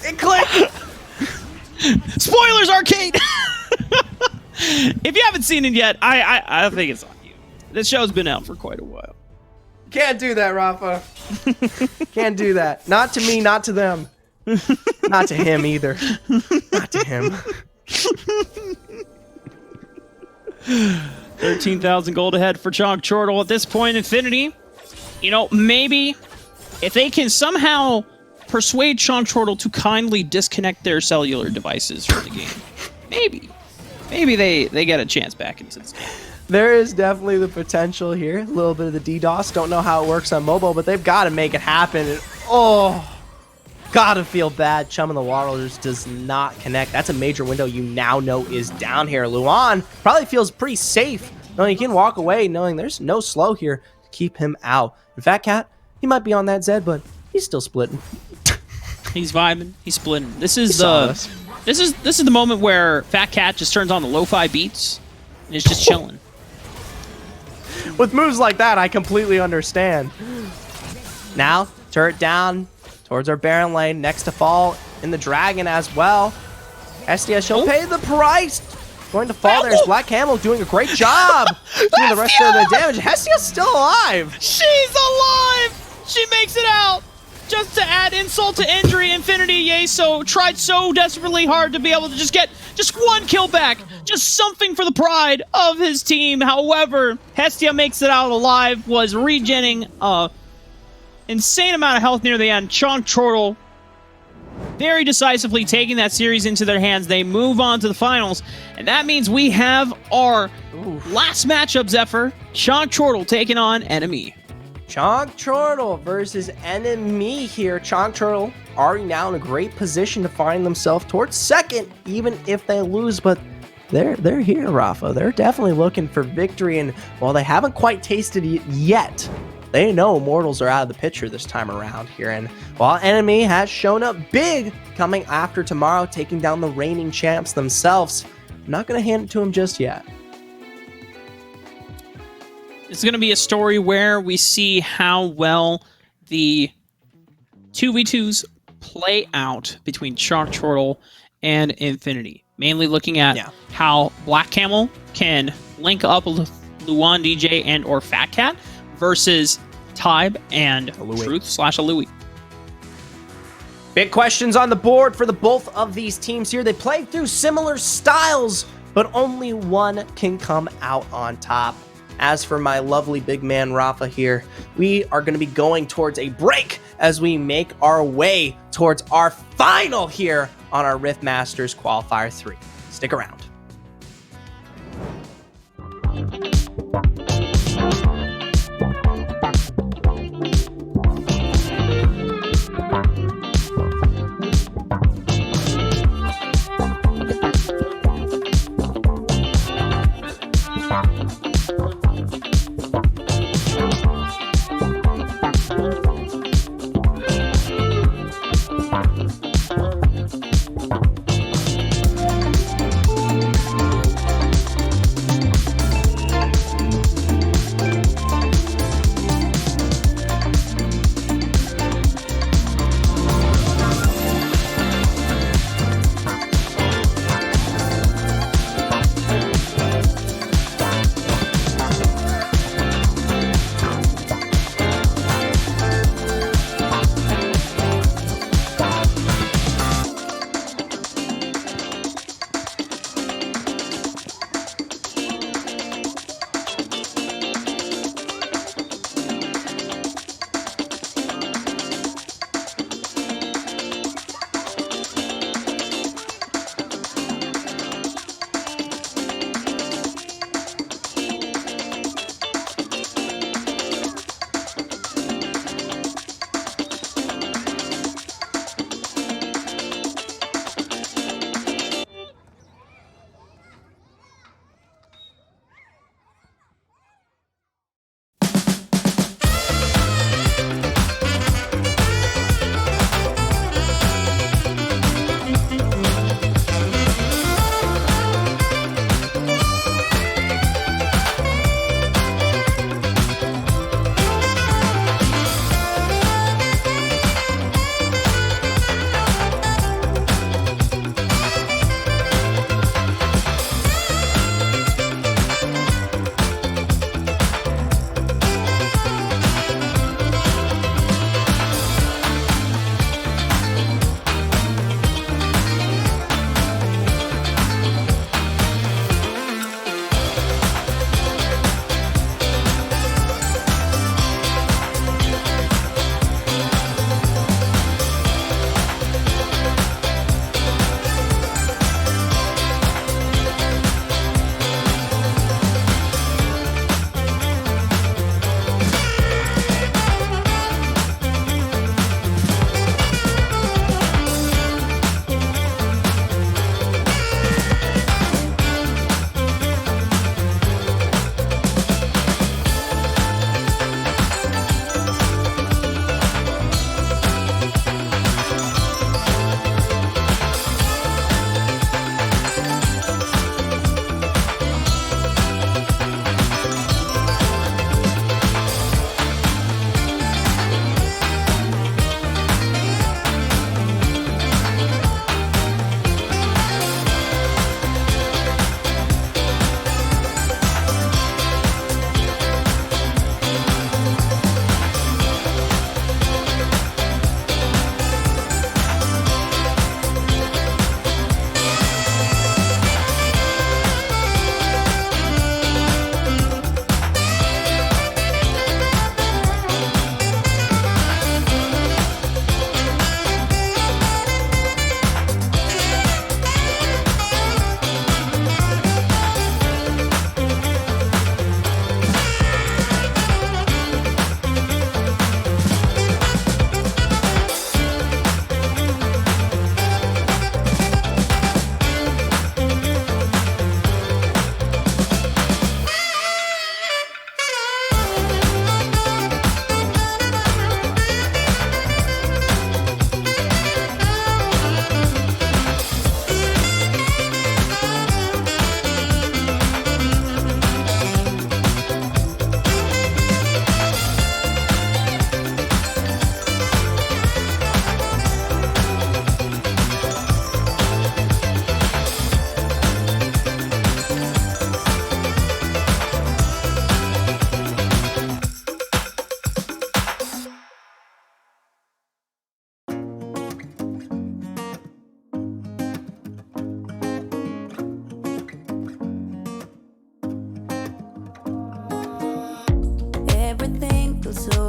It clicked! Spoilers, Arcade! If you haven't seen it yet, I think it's on you. This show's been out for quite a while. Can't do that, Rafa. Can't do that. Not to me, not to them. Not to him either. Not to him. 13,000 gold ahead for Chonk Chortle at this point. Infinity, you know, maybe if they can somehow persuade Chonk Chortle to kindly disconnect their cellular devices from the game, maybe they get a chance back into this game. There is definitely the potential here. A little bit of the DDoS. Don't know how it works on mobile, but they've got to make it happen. And, oh, gotta feel bad. Chum in the Waters does not connect. That's a major window you now know is down here. Luan probably feels pretty safe knowing he can walk away, knowing there's no slow here to keep him out. And Fat Cat, he might be on that Zed, but he's still splitting. He's vibing. He's splitting. This is the moment where Fat Cat just turns on the lo-fi beats and is just chilling. With moves like that, I completely understand. Now, turret down towards our Baron lane. Next to fall in the Dragon as well. SDS, she'll pay the price. going to fall. There's Black Camel doing a great job doing the rest of the damage. Hestia's still alive. She's alive! She makes it out! Just to add insult to injury, Infinity Yeso tried so desperately hard to be able to just get just one kill back. Just something for the pride of his team. However, Hestia makes it out alive, was regenning insane amount of health near the end. Chonk Chortle very decisively taking that series into their hands. They move on to the finals, and that means we have our last matchup, Zephyr. Chonk Chortle taking on Enemy. Chonk Chortle versus Enemy here. Chonk Chortle already now in a great position to find themselves towards second, even if they lose, but they're here, Rafa. They're definitely looking for victory, and while they haven't quite tasted it yet, they know mortals are out of the picture this time around here. And while Enemy has shown up big coming after tomorrow, taking down the reigning champs themselves, I'm not going to hand it to them just yet. It's going to be a story where we see how well the 2v2s play out between Chonk Chortle and Infinity. Mainly looking at how Black Camel can link up with Luan DJ and or Fat Cat versus Tybe and Truth/Alui. Big questions on the board for the both of these teams here. They play through similar styles, but only one can come out on top. As for my lovely big man Rafa here, we are going to be going towards a break as we make our way towards our final here on our RiftMasters Qualifier 3. Stick around.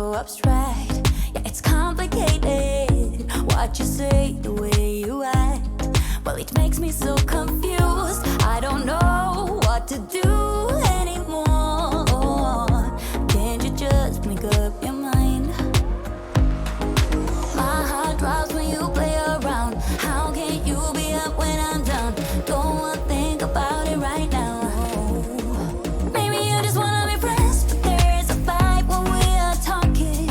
so abstract. Yeah, it's complicated. What you say, the way you act. Well, it makes me so confused. I don't know what to do anymore. Can't you just make up your mind? My heart drops when you play around. How can you be up when I'm down? Don't wanna think about it right now. Maybe you just wanna be friends, but there's a fight when we are talking.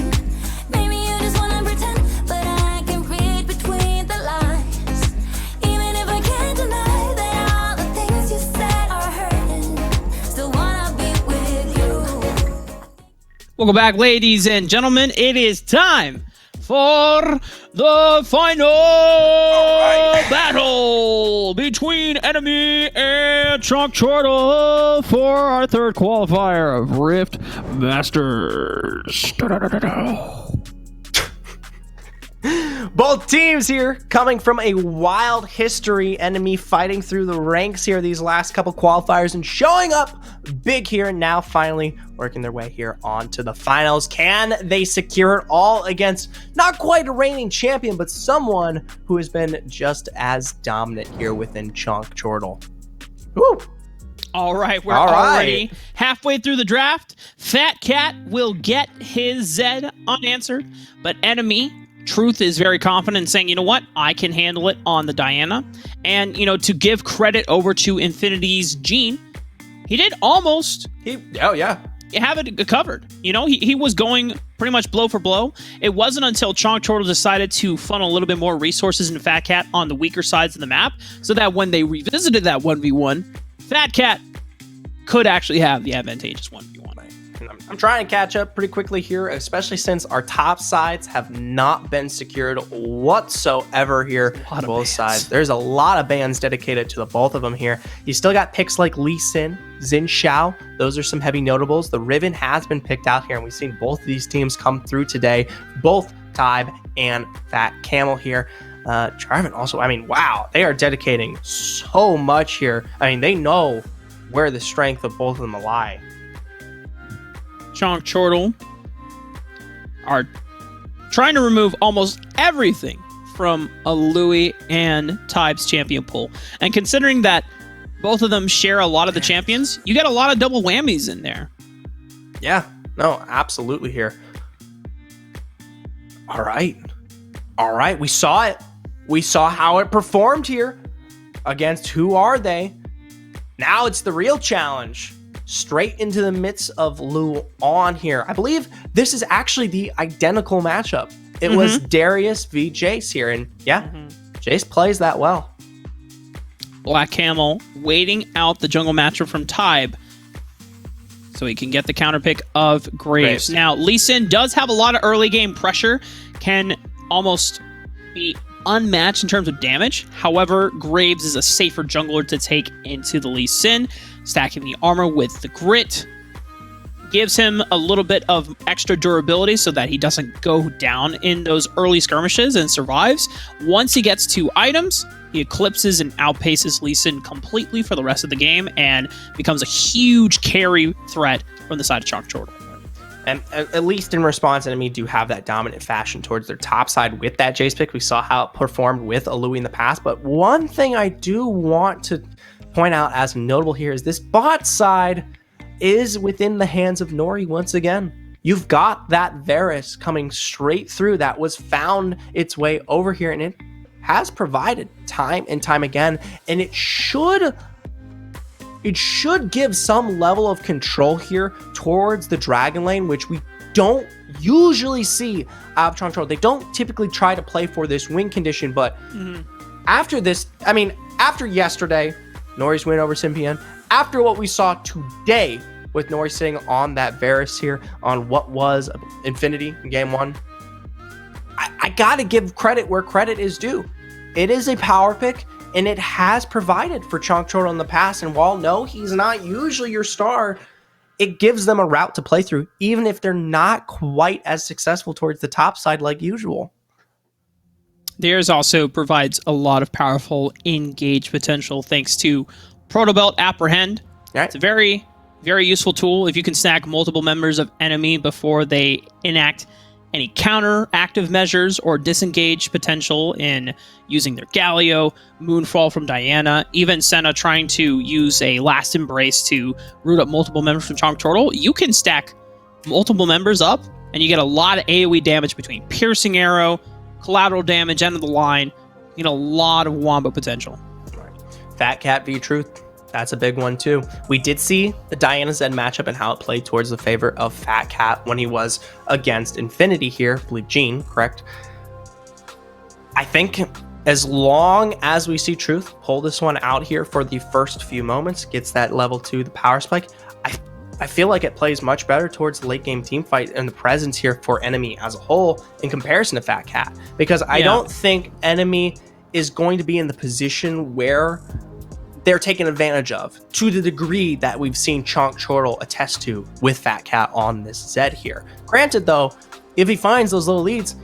Maybe you just wanna pretend, but I can read between the lines. Even if I can't deny that all the things you said are hurting, still wanna be with you. Welcome back, ladies and gentlemen. It is time for the final battle between Enemy and Chunk Chortle for our third qualifier of Rift Masters. Both teams here coming from a wild history. Enemy fighting through the ranks here these last couple qualifiers and showing up big here, and now finally working their way here onto the finals. Can they secure it all against not quite a reigning champion, but someone who has been just as dominant here within Chunk Chortle? Woo! All right, we're All right. already halfway through the draft. Fat Cat will get his Zed unanswered, but Enemy, Truth, is very confident, saying, you know what, I can handle it on the Diana. And, you know, to give credit over to Infinity's Gene, he did almost Oh, yeah. have it covered. You know, he was going pretty much blow for blow. It wasn't until Chonk Chortle decided to funnel a little bit more resources into Fat Cat on the weaker sides of the map, so that when they revisited that 1v1, Fat Cat could actually have the advantageous 1v1. I'm trying to catch up pretty quickly here, especially since our top sides have not been secured whatsoever here on both sides. There's a lot of bans dedicated to the both of them here. You still got picks like Lee Sin, Xin Xiao. Those are some heavy notables. The Riven has been picked out here, and we've seen both of these teams come through today. Both Tybe and Fat Camel here. Jarvan also, I mean, wow, they are dedicating so much here. I mean, they know where the strength of both of them lie. Chonk Chortle are trying to remove almost everything from a Louis and Tybe's champion pool. And considering that both of them share a lot of the champions, you get a lot of double whammies in there. Yeah, no, absolutely here. All right. All right, we saw it. We saw how it performed here against who are they? Now it's the real challenge. Straight into the midst of Lu on here. I believe this is actually the identical matchup. It was Darius v Jace here, and yeah, Jace plays that well. Black Camel waiting out the jungle matchup from Tybe so he can get the counter pick of Graves. Now, Lee Sin does have a lot of early game pressure, can almost be unmatched in terms of damage. However, Graves is a safer jungler to take into the Lee Sin, stacking the armor with the grit. Gives him a little bit of extra durability so that he doesn't go down in those early skirmishes and survives. Once he gets 2 items, he eclipses and outpaces Lee Sin completely for the rest of the game and becomes a huge carry threat from the side of Chonk Chortle. And at least in response, Enemy do have that dominant fashion towards their top side with that Jace pick. We saw how it performed with a Louis in the past. But one thing I do want to point out as notable here is this bot side is within the hands of Nori once again. You've got that Varus coming straight through that was found its way over here, and it has provided time and time again, and it should give some level of control here towards the Dragon Lane, which we don't usually see out of Chonk Chortle. They don't typically try to play for this win condition, but after this, I mean, after yesterday, Nori's win over Symbian, after what we saw today with Nori sitting on that Varus here on what was Infinity in game 1, I gotta give credit where credit is due. It is a power pick, and it has provided for Chonk Chortle in the past. And while no, he's not usually your star, it gives them a route to play through, even if they're not quite as successful towards the top side like usual. Theirs also provides a lot of powerful engage potential thanks to Protobelt Apprehend. Right. It's a very Very useful tool if you can snag multiple members of enemy before they enact any counter active measures or disengage potential in using their Galio, Moonfall from Diana, even Senna trying to use a Last Embrace to root up multiple members from Chonk Turtle. You can stack multiple members up and you get a lot of AoE damage between Piercing Arrow, collateral damage, end of the line. You get a lot of wombo potential. Fat Cat v Truth. That's a big one too. We did see the Diana Zed matchup and how it played towards the favor of Fat Cat when he was against Infinity here. I believe Gene, correct? I think as long as we see Truth pull this one out here for the first few moments, gets that level 2, the power spike, I feel like it plays much better towards the late game team fight and the presence here for Enemy as a whole in comparison to Fat Cat. Because I don't think Enemy is going to be in the position where they're taken advantage of to the degree that we've seen Chonk Chortle attest to with Fat Cat on this Zed here. Granted though, if he finds those little leads,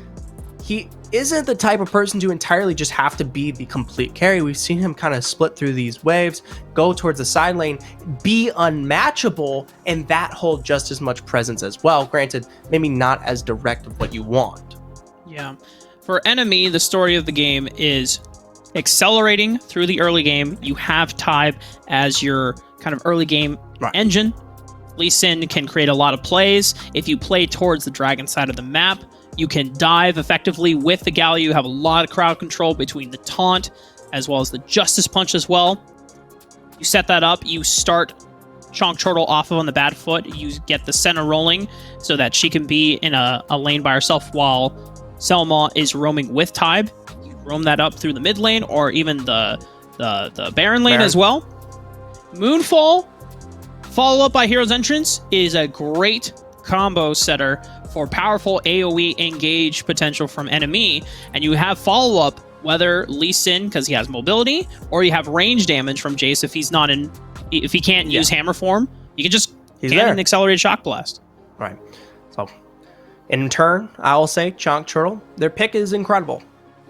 he isn't the type of person to entirely just have to be the complete carry. We've seen him kind of split through these waves, go towards the side lane, be unmatchable, and that hold just as much presence as well. Granted, maybe not as direct of what you want. Yeah. For Enemy, the story of the game is accelerating through the early game. You have Tybe as your kind of early game engine. Lee Sin can create a lot of plays. If you play towards the dragon side of the map, you can dive effectively with the Galio. You have a lot of crowd control between the taunt as well as the Justice Punch as well. You set that up. You start Chonk Chortle off of on the bad foot. You get the Senna rolling so that she can be in a lane by herself while Selma is roaming with Tybe. You roam that up through the mid lane or even the Baron lane as well. Moonfall, follow up by Hero's Entrance, is a great combo setter for powerful AoE engage potential from Enemy, and you have follow-up whether Lee Sin because he has mobility, or you have range damage from Jace if he can't use hammer form. You can just cannon accelerated shock blast. Right. So in turn, I will say Chonk Chortle, their pick is incredible.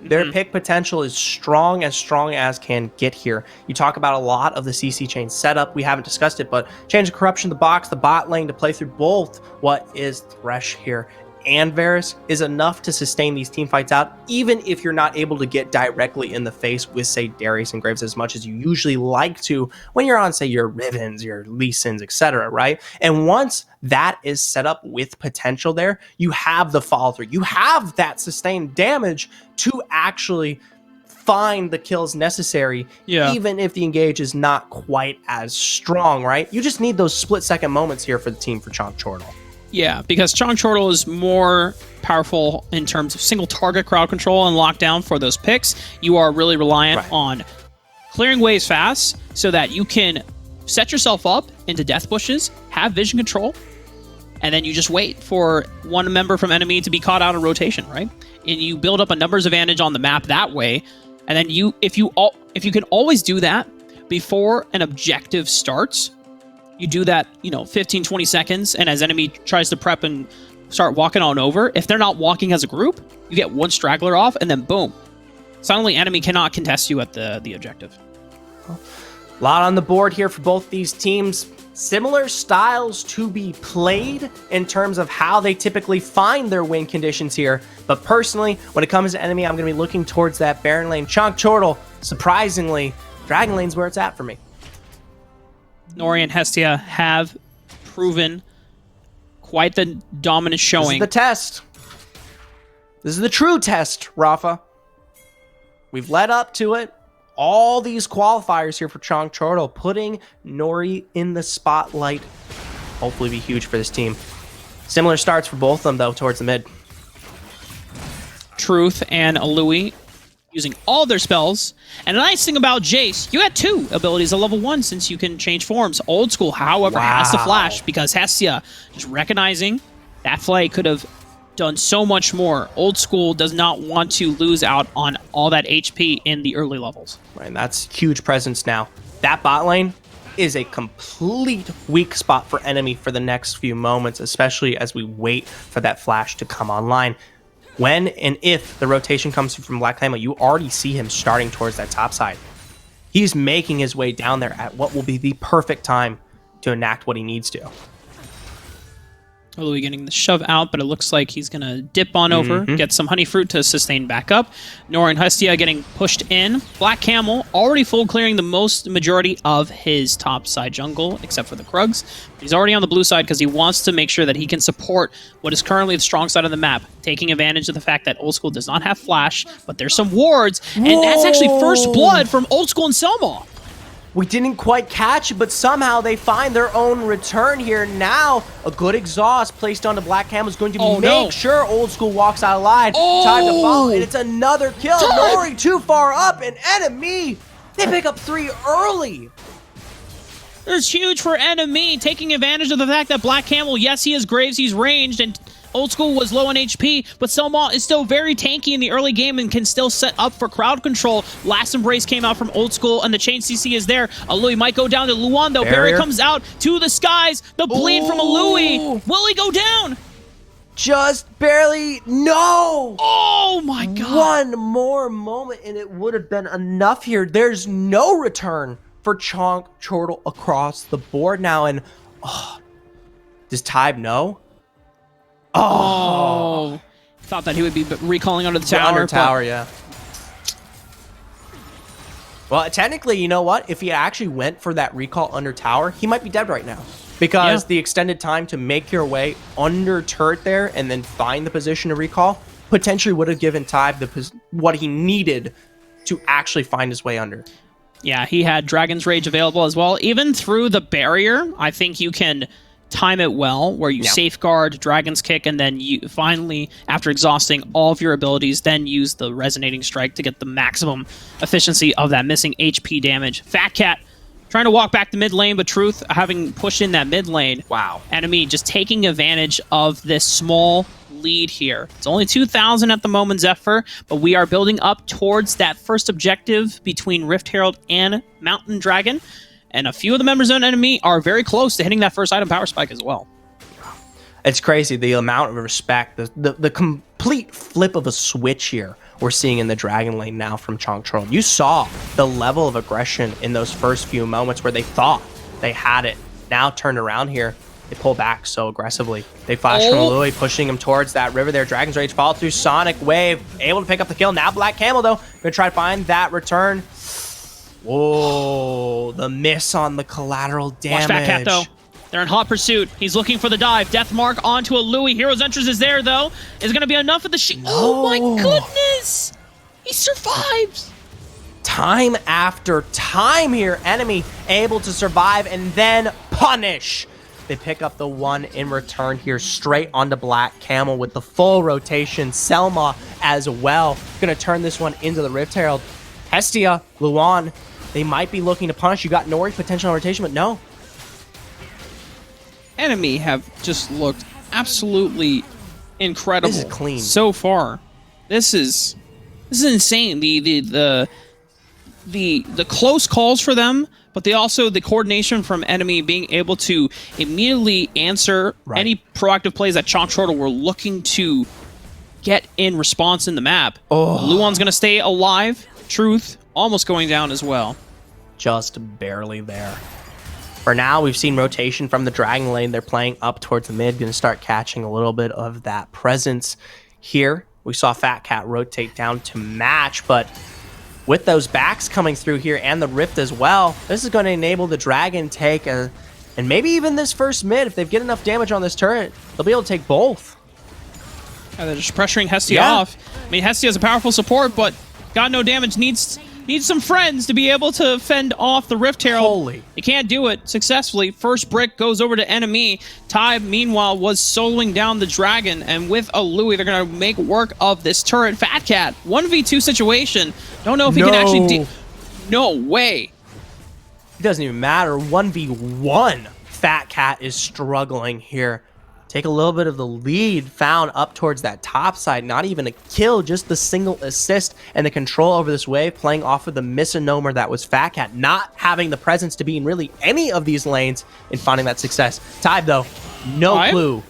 Their pick potential is strong as can get here. You talk about a lot of the CC chain setup. We haven't discussed it, but Change of Corruption, the box, the bot lane to play through both what is Thresh here and Varus is enough to sustain these team fights out, even if you're not able to get directly in the face with, say, Darius and Graves as much as you usually like to when you're on, say, your Rivens, your Lee Sins, etc., right? And once that is set up with potential there, you have the follow-through. You have that sustained damage to actually find the kills necessary, even if the engage is not quite as strong, right? You just need those split-second moments here for the team for Chonk Chortle. Yeah, because Chonk Chortle is more powerful in terms of single target crowd control and lockdown for those picks. You are really reliant on clearing waves fast so that you can set yourself up into death bushes, have vision control, and then you just wait for one member from Enemy to be caught out of rotation, right? And you build up a numbers advantage on the map that way. And then if you can always do that before an objective starts, you do that, 15, 20 seconds, and as Enemy tries to prep and start walking on over, if they're not walking as a group, you get one straggler off, and then boom. Suddenly, Enemy cannot contest you at the objective. A lot on the board here for both these teams. Similar styles to be played in terms of how they typically find their win conditions here. But personally, when it comes to Enemy, I'm going to be looking towards that Baron lane. Chonk Chortle, surprisingly, Dragon lane's where it's at for me. Nori and Hestia have proven quite the dominant showing. This is the test. This is the true test, Rafa. We've led up to it. All these qualifiers here for Chonk Chortle, putting Nori in the spotlight. Hopefully be huge for this team. Similar starts for both of them, though, towards the mid. Truth and Alui using all their spells. And the nice thing about Jace, you got 2 abilities at level 1 since you can change forms. Old School, however, has to flash because Hestia just recognizing that Flay could have done so much more. Old School does not want to lose out on all that HP in the early levels. Right, and that's huge presence now. That bot lane is a complete weak spot for Enemy for the next few moments, especially as we wait for that flash to come online. When and if the rotation comes from Black Camo, you already see him starting towards that top side. He's making his way down there at what will be the perfect time to enact what he needs to. Louis getting the shove out, but it looks like he's going to dip on over, get some honey fruit to sustain back up. Nori and Hestia getting pushed in. Black Camel already full clearing the majority of his top side jungle, except for the Krugs. He's already on the blue side because he wants to make sure that he can support what is currently the strong side of the map, taking advantage of the fact that Old School does not have flash, but there's some wards, and that's actually first blood from Old School and Selma. We didn't quite catch it, but somehow they find their own return here. Now, a good exhaust placed onto Black Camel is going to make sure Old School walks out alive. Time to follow, and it's another kill. Nori too far up, and Enemy, they pick up 3 early. It's huge for Enemy, taking advantage of the fact that Black Camel, yes, he has Graves, he's ranged, and Old School was low on HP, but Selma is still very tanky in the early game and can still set up for crowd control. Last Embrace came out from Old School, and the chain CC is there. A Louis might go down to Luan, though. Barrier comes out to the skies. The bleed from a Louis. Will he go down? Just barely. No! Oh, my God. One more moment, and it would have been enough here. There's no return for Chonk Chortle across the board now, and does Tybe know? Oh, thought that he would be recalling under the tower. Under tower, yeah. Well, technically, you know what? If he actually went for that recall under tower, he might be dead right now. Because the extended time to make your way under turret there and then find the position to recall potentially would have given Tybe what he needed to actually find his way under. Yeah, he had Dragon's Rage available as well. Even through the barrier, I think you can time it well, where you safeguard Dragon's Kick, and then you finally, after exhausting all of your abilities, then use the Resonating Strike to get the maximum efficiency of that missing HP damage. Fat Cat trying to walk back the mid lane, but Truth having pushed in that mid lane. Wow. Enemy just taking advantage of this small lead here. It's only 2,000 at the moment, Zephyr, but we are building up towards that first objective between Rift Herald and Mountain Dragon. And a few of the members of Enemy are very close to hitting that first item power spike as well. It's crazy, the amount of respect, the complete flip of a switch here we're seeing in the Dragon lane now from Chonk Chortle. You saw the level of aggression in those first few moments where they thought they had it. Now turned around here, they pull back so aggressively. They flash from Louis, pushing him towards that river there. Dragon's Rage followed through Sonic Wave, able to pick up the kill. Now Black Camel, though, gonna try to find that return. Whoa, the miss on the collateral damage. Watch Fat Cat, though. They're in hot pursuit. He's looking for the dive. Death Mark onto a Louis. Hero's Entrance is there, though. Is going to be enough of the shield. Oh, my goodness. He survives. Time after time here. Enemy able to survive and then punish. They pick up the one in return here, straight onto Black Camel with the full rotation. Selma as well. Going to turn this one into the Rift Herald. Hestia, Luan, they might be looking to punish. You got Nori potential on rotation, but no. Enemy have just looked absolutely incredible. This is clean so far. This is insane. The close calls for them, but the coordination from Enemy being able to immediately answer any proactive plays that Chonk Chortle were looking to get in response in the map. Luan's gonna stay alive. Truth almost going down as well. Just barely there. For now, we've seen rotation from the Dragon lane. They're playing up towards the mid, going to start catching a little bit of that presence here. We saw Fat Cat rotate down to match, but with those backs coming through here and the Rift as well, this is going to enable the Dragon take, and maybe even this first mid, if they get enough damage on this turret, they'll be able to take both. Yeah, they're just pressuring Hestia off. I mean, Hestia is a powerful support, but got no damage, needs some friends to be able to fend off the Rift Herald. He can't do it successfully. First brick goes over to Enemy. Tybe, meanwhile, was soloing down the Dragon, and with a Louis, they're going to make work of this turret. Fat Cat, 1v2 situation. Don't know if he can actually no way. It doesn't even matter. 1v1. Fat Cat is struggling here. Take a little bit of the lead found up towards that top side. Not even a kill, just the single assist and the control over this wave, playing off of the misnomer that was Fat Cat, not having the presence to be in really any of these lanes and finding that success. Tybe, though, no clue.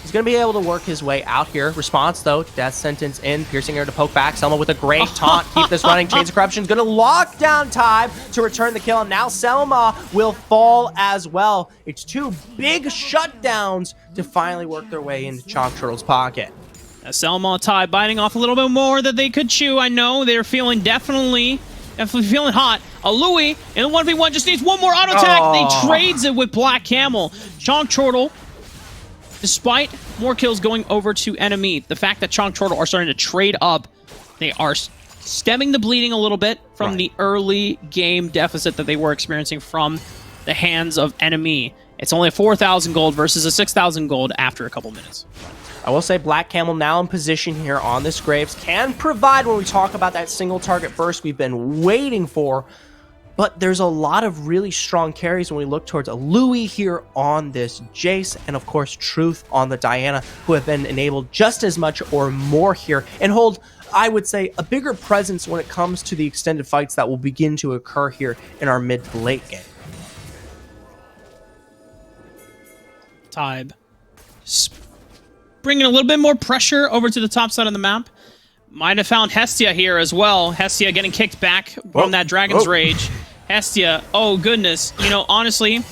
He's going to be able to work his way out here. Response, though, death sentence in. Piercing Air to poke back. Selma with a great taunt. Keep this running. Chains of Corruption going to lock down Time to return the kill. And now Selma will fall as well. It's two big shutdowns to finally work their way into Chalk Turtle's pocket. Selma and Ty biting off a little bit more that they could chew. I know they're feeling definitely feeling hot. A Louis in the 1v1 just needs one more auto attack. They trades it with Black Camel. Chalk Turtle, despite more kills going over to enemy, the fact that Chalk Turtle are starting to trade up, they are stemming the bleeding a little bit from the early game deficit that they were experiencing from the hands of enemy. It's only a 4,000 gold versus a 6,000 gold after a couple minutes. I will say Black Camel now in position here on this Graves can provide when we talk about that single target burst we've been waiting for. But there's a lot of really strong carries when we look towards a Louis here on this Jace, and of course Truth on the Diana, who have been enabled just as much or more here, and hold, I would say, a bigger presence when it comes to the extended fights that will begin to occur here in our mid to late game. Tybe bringing a little bit more pressure over to the top side of the map. Might have found Hestia here as well. Hestia getting kicked back from that Dragon's Rage. Hestia, oh goodness. You know, honestly,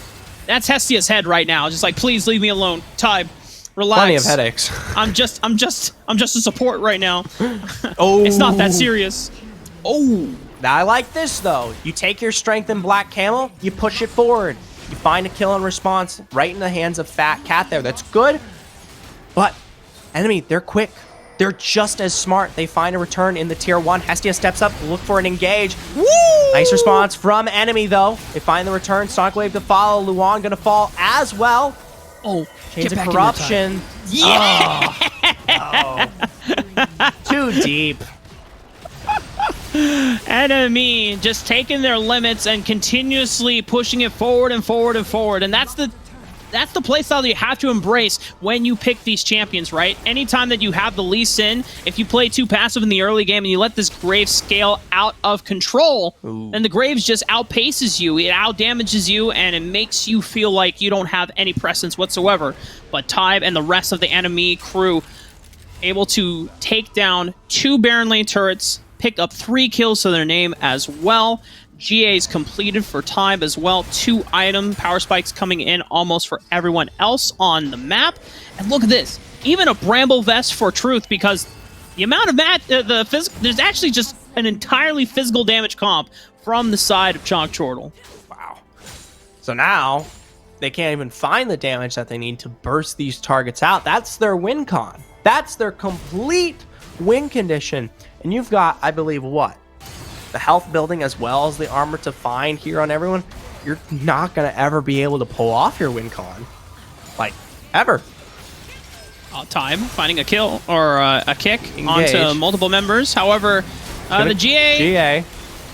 that's Hestia's head right now. Just like, please leave me alone. Tybe, relax. Plenty of headaches. I'm just a support right now. Oh. It's not that serious. Oh. Now, I like this, though. You take your strength in Black Camel, you push it forward. You find a kill in response right in the hands of Fat Cat there. That's good. But enemy, they're quick. They're just as smart. They find a return in the tier 1. Hestia steps up, look for an engage. Woo! Nice response from enemy, though. They find the return. Sonic Wave to follow. Luan gonna fall as well. Oh, Chains of Corruption. Yeah! Oh. Too deep. Enemy just taking their limits and continuously pushing it forward and forward and forward. And that's the playstyle that you have to embrace when you pick these champions, right? Anytime that you have the Lee Sin, if you play too passive in the early game and you let this Graves scale out of control, then the Graves just outpaces you, it outdamages you, and it makes you feel like you don't have any presence whatsoever. But Tybe and the rest of the enemy crew able to take down 2 Baron Lane turrets, pick up 3 kills to their name as well. GA's completed for Tybe as well. 2 item power spikes coming in almost for everyone else on the map. And look at this. Even a Bramble Vest for Truth, because the amount of there's actually just an entirely physical damage comp from the side of Chalk Turtle. Wow. So now they can't even find the damage that they need to burst these targets out. That's their win con. That's their complete win condition. And you've got, I believe, what? The health building as well as the armor to find here on everyone. You're not going to ever be able to pull off your win con. Like, ever. Tybe finding a kill or a kick Engage. onto multiple members. However, the GA...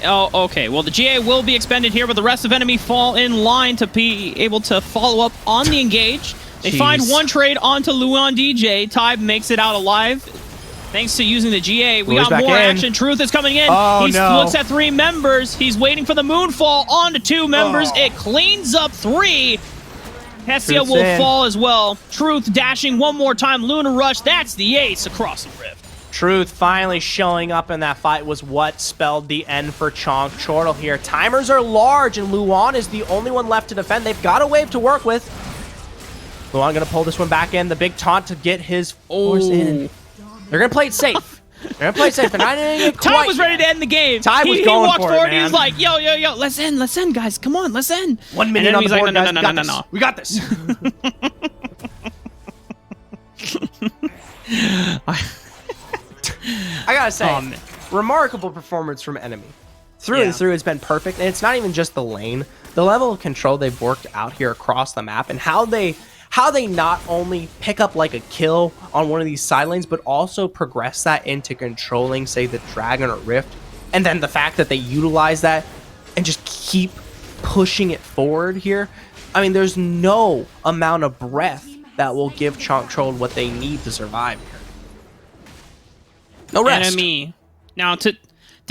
Oh, okay. Well, the GA will be expended here, but the rest of enemy fall in line to be able to follow up on the engage. They find one trade onto Luan DJ. Tybe makes it out alive. Thanks to using the GA, we got more action. Truth is coming in. Oh, he no. looks at 3 members. He's waiting for the moonfall onto 2 members. Oh. It cleans up 3. Hestia Truth's will in. fall as well. Truth dashing one more time. Luna Rush. That's the ace across the rift. Truth finally showing up in that fight was what spelled the end for Chalk Turtle here. Timers are large, and Luan is the only one left to defend. They've got a wave to work with. Luan going to pull this one back in. The big taunt to get his force in. They're going to play it safe. They're going to play it safe. They're not going to get quite Tybe was ready to end the game. Tybe was he going walked for forward. it, man. He's like, yo, let's end, guys. Come on, let's end. 1 minute on the board, guys. No. We got this. I gotta say, remarkable performance from enemy. Through and through, it's been perfect. And it's not even just the lane. The level of control they've worked out here across the map, and how they not only pick up like a kill on one of these side lanes, but also progress that into controlling, say, the Dragon or Rift. And then the fact that they utilize that and just keep pushing it forward here. I mean, there's no amount of breath that will give Chalk Turtle what they need to survive here. No rest. Enemy. Now, to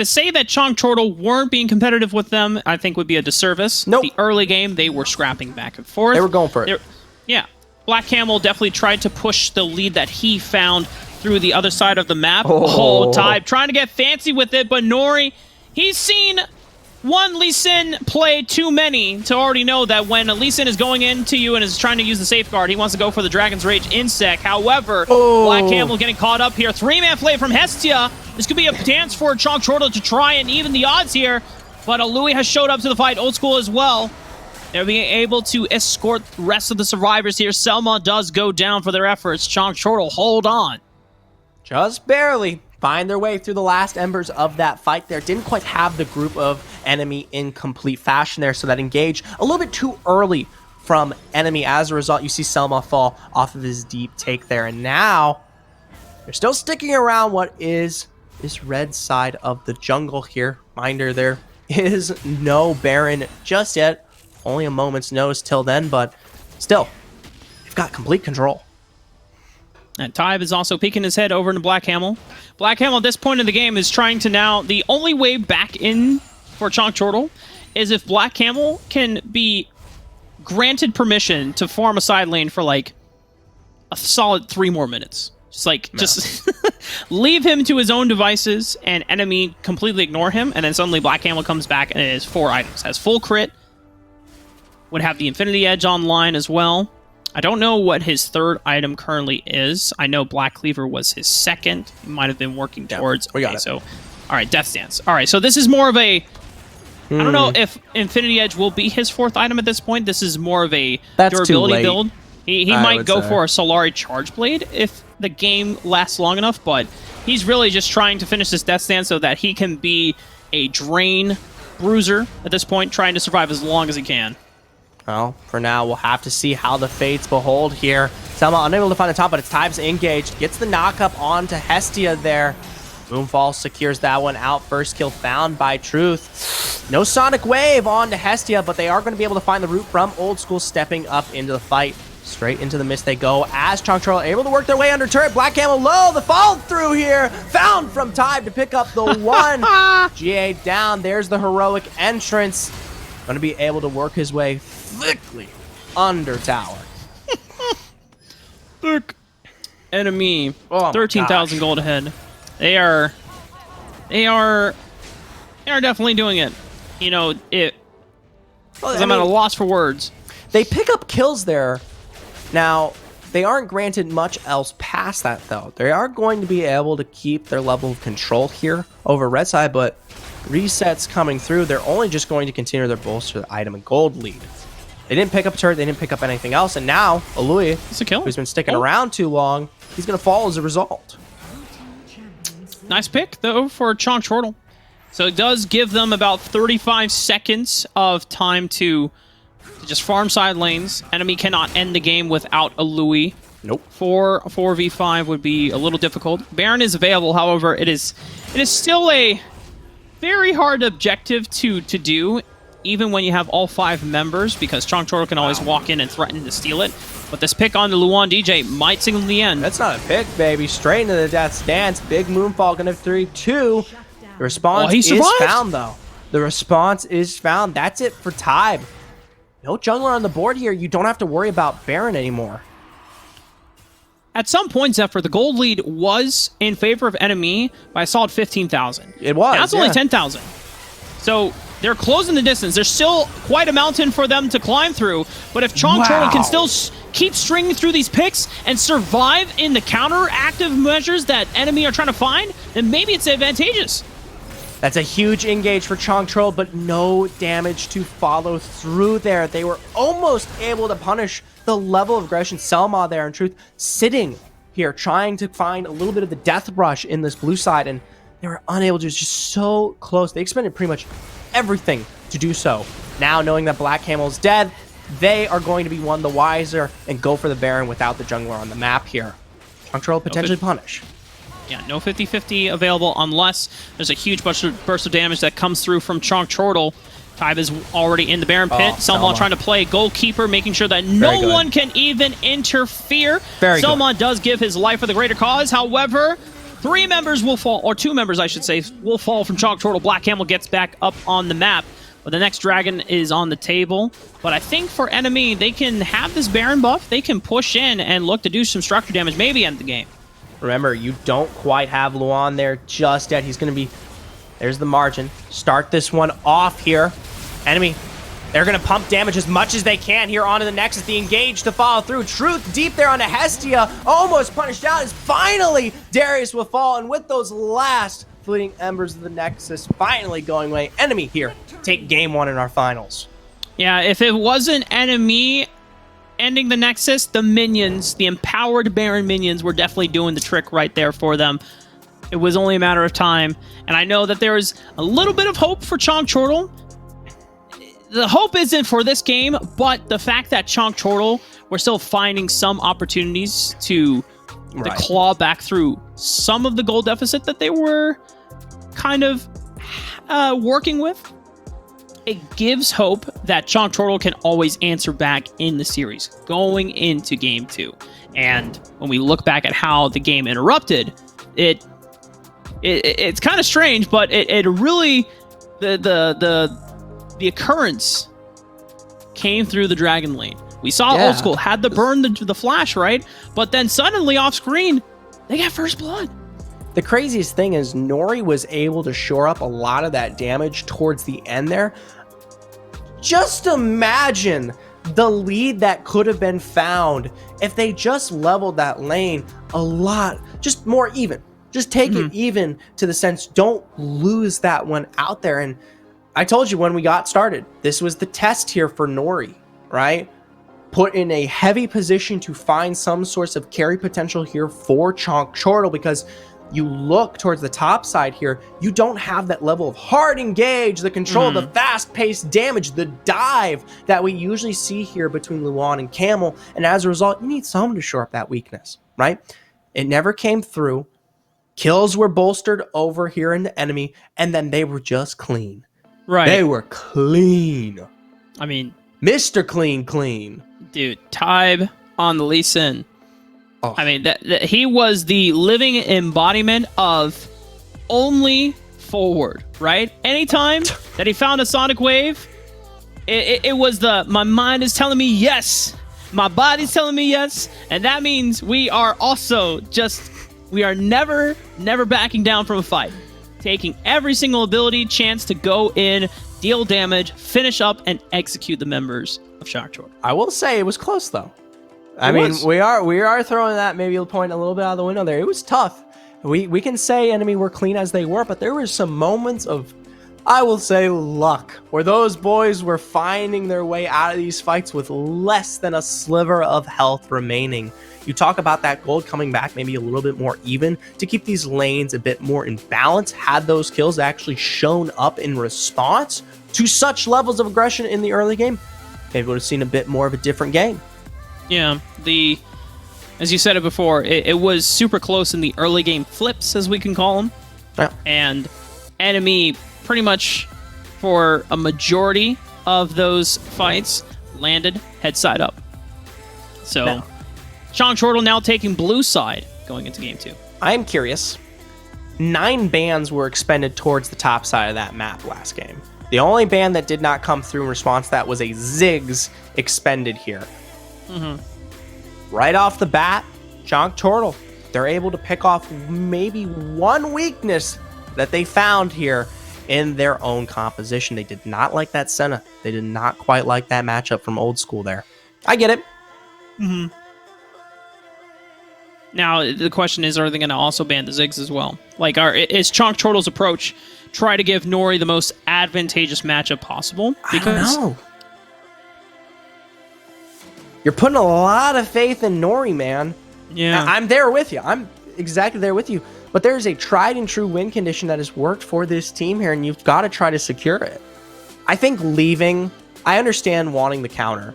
say that Chalk Turtle weren't being competitive with them, I think would be a disservice. Nope. The early game, they were scrapping back and forth. They were going for it. Yeah. Black Camel definitely tried to push the lead that he found through the other side of the map. Oh, Tybe trying to get fancy with it, but Nori, he's seen one Lee Sin play too many to already know that when Lee Sin is going into you and is trying to use the safeguard, he wants to go for the Dragon's Rage Insect. However, Black Camel getting caught up here. 3-man play from Hestia. This could be a dance for Chonk Chortle to try and even the odds here, but Louis has showed up to the fight. Old School as well. They're being able to escort the rest of the survivors here. Selma does go down for their efforts. Chonk Chortle, hold on. Just barely find their way through the last embers of that fight there. Didn't quite have the group of enemy in complete fashion there, so that engage a little bit too early from enemy. As a result, you see Selma fall off of his deep take there, and now they're still sticking around what is this red side of the jungle here. Reminder, there is no Baron just yet. Only a moment's notice till then, but still, they've got complete control. And Tybe is also peeking his head over into Black Camel. Black Camel at this point in the game is trying to now... The only way back in for Chonk Chortle is if Black Camel can be granted permission to farm a side lane for like a solid 3 more minutes. Just like, just leave him to his own devices and enemy completely ignore him, and then suddenly Black Camel comes back and it is 4 items. Has full crit, would have the Infinity Edge online as well. I don't know what his 3rd item currently is. I know Black Cleaver was his 2nd. He might have been working towards... we got it. So, all right, Death Dance. All right, so this is more of a... I don't know if Infinity Edge will be his 4th item at this point. This is more of a durability build. He might go for a Solari Charge Blade if the game lasts long enough, but he's really just trying to finish this Death Stand so that he can be a Drain Bruiser at this point, trying to survive as long as he can. Well, for now, we'll have to see how the fates behold here. Selma unable to find the top, but it's Tybe's engaged. Gets the knock-up onto Hestia there. Moonfall secures that one out. First kill found by Truth. No Sonic Wave onto Hestia, but they are going to be able to find the root from Old School stepping up into the fight. Straight into the mist they go as Chonk Chortle able to work their way under turret. Black Camel low. The follow through here. Found from Tybe to pick up the 1. GA down. There's the heroic entrance. Going to be able to work his way thickly under tower. Thick enemy. 13,000 gold ahead. They are definitely doing it. You know, I'm at a loss for words. They pick up kills there. Now, they aren't granted much else past that, though. They are going to be able to keep their level of control here over red side, but resets coming through, they're only just going to continue their bolster the item and gold lead. They didn't pick up a turret, they didn't pick up anything else, and now, Alui, who's been sticking around too long, he's going to fall as a result. Nice pick, though, for Chonk Chortle. So it does give them about 35 seconds of time to just farm side lanes. Enemy cannot end the game without a Louis. Nope. 4v5 would be a little difficult. Baron is available, however, it is still a very hard objective to do, even when you have all 5 members, because Chonk Chortle can always walk in and threaten to steal it. But this pick on the Luan DJ might signal the end. That's not a pick, baby. Straight into the death stance. Big Moonfall gonna 3-2. The response is found, though. The response is found. That's it for Tybe. No jungler on the board here. You don't have to worry about Baron anymore. At some point, Zephyr, the gold lead was in favor of enemy by a solid 15,000. It was. Now it's only 10,000. So they're closing the distance. There's still quite a mountain for them to climb through. But if Chonk Chortle can still keep stringing through these picks and survive in the counteractive measures that enemy are trying to find, then maybe it's advantageous. That's a huge engage for Chonk Chortle, but no damage to follow through there. They were almost able to punish the level of aggression. Selma there, in truth, sitting here, trying to find a little bit of the death rush in this blue side, and they were unable to. It's just so close. They expended pretty much everything to do so. Now, knowing that Black Camel's dead, they are going to be one the wiser and go for the Baron without the jungler on the map here. Chonk Chortle potentially punish. Yeah, no 50-50 available unless there's a huge burst of damage that comes through from Chonk Chortle. Tybe is already in the Baron pit. Selma trying to play goalkeeper, making sure that no one can even interfere. Selma does give his life for the greater cause. However, 3 members will fall, or 2 members, I should say, will fall from Chonk Chortle. Black Camel gets back up on the map. But the next dragon is on the table. But I think for enemy, they can have this Baron buff. They can push in and look to do some structure damage, maybe end the game. Remember, you don't quite have Luan there just yet. He's going to be... There's the margin. Start this one off here. Enemy, they're going to pump damage as much as they can here onto the Nexus. The engage to follow through. Truth deep there onto Hestia. Almost punished out as finally Darius will fall. And with those last fleeting embers of the Nexus finally going away. Enemy here. Take game 1 in our finals. Yeah, if it wasn't enemy ending the Nexus, the minions, the empowered Baron minions were definitely doing the trick right there for them. It was only a matter of time. And I know that there is a little bit of hope for Chonk Chortle. The hope isn't for this game, but the fact that Chonk Chortle were still finding some opportunities to claw back through some of the goal deficit that they were kind of working with. It gives hope that Chonk Chortle can always answer back in the series going into game 2. And when we look back at how the game interrupted, it's kind of strange, but it really the occurrence came through the Dragon Lane. We saw Old School had to burn the flash, right? But then suddenly off screen, they got first blood. The craziest thing is Nori was able to shore up a lot of that damage towards the end there. Just imagine the lead that could have been found if they just leveled that lane a lot, just more even. Just take it even to the sense, don't lose that one out there. And I told you when we got started, this was the test here for Nori, right? Put in a heavy position to find some source of carry potential here for Chonk Chortle, because you look towards the top side here, you don't have that level of hard engage, the control, the fast-paced damage, the dive that we usually see here between Luan and Camel. And as a result, you need someone to shore up that weakness, right? It never came through. Kills were bolstered over here in the enemy, and then they were just clean. Right. They were clean. I mean, Mr. Clean. dude, Tybe on the Lee Sin. Oh. I mean, that he was the living embodiment of only forward, right? Anytime that he found a Sonic Wave, it was my mind is telling me yes, my body's telling me yes, and that means we are also we are never backing down from a fight. Taking every single ability chance to go in, deal damage, finish up, and execute the members of Chonk Chortle. I will say it was close though. I mean, we are throwing that maybe a point a little bit out of the window there. It was tough. We can say enemy were clean as they were, but there were some moments of, I will say, luck, where those boys were finding their way out of these fights with less than a sliver of health remaining. You talk about that gold coming back maybe a little bit more even to keep these lanes a bit more in balance. Had those kills actually shown up in response to such levels of aggression in the early game, maybe we would have seen a bit more of a different game. Yeah, as you said it before, it was super close in the early game flips, as we can call them. Yeah. And enemy, pretty much for a majority of those fights, landed head side up. So, Now, Chonk Chortle now taking blue side going into game 2. I am curious. 9 bans were expended towards the top side of that map last game. The only ban that did not come through in response to that was a Ziggs expended here. Right off the bat, Chonk Chortle, they're able to pick off maybe one weakness that they found here in their own composition. They did not like that Senna. They did not quite like that matchup from Old School there. I get it. Now, the question is, are they going to also ban the Ziggs as well? Like, is Chonk Chortle's approach try to give Nori the most advantageous matchup possible? Because I don't know. You're putting a lot of faith in Nori, man. Yeah. I'm there with you. I'm exactly there with you. But there's a tried and true win condition that has worked for this team here, and you've got to try to secure it. I think I understand wanting the counter,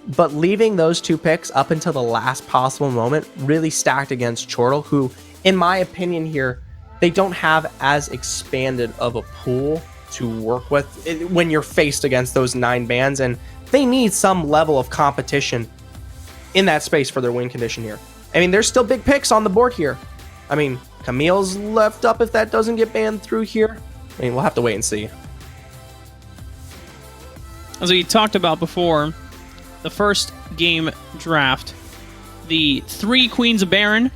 but leaving those 2 picks up until the last possible moment really stacked against Chortle, who, in my opinion here, they don't have as expanded of a pool to work with when you're faced against those 9 bans, and they need some level of competition in that space for their win condition here. I mean, there's still big picks on the board here. I mean, Camille's left up if that doesn't get banned through here. I mean, we'll have to wait and see. as we talked about before, the first game draft, the 3 Queens of Baron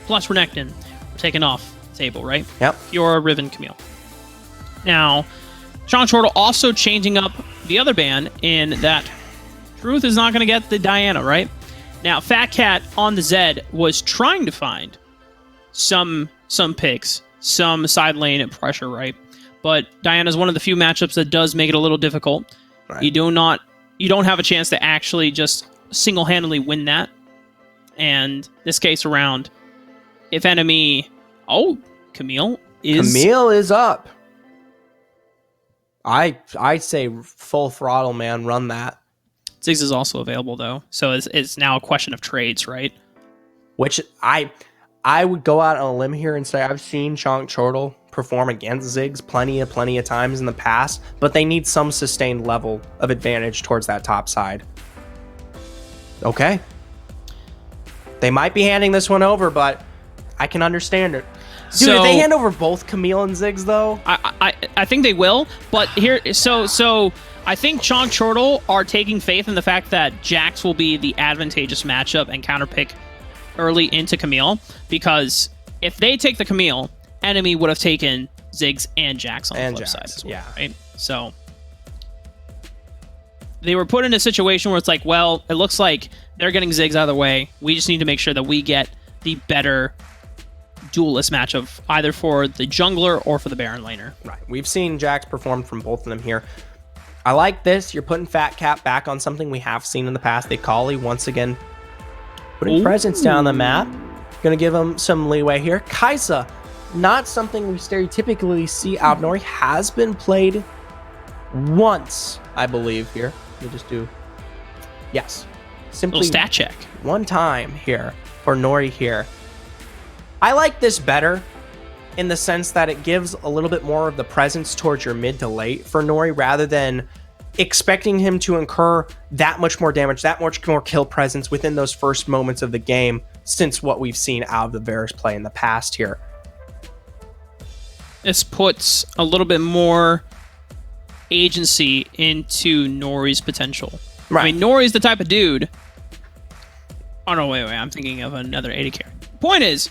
plus Renekton were taken off the table, right? Yep. Fiora, Riven, Camille. Now, Sean Chortle also changing up the other ban in that Truth is not going to get the Diana, right? Now, Fat Cat on the Zed was trying to find some picks, some side lane pressure, right? But Diana's one of the few matchups that does make it a little difficult. Right. You don't have a chance to actually just single-handedly win that. And this case around, if enemy... Oh, Camille is up. I'd say full throttle, man. Run that. Ziggs is also available, though. So it's now a question of trades, right? Which I would go out on a limb here and say I've seen Chonk Chortle perform against Ziggs plenty of times in the past, but they need some sustained level of advantage towards that top side. Okay. They might be handing this one over, but I can understand it. Dude, if they hand over both Camille and Ziggs, though... I think they will, but here... So I think Chonk Chortle are taking faith in the fact that Jax will be the advantageous matchup and counterpick early into Camille, because if they take the Camille, enemy would have taken Ziggs and Jax on the flip side as well, right? So they were put in a situation where it's like, well, it looks like they're getting Ziggs out of the way. We just need to make sure that we get the better duelist matchup, either for the jungler or for the Baron laner. Right. We've seen Jax perform from both of them here. I like this. You're putting Fat Cat back on something we have seen in the past. The Akali, once again, putting presence down the map. Going to give him some leeway here. Kai'Sa, not something we stereotypically see out of Nori. Has been played once, I believe, here. Let me just do... Yes. Simply little stat check. One time here for Nori here. I like this better in the sense that it gives a little bit more of the presence towards your mid to late for Nori, rather than expecting him to incur that much more damage, that much more kill presence within those first moments of the game, since what we've seen out of the Varus play in the past here. This puts a little bit more agency into Nori's potential. Right. I mean, Nori's the type of dude... Oh, no, wait, I'm thinking of another AD carry. Point is,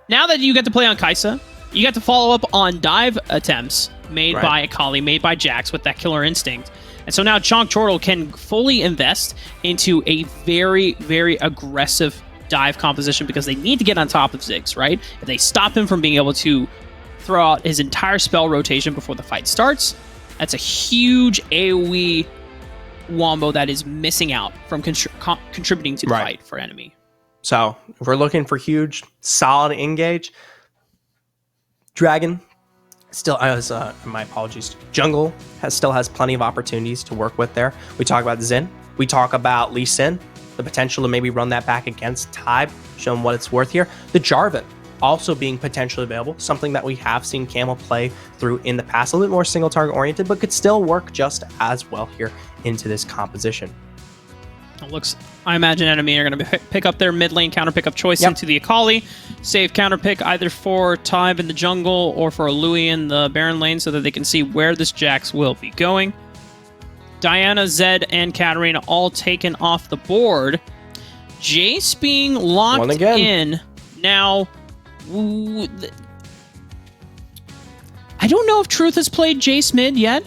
now that you get to play on Kai'Sa, you get to follow up on dive attempts made by Akali, made by Jax with that killer instinct. And so now Chonk Chortle can fully invest into a very, very aggressive dive composition, because they need to get on top of Ziggs, right? If they stop him from being able to throw out his entire spell rotation before the fight starts, that's a huge AoE wombo that is missing out from contributing to the fight for enemy. So if we're looking for huge, solid engage, Dragon still has, my apologies, Jungle still has plenty of opportunities to work with there. We talk about Xin. We talk about Lee Sin, the potential to maybe run that back against Tybe, show him what it's worth here. The Jarvan also being potentially available, something that we have seen Camel play through in the past, a little bit more single target oriented, but could still work just as well here into this composition. I imagine enemy are going to pick up their mid lane counter pickup choice into the Akali, save counter pick either for Tybe in the jungle or for Louis in the Baron lane, so that they can see where this Jax will be going. Diana, Zed, and Katarina all taken off the board. Jace being locked in. Now, I don't know if Truth has played Jace mid yet,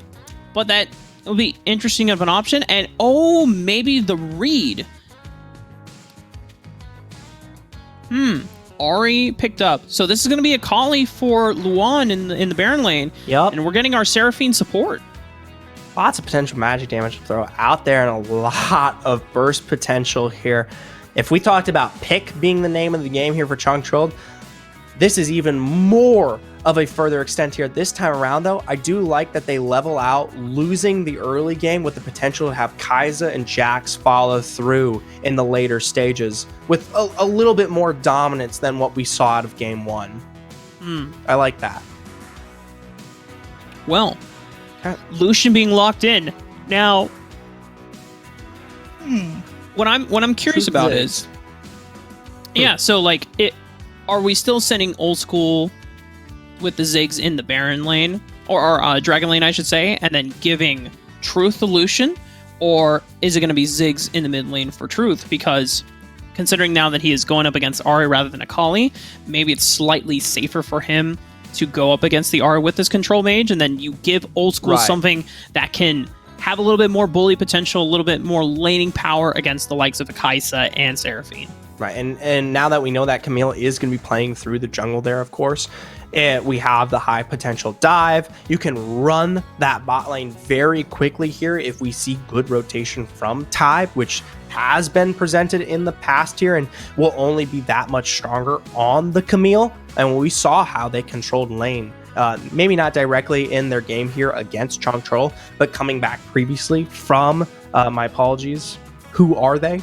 but that will be interesting of an option. And maybe the read. Ari picked up. So this is going to be a Akali for Luan in the Baron lane. Yep. And we're getting our Seraphine support. Lots of potential magic damage to throw out there, and a lot of burst potential here. If we talked about pick being the name of the game here for Chonk Chortle, this is even more of a further extent here. This time around, though, I do like that they level out losing the early game with the potential to have Kai'Sa and Jax follow through in the later stages with a little bit more dominance than what we saw out of game one. I like that. Well, Lucian being locked in. Now, what I'm curious about is, so like, are we still sending old school with the Ziggs in the Baron lane, or Dragon lane, I should say, and then giving Truth to Lucian, or is it going to be Ziggs in the mid lane for Truth? Because considering now that he is going up against Ahri rather than Akali, maybe it's slightly safer for him to go up against the Ahri with this control mage, and then you give Old School something that can have a little bit more bully potential, a little bit more laning power against the likes of Akaisa and Seraphine. Right, and now that we know that Camille is going to be playing through the jungle there, of course, we have the high potential dive. You can run that bot lane very quickly here if we see good rotation from Tide, which has been presented in the past here and will only be that much stronger on the Camille. And we saw how they controlled lane. Maybe not directly in their game here against Chong Troll, but coming back previously from, my apologies, who are they?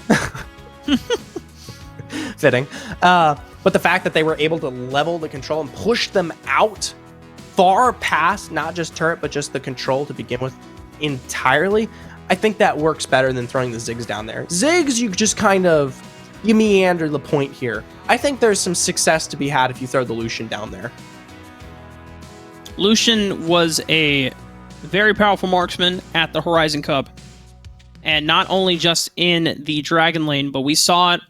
Fitting. But the fact that they were able to level the control and push them out far past not just turret, but just the control to begin with entirely, I think that works better than throwing the Ziggs down there. Ziggs, you just kind of, you meander the point here. I think there's some success to be had if you throw the Lucian down there. Lucian was a very powerful marksman at the Horizon Cup. And not only just in the Dragon lane, but we saw it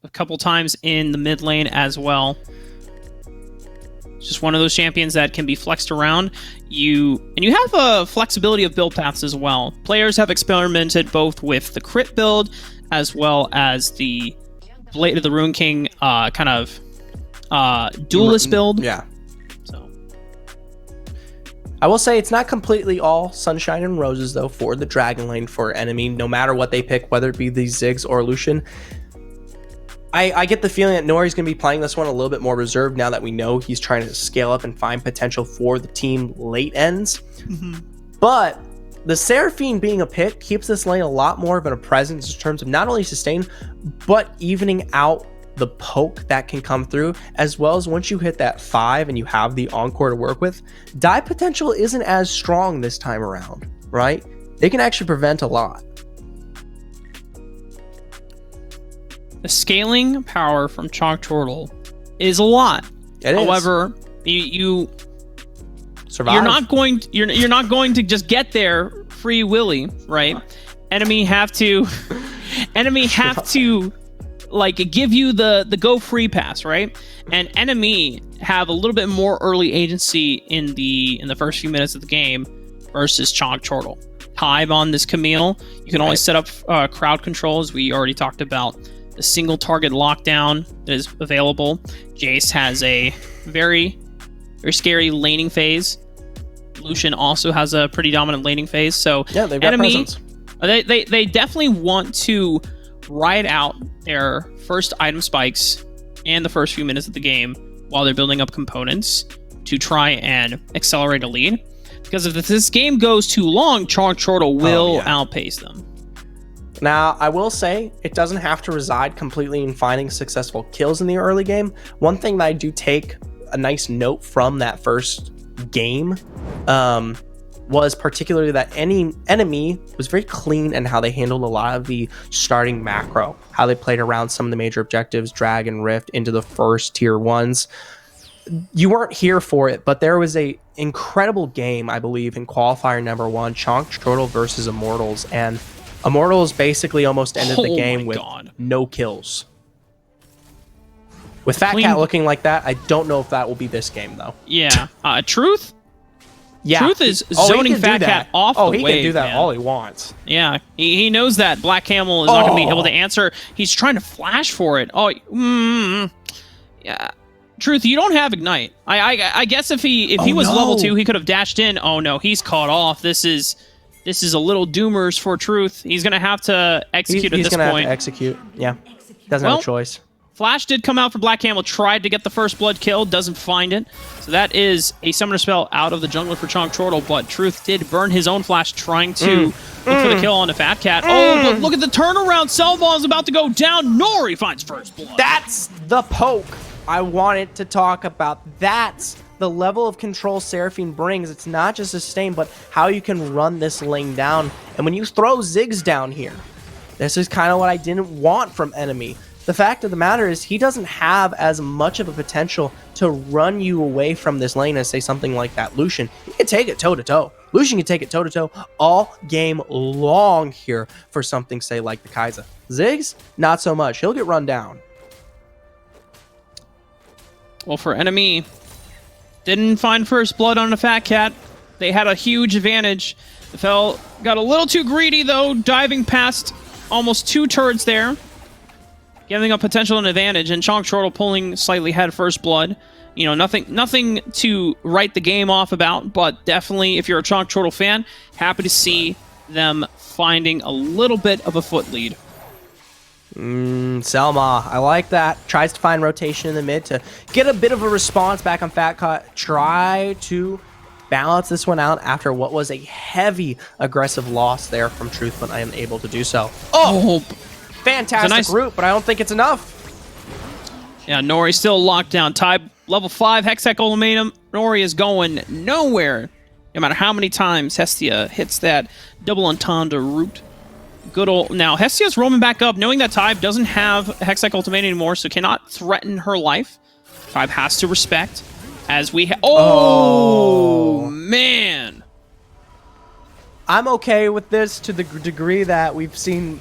a couple times in the mid lane as well. It's just one of those champions that can be flexed around. You have a flexibility of build paths as well. Players have experimented both with the crit build as well as the Blade of the Rune King kind of duelist build. Yeah. So I will say it's not completely all sunshine and roses though for the Dragon lane for enemy, no matter what they pick, whether it be the Ziggs or Lucian. I get the feeling that Nori's going to be playing this one a little bit more reserved now that we know he's trying to scale up and find potential for the team late ends. But the Seraphine being a pick keeps this lane a lot more of a presence in terms of not only sustain, but evening out the poke that can come through, as well as once you hit that 5 and you have the Encore to work with, die potential isn't as strong this time around, right? They can actually prevent a lot. the scaling power from Chalk Turtle is a lot. However, you're not going to just get there free willy, right? Enemy have to like give you the go free pass, right? And enemy have a little bit more early agency in the first few minutes of the game versus Chalk Turtle. Time on this Camille, you can always set up crowd control, as we already talked about. The single target lockdown that is available. Jace has a very, very scary laning phase. Lucian also has a pretty dominant laning phase. So yeah, they've got presence. They definitely want to ride out their first item spikes and the first few minutes of the game while they're building up components to try and accelerate a lead. Because if this game goes too long, Chalk Turtle will outpace them. Now, I will say, it doesn't have to reside completely in finding successful kills in the early game. One thing that I do take a nice note from that first game was particularly that enemy was very clean in how they handled a lot of the starting macro, how they played around some of the major objectives, drag and rift into the first tier ones. You weren't here for it, but there was a incredible game, I believe, in qualifier number 1, Chalk Turtle versus Immortals, and Immortals basically almost ended the game with no kills. With Fat Cat looking like that, I don't know if that will be this game, though. Yeah. Truth? Yeah. Truth is zoning Fat Cat off the wave, he can do that all he wants. Yeah. He knows that Black Camel is not going to be able to answer. He's trying to flash for it. Yeah. Truth, you don't have Ignite. I guess if he was level 2, he could have dashed in. Oh, no. He's caught off. This is a little doomers for Truth. He's going to have to execute at this point. He's going to have to execute. Yeah. Doesn't have a choice. Flash did come out for Black Camel, tried to get the first blood kill, doesn't find it. So that is a summoner spell out of the jungler for Chalk Turtle, but Truth did burn his own flash trying to look for the kill on the Fat Cat. Oh, but look at the turnaround. Cellball is about to go down. Nori finds first blood. That's the poke I wanted to talk about. That's the level of control Seraphine brings. It's not just sustain, but how you can run this lane down. And when you throw Ziggs down here, this is kind of what I didn't want from enemy. The fact of the matter is he doesn't have as much of a potential to run you away from this lane as, say, something like that Lucian. He can take it toe-to-toe. Lucian can take it toe-to-toe all game long here for something, say, like the Kai'Sa. Ziggs, not so much. He'll get run down. Well, for enemy, didn't find first blood on the Fat Cat. They had a huge advantage. The Fel got a little too greedy, though, diving past almost 2 turrets there, giving a potential an advantage, and Chonk Chortle pulling slightly ahead first blood. You know, nothing to write the game off about, but definitely, if you're a Chonk Chortle fan, happy to see them finding a little bit of a foot lead. Selma, I like that. Tries to find rotation in the mid to get a bit of a response back on Fat Cat. Try to balance this one out after what was a heavy aggressive loss there from Truth, but I am able to do so. Oh, fantastic route, but I don't think it's enough. Yeah, Nori still locked down. Type level 5 Hextech Ultimatum. Nori is going nowhere. No matter how many times Hestia hits that double entendre route. Good old... Now, Hestia's roaming back up, knowing that Tybe doesn't have Hextech Ultimatum anymore, so cannot threaten her life. Tybe has to respect. As we Oh, man. I'm okay with this to the degree that we've seen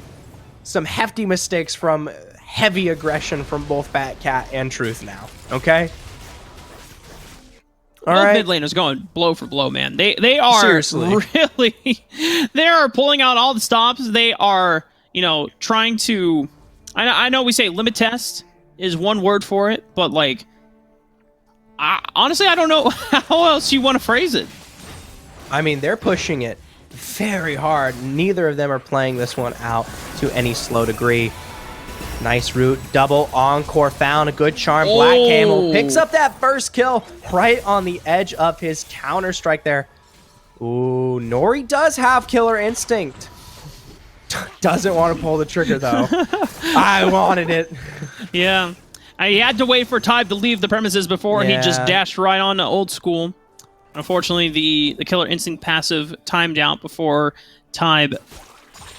some hefty mistakes from heavy aggression from both Fat Cat and Truth now. Okay? All Both right. mid laners going blow for blow, man. They are Seriously. really... They are pulling out all the stops. They are, you know, trying to... I know we say limit test is one word for it, but, like... honestly, I don't know how else you want to phrase it. I mean, they're pushing it very hard. Neither of them are playing this one out to any slow degree. Nice route. Double encore found. A good charm. Black Camel picks up that first kill right on the edge of his counter-strike there. Ooh, Nori does have killer instinct. Doesn't want to pull the trigger, though. I wanted it. Yeah. He had to wait for Tybe to leave the premises before he just dashed right on to old school. Unfortunately, the killer instinct passive timed out before Tybe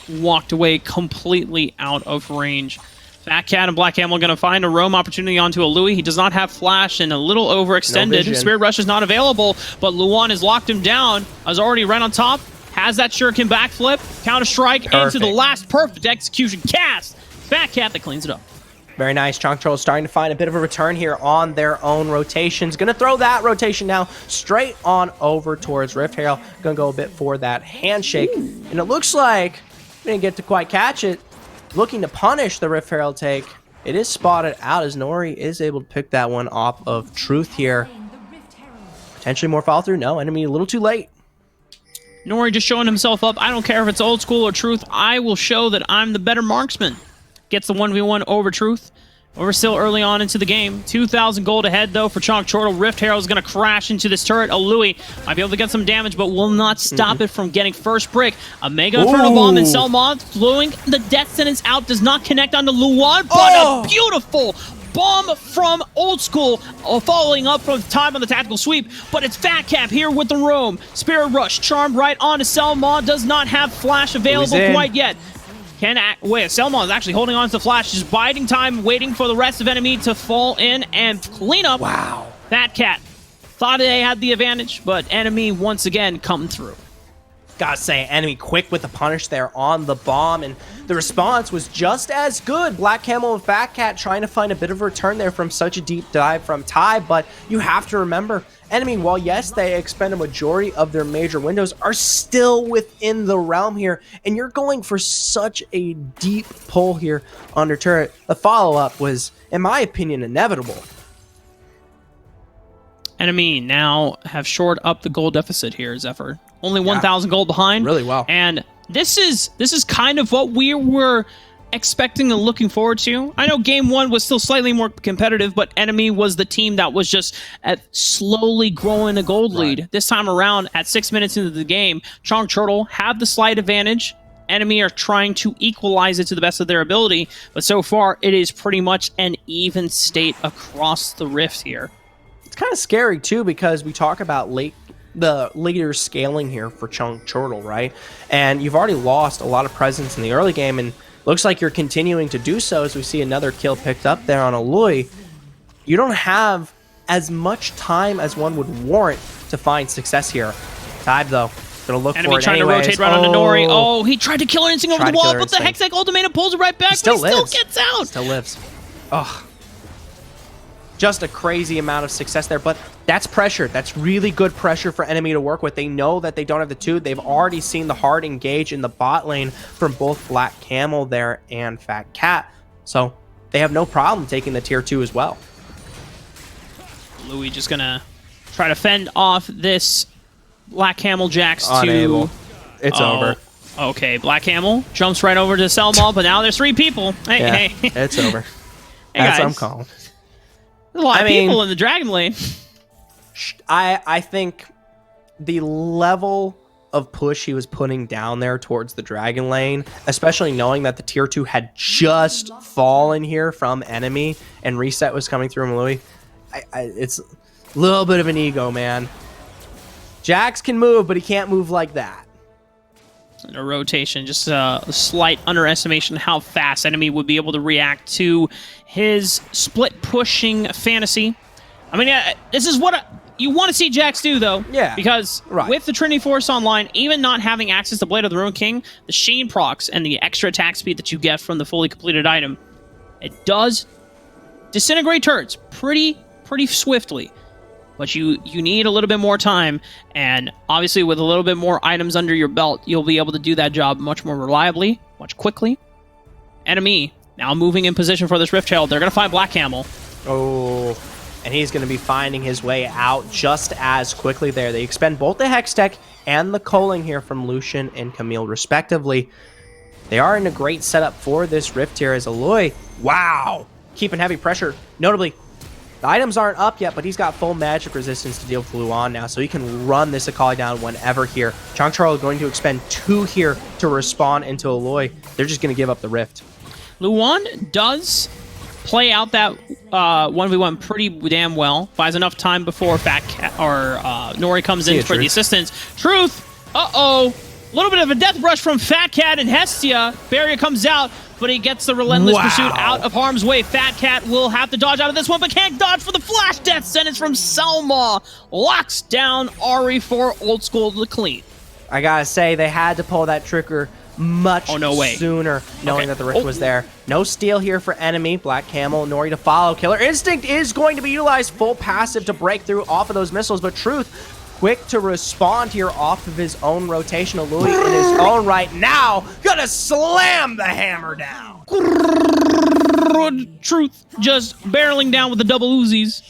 walked away completely out of range. Fat Cat and Black Camel going to find a roam opportunity onto a Louis. He does not have flash and a little overextended. No Spirit Rush is not available, but Luan has locked him down. Is already right on top. Has that shuriken backflip. Counter-strike into the last perfect execution cast. Fat Cat that cleans it up. Very nice. Chonk Chortle starting to find a bit of a return here on their own rotations. Going to throw that rotation now straight on over towards Rift Herald. Going to go a bit for that handshake. And it looks like we didn't get to quite catch it. Looking to punish the Rift Herald take. It is spotted out as Nori is able to pick that one off of Truth here. Potentially more follow through. No, enemy a little too late. Nori just showing himself up. I don't care if it's old school or Truth. I will show that I'm the better marksman. Gets the 1v1 over Truth. We're still early on into the game. 2,000 gold ahead, though, for Chonk Chortle. Rift Herald is going to crash into this turret. A Louis might be able to get some damage, but will not stop it from getting first break. A Mega Inferno Bomb and Selma flowing the death sentence out. Does not connect onto Luan, but a beautiful bomb from Old School, following up from Time on the tactical sweep, but it's Fat Cap here with the roam. Spirit Rush, charmed right onto Selma, does not have flash available quite yet. Wait, Selma is actually holding on to the flash, just biding time, waiting for the rest of enemy to fall in and clean up. Wow. Fat Cat thought they had the advantage, but enemy once again come through. Gotta say, enemy quick with the punish there on the bomb, and the response was just as good. Black Camel and Fat Cat trying to find a bit of a return there from such a deep dive from Ty, but you have to remember, enemy, while yes, they expend a majority of their major windows, are still within the realm here, and you're going for such a deep pull here under turret. The follow-up was, in my opinion, inevitable. Enemy now have shored up the gold deficit here, Zephyr. Only 1,000 gold behind. Really well. And this is kind of what we were expecting and looking forward to. I know game one was still slightly more competitive, but enemy was the team that was just slowly growing a gold lead. This time around, at 6 minutes into the game, Chonk Chortle have the slight advantage. Enemy are trying to equalize it to the best of their ability, but so far it is pretty much an even state across the rift here. It's kind of scary too, because we talk about the later scaling here for Chonk Chortle, right? And you've already lost a lot of presence in the early game, and looks like you're continuing to do so as we see another kill picked up there on Aloy. You don't have as much time as one would warrant to find success here. Tybe, though, Gonna look Enemy for it trying to anyways. rotate right onto Nori. Oh, he tried to kill her instinct over Tried the to kill wall, her but the instinct. Hextech ultimate pulls it right back, Still but he lives. still gets out. Still lives. Ugh. Just a crazy amount of success there, but that's pressure. That's really good pressure for enemy to work with. They know that they don't have the 2. They've already seen the hard engage in the bot lane from both Black Camel there and Fat Cat. So they have no problem taking the tier 2 as well. Louis just gonna try to fend off this Black Camel Jax Unable. to... It's over. Okay, Black Camel jumps right over to Selma, but now there's 3 people. Hey, Yeah, hey. it's over. Hey, That's what I'm guys. calling. There's a lot I of mean- people in the Dragon Lane. I think the level of push he was putting down there towards the Dragon Lane, especially knowing that the tier 2 had just fallen here from enemy and reset was coming through from Louis, it's a little bit of an ego, man. Jax can move, but he can't move like that. And a rotation, just a slight underestimation how fast enemy would be able to react to his split pushing fantasy. I mean, this is what you want to see Jax do, though. Yeah, Because right. with the Trinity Force online, even not having access to Blade of the Ruined King, the Sheen procs and the extra attack speed that you get from the fully completed item, it does disintegrate turrets pretty swiftly. But you need a little bit more time, and obviously with a little bit more items under your belt, you'll be able to do that job much more reliably, much quickly. Enemy now moving in position for this Rift Herald. They're going to find Black Camel. Oh, and he's going to be finding his way out just as quickly there. They expend both the Hextech and the Culling here from Lucian and Camille, respectively. They are in a great setup for this Rift here as Aloy, wow, keeping heavy pressure. Notably, the items aren't up yet, but he's got full magic resistance to deal with Luan now, so he can run this Akali down whenever here. Chong Charles going to expend 2 here to respawn into Aloy. They're just going to give up the Rift. Luan does play out that 1v1 pretty damn well. Buys enough time before Fat Cat or Nori comes in for the assistance. Truth! Uh-oh! A little bit of a death rush from Fat Cat and Hestia. Barrier comes out, but he gets the relentless pursuit out of harm's way. Fat Cat will have to dodge out of this one, but can't dodge for the flash death sentence from Selma. Locks down Ari for Old School to clean. I gotta say, they had to pull that trigger much sooner, knowing that the Rift was there. No steal here for enemy. Black Camel, Nori to follow. Killer Instinct is going to be utilized. Full passive to break through off of those missiles, but Truth quick to respond here off of his own rotational. Louis in his own right now gonna slam the hammer down. Truth just barreling down with the double Uzis.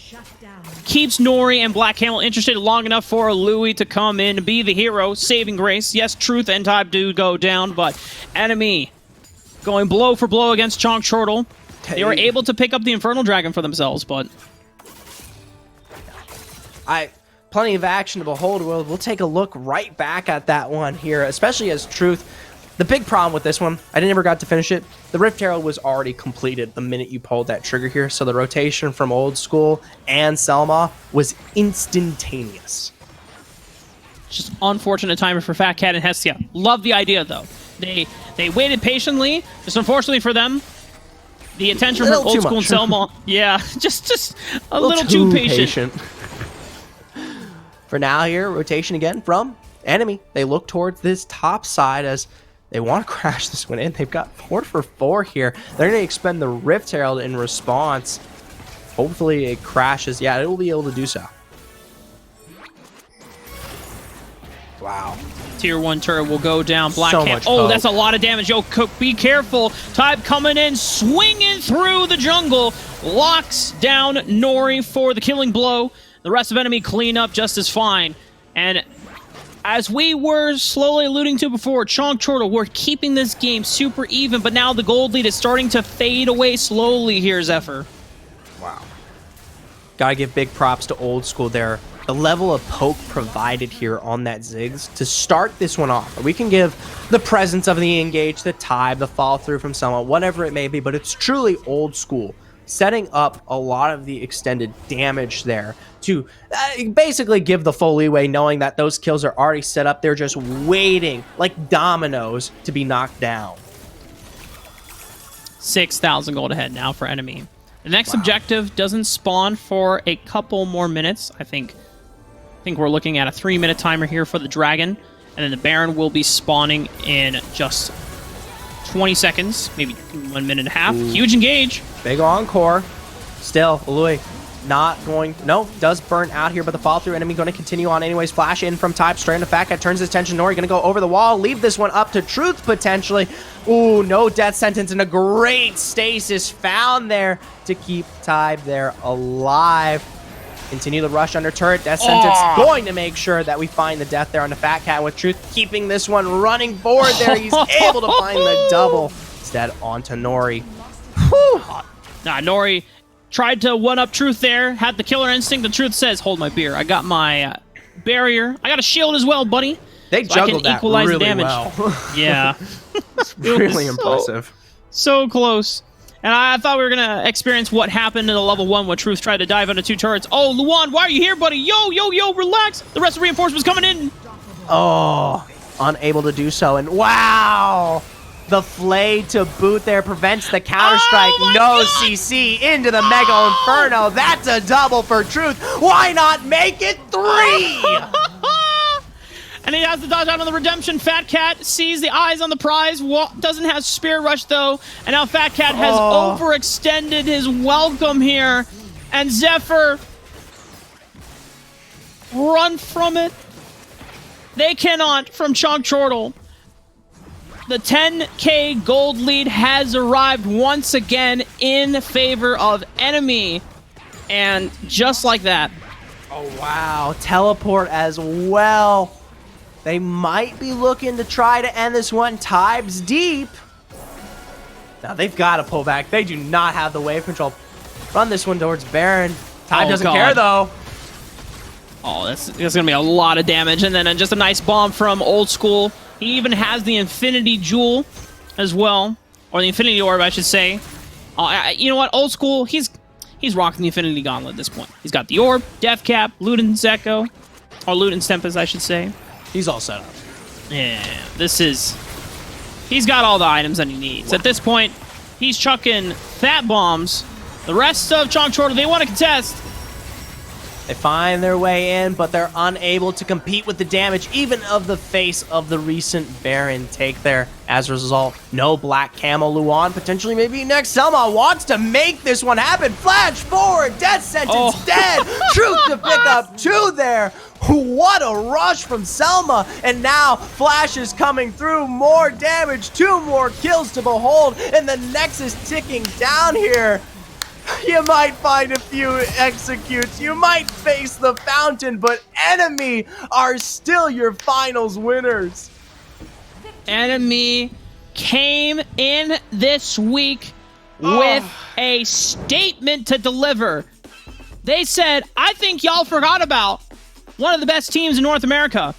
Keeps Nori and Black Camel interested long enough for Louis to come in and be the hero, saving grace. Yes, Truth and Type do go down, but enemy going blow for blow against Chonk Chortle. They were able to pick up the Infernal Dragon for themselves, but plenty of action to behold. We'll take a look right back at that one here, especially as Truth. The big problem with this one, I never got to finish it. The Rift Herald was already completed the minute you pulled that trigger here, so the rotation from Old School and Selma was instantaneous. just unfortunate timing for Fat Cat and Hestia. Love the idea, though. They waited patiently. Just unfortunately for them, the attention from Old School and Selma, yeah, just a little too patient. For now here, rotation again from enemy. They look towards this top side as they want to crash this one in. They've got 4 for 4 here. They're going to expend the Rift Herald in response. Hopefully it crashes. Yeah, it will be able to do so. Wow. Tier 1 turret will go down. Black So Cat. much Oh, poke. that's a lot of damage. Yo, Cook, be careful. Type coming in, swinging through the jungle. Locks down Nori for the killing blow. The rest of enemy clean up just as fine. And as we were slowly alluding to before, Chonk Chortle, we're keeping this game super even, but now the gold lead is starting to fade away slowly here, Zephyr. Wow. Gotta give big props to Old School there. The level of poke provided here on that Ziggs to start this one off. We can give the presence of the engage, the tie, the fall through from someone, whatever it may be, but it's truly Old School. Setting up a lot of the extended damage there to basically give the full leeway, knowing that those kills are already set up. They're just waiting like dominoes to be knocked down. 6,000 gold ahead now for enemy. The next objective doesn't spawn for a couple more minutes. I think we're looking at a 3-minute timer here for the dragon. And then the Baron will be spawning in just 20 seconds, maybe 1 minute and a half. Ooh. Huge engage. Big encore. Still, Louis not going. No, does burn out here, but the follow through enemy going to continue on anyways. Flash in from Type straight into Fat Cat, turns his attention. Nori going to go over the wall, leave this one up to Truth potentially. Ooh, no death sentence and a great stasis found there to keep Type there alive. Continue the rush under turret. Death sentence going to make sure that we find the death there on the Fat Cat, with Truth keeping this one running forward there. He's able to find the double instead onto Nori. Whew. Nah, Nori tried to one-up Truth there, had the killer instinct. The Truth says, hold my beer. I got my barrier. I got a shield as well, buddy. They so juggled I can equalize that really the damage. well. Yeah. Really impressive. So close. And I thought we were going to experience what happened in the level 1 when Truth tried to dive into 2 turrets. Oh, Luan, why are you here, buddy? Yo, relax. The rest of the reinforcements coming in. Oh, unable to do so. And wow, the Flay to boot there prevents the counter-strike. Oh No God. CC into the Mega Inferno. That's a double for Truth. Why not make it 3? And he has to dodge out on the redemption. Fat Cat sees the eyes on the prize. Doesn't have Spear Rush, though. And now Fat Cat has overextended his welcome here. And Zephyr, run from it. They cannot from Chonk Chortle. The 10k gold lead has arrived once again in favor of Enemy. And just like that. Oh, wow. Teleport as well. They might be looking to try to end this one. Tibe's deep. Now they've got to pull back. They do not have the wave control. Run this one towards Baron. Tybe doesn't care, though. Oh, that's going to be a lot of damage. And then just a nice bomb from Old School. He even has the Infinity Jewel as well. Or the Infinity Orb, I should say. You know what? Old School, he's rocking the Infinity Gauntlet at this point. He's got the Orb, Death Cap, Luden's Echo. Or Luden's Tempest, I should say. He's all set up. Yeah, he's got all the items that he needs. Wow. At this point, he's chucking fat bombs. The rest of Chonk Chortle, they want to contest. They find their way in, but they're unable to compete with the damage, even of the face of the recent Baron take there. As a result, no Black Camo. Luan potentially maybe next. Selma wants to make this one happen. Flash forward, death sentence, dead. Truth to pick up 2 there. What a rush from Selma. And now Flash is coming through. More damage, 2 more kills to behold. And the Nexus ticking down here. You might find a few executes. You might face the fountain, but Enemy are still your finals winners. Enemy came in this week with a statement to deliver. They said, I think y'all forgot about one of the best teams in North America.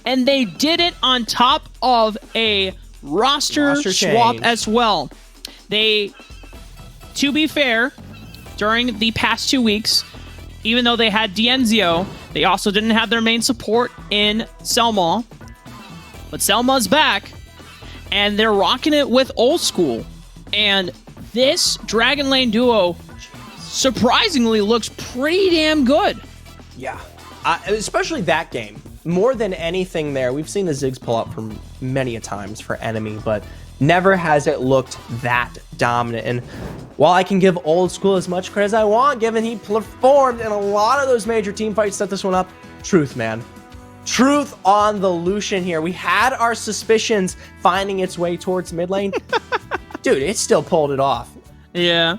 And they did it on top of a roster swap change as well. They, to be fair, during the past 2 weeks, even though they had Dienzio, they also didn't have their main support in Selma. But Selma's back, and they're rocking it with Old School. And this Dragon Lane duo surprisingly looks pretty damn good. Yeah, especially that game. More than anything there, we've seen the Ziggs pull up from many a times for Enemy, but never has it looked that dominant. And while I can give Old School as much credit as I want, given he performed in a lot of those major team fights, set this one up. Truth, man. Truth on the Lucian here. We had our suspicions finding its way towards mid lane. Dude, it still pulled it off. Yeah.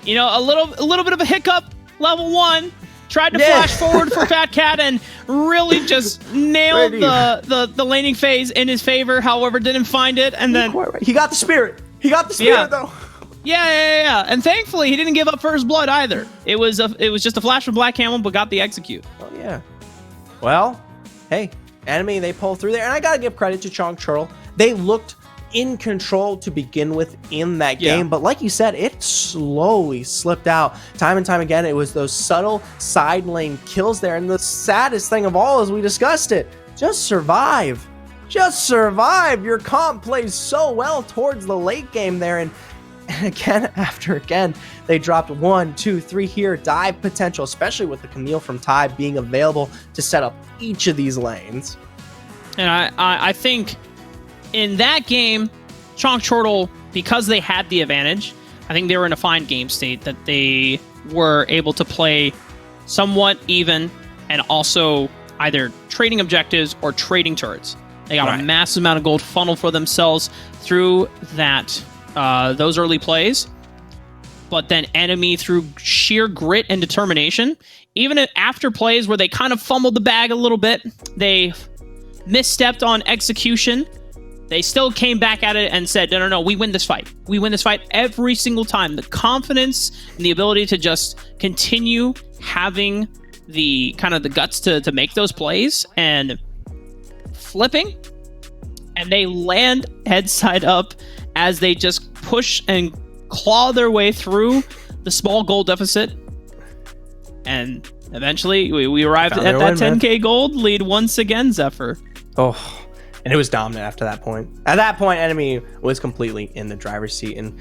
You know, a little bit of a hiccup, level 1. Tried to flash forward for Fat Cat and really just nailed the laning phase in his favor. However, didn't find it, and then he got the spirit. He got the spirit though. Yeah. And thankfully, he didn't give up first blood either. It was just a flash from Black Camel, but got the execute. Oh yeah. Well, hey, Enemy, they pull through there, and I gotta give credit to Chonk Chortle. They looked in control to begin with in that game, but like you said, it slowly slipped out time and time again. It was those subtle side lane kills there, and the saddest thing of all, as we discussed it, just survive. Your comp plays so well towards the late game there, and again after again they dropped 1, 2, 3 here. Dive potential, especially with the Camille from Ty being available to set up each of these lanes. And I think in that game, Chonk Chortle, because they had the advantage, I think they were in a fine game state that they were able to play somewhat even and also either trading objectives or trading turrets. They got a massive amount of gold funnel for themselves through that those early plays. But then enemy, through sheer grit and determination, even after plays where they kind of fumbled the bag a little bit, they misstepped on execution, they still came back at it and said, no, we win this fight. We win this fight every single time. The confidence and the ability to just continue having the kind of the guts to make those plays and flipping, and they land head side up as they just push and claw their way through the small goal deficit. And eventually we arrived at that 10k gold lead once again, Zephyr. Oh, and it was dominant after that point. At that point, enemy was completely in the driver's seat, and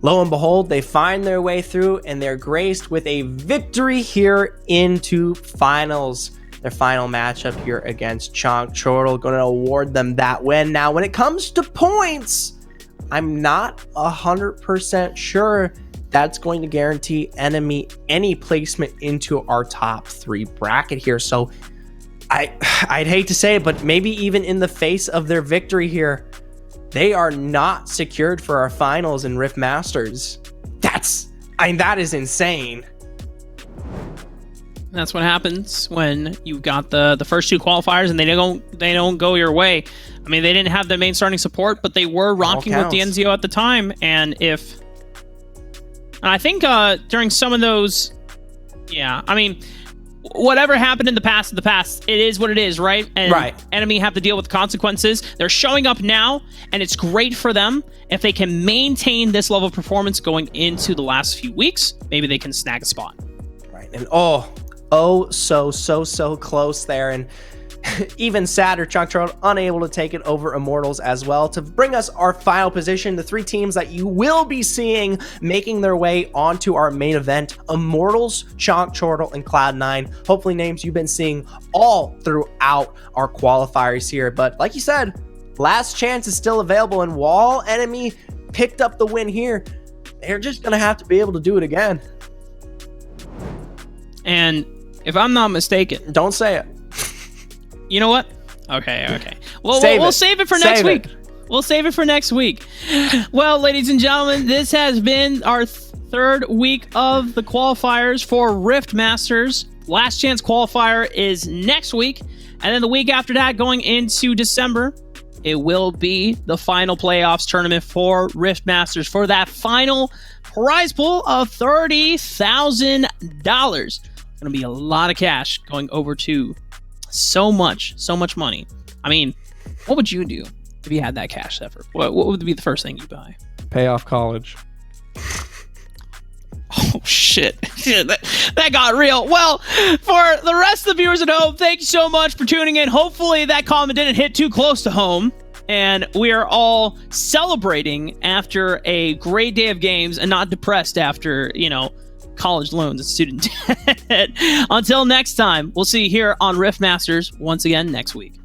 lo and behold, they find their way through, and they're graced with a victory here into finals. Their final matchup here against Chonk Chortle, going to award them that win. Now, when it comes to points, I'm not 100% sure that's going to guarantee enemy any placement into our top 3 bracket here. So I'd hate to say it, but maybe even in the face of their victory here, they are not secured for our finals in Rift Masters. That is insane. That's what happens when you've got the first 2 qualifiers and they don't go your way. I mean, they didn't have the main starting support, but they were rocking with the NZO at the time. And I think during some of those, I mean, whatever happened in the past, it is what it is, right? And enemy have to deal with the consequences. They're showing up now, and it's great for them. If they can maintain this level of performance going into the last few weeks, maybe they can snag a spot. Right, and so close there. And even sadder, Chonk Chortle unable to take it over Immortals as well. To bring us our final position, the 3 teams that you will be seeing making their way onto our main event: Immortals, Chonk Chortle, and Cloud9. Hopefully names you've been seeing all throughout our qualifiers here. But like you said, last chance is still available, and while enemy picked up the win here, they're just going to have to be able to do it again. And if I'm not mistaken... Don't say it. You know what? Okay. Well, we'll save it for next week. We'll save it for next week. Well, ladies and gentlemen, this has been our 3rd week of the qualifiers for Rift Masters. Last chance qualifier is next week. And then the week after that, going into December, it will be the final playoffs tournament for Rift Masters for that final prize pool of $30,000. Going to be a lot of cash going over to so much money. I mean, what would you do if you had that cash, Zephyr? What would be the first thing you buy? Pay off college. Oh, shit. that got real. Well, for the rest of the viewers at home, thank you so much for tuning in. Hopefully that comment didn't hit too close to home, and we are all celebrating after a great day of games and not depressed after, college loans and student debt. Until next time, we'll see you here on Rift Masters once again next week.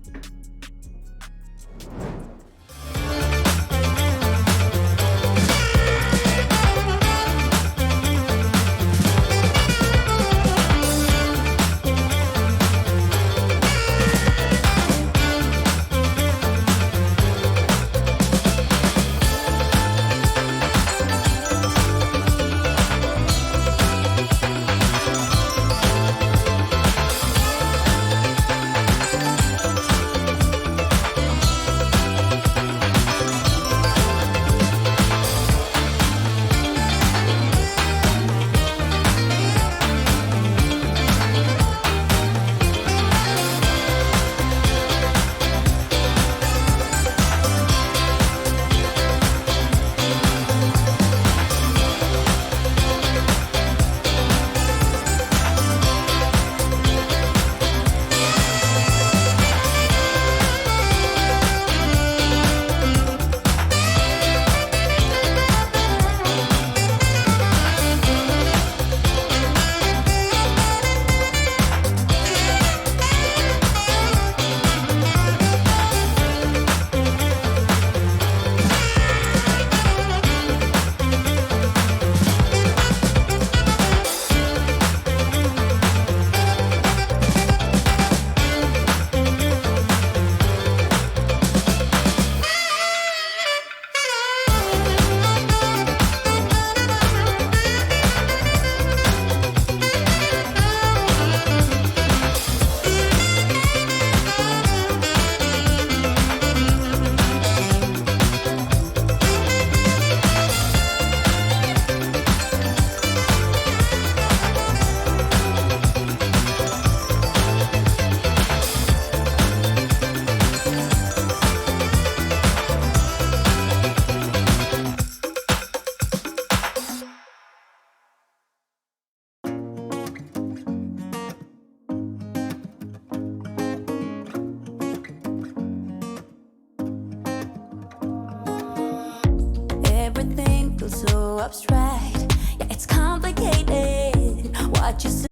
everything feels so abstract. Yeah, it's complicated. What you say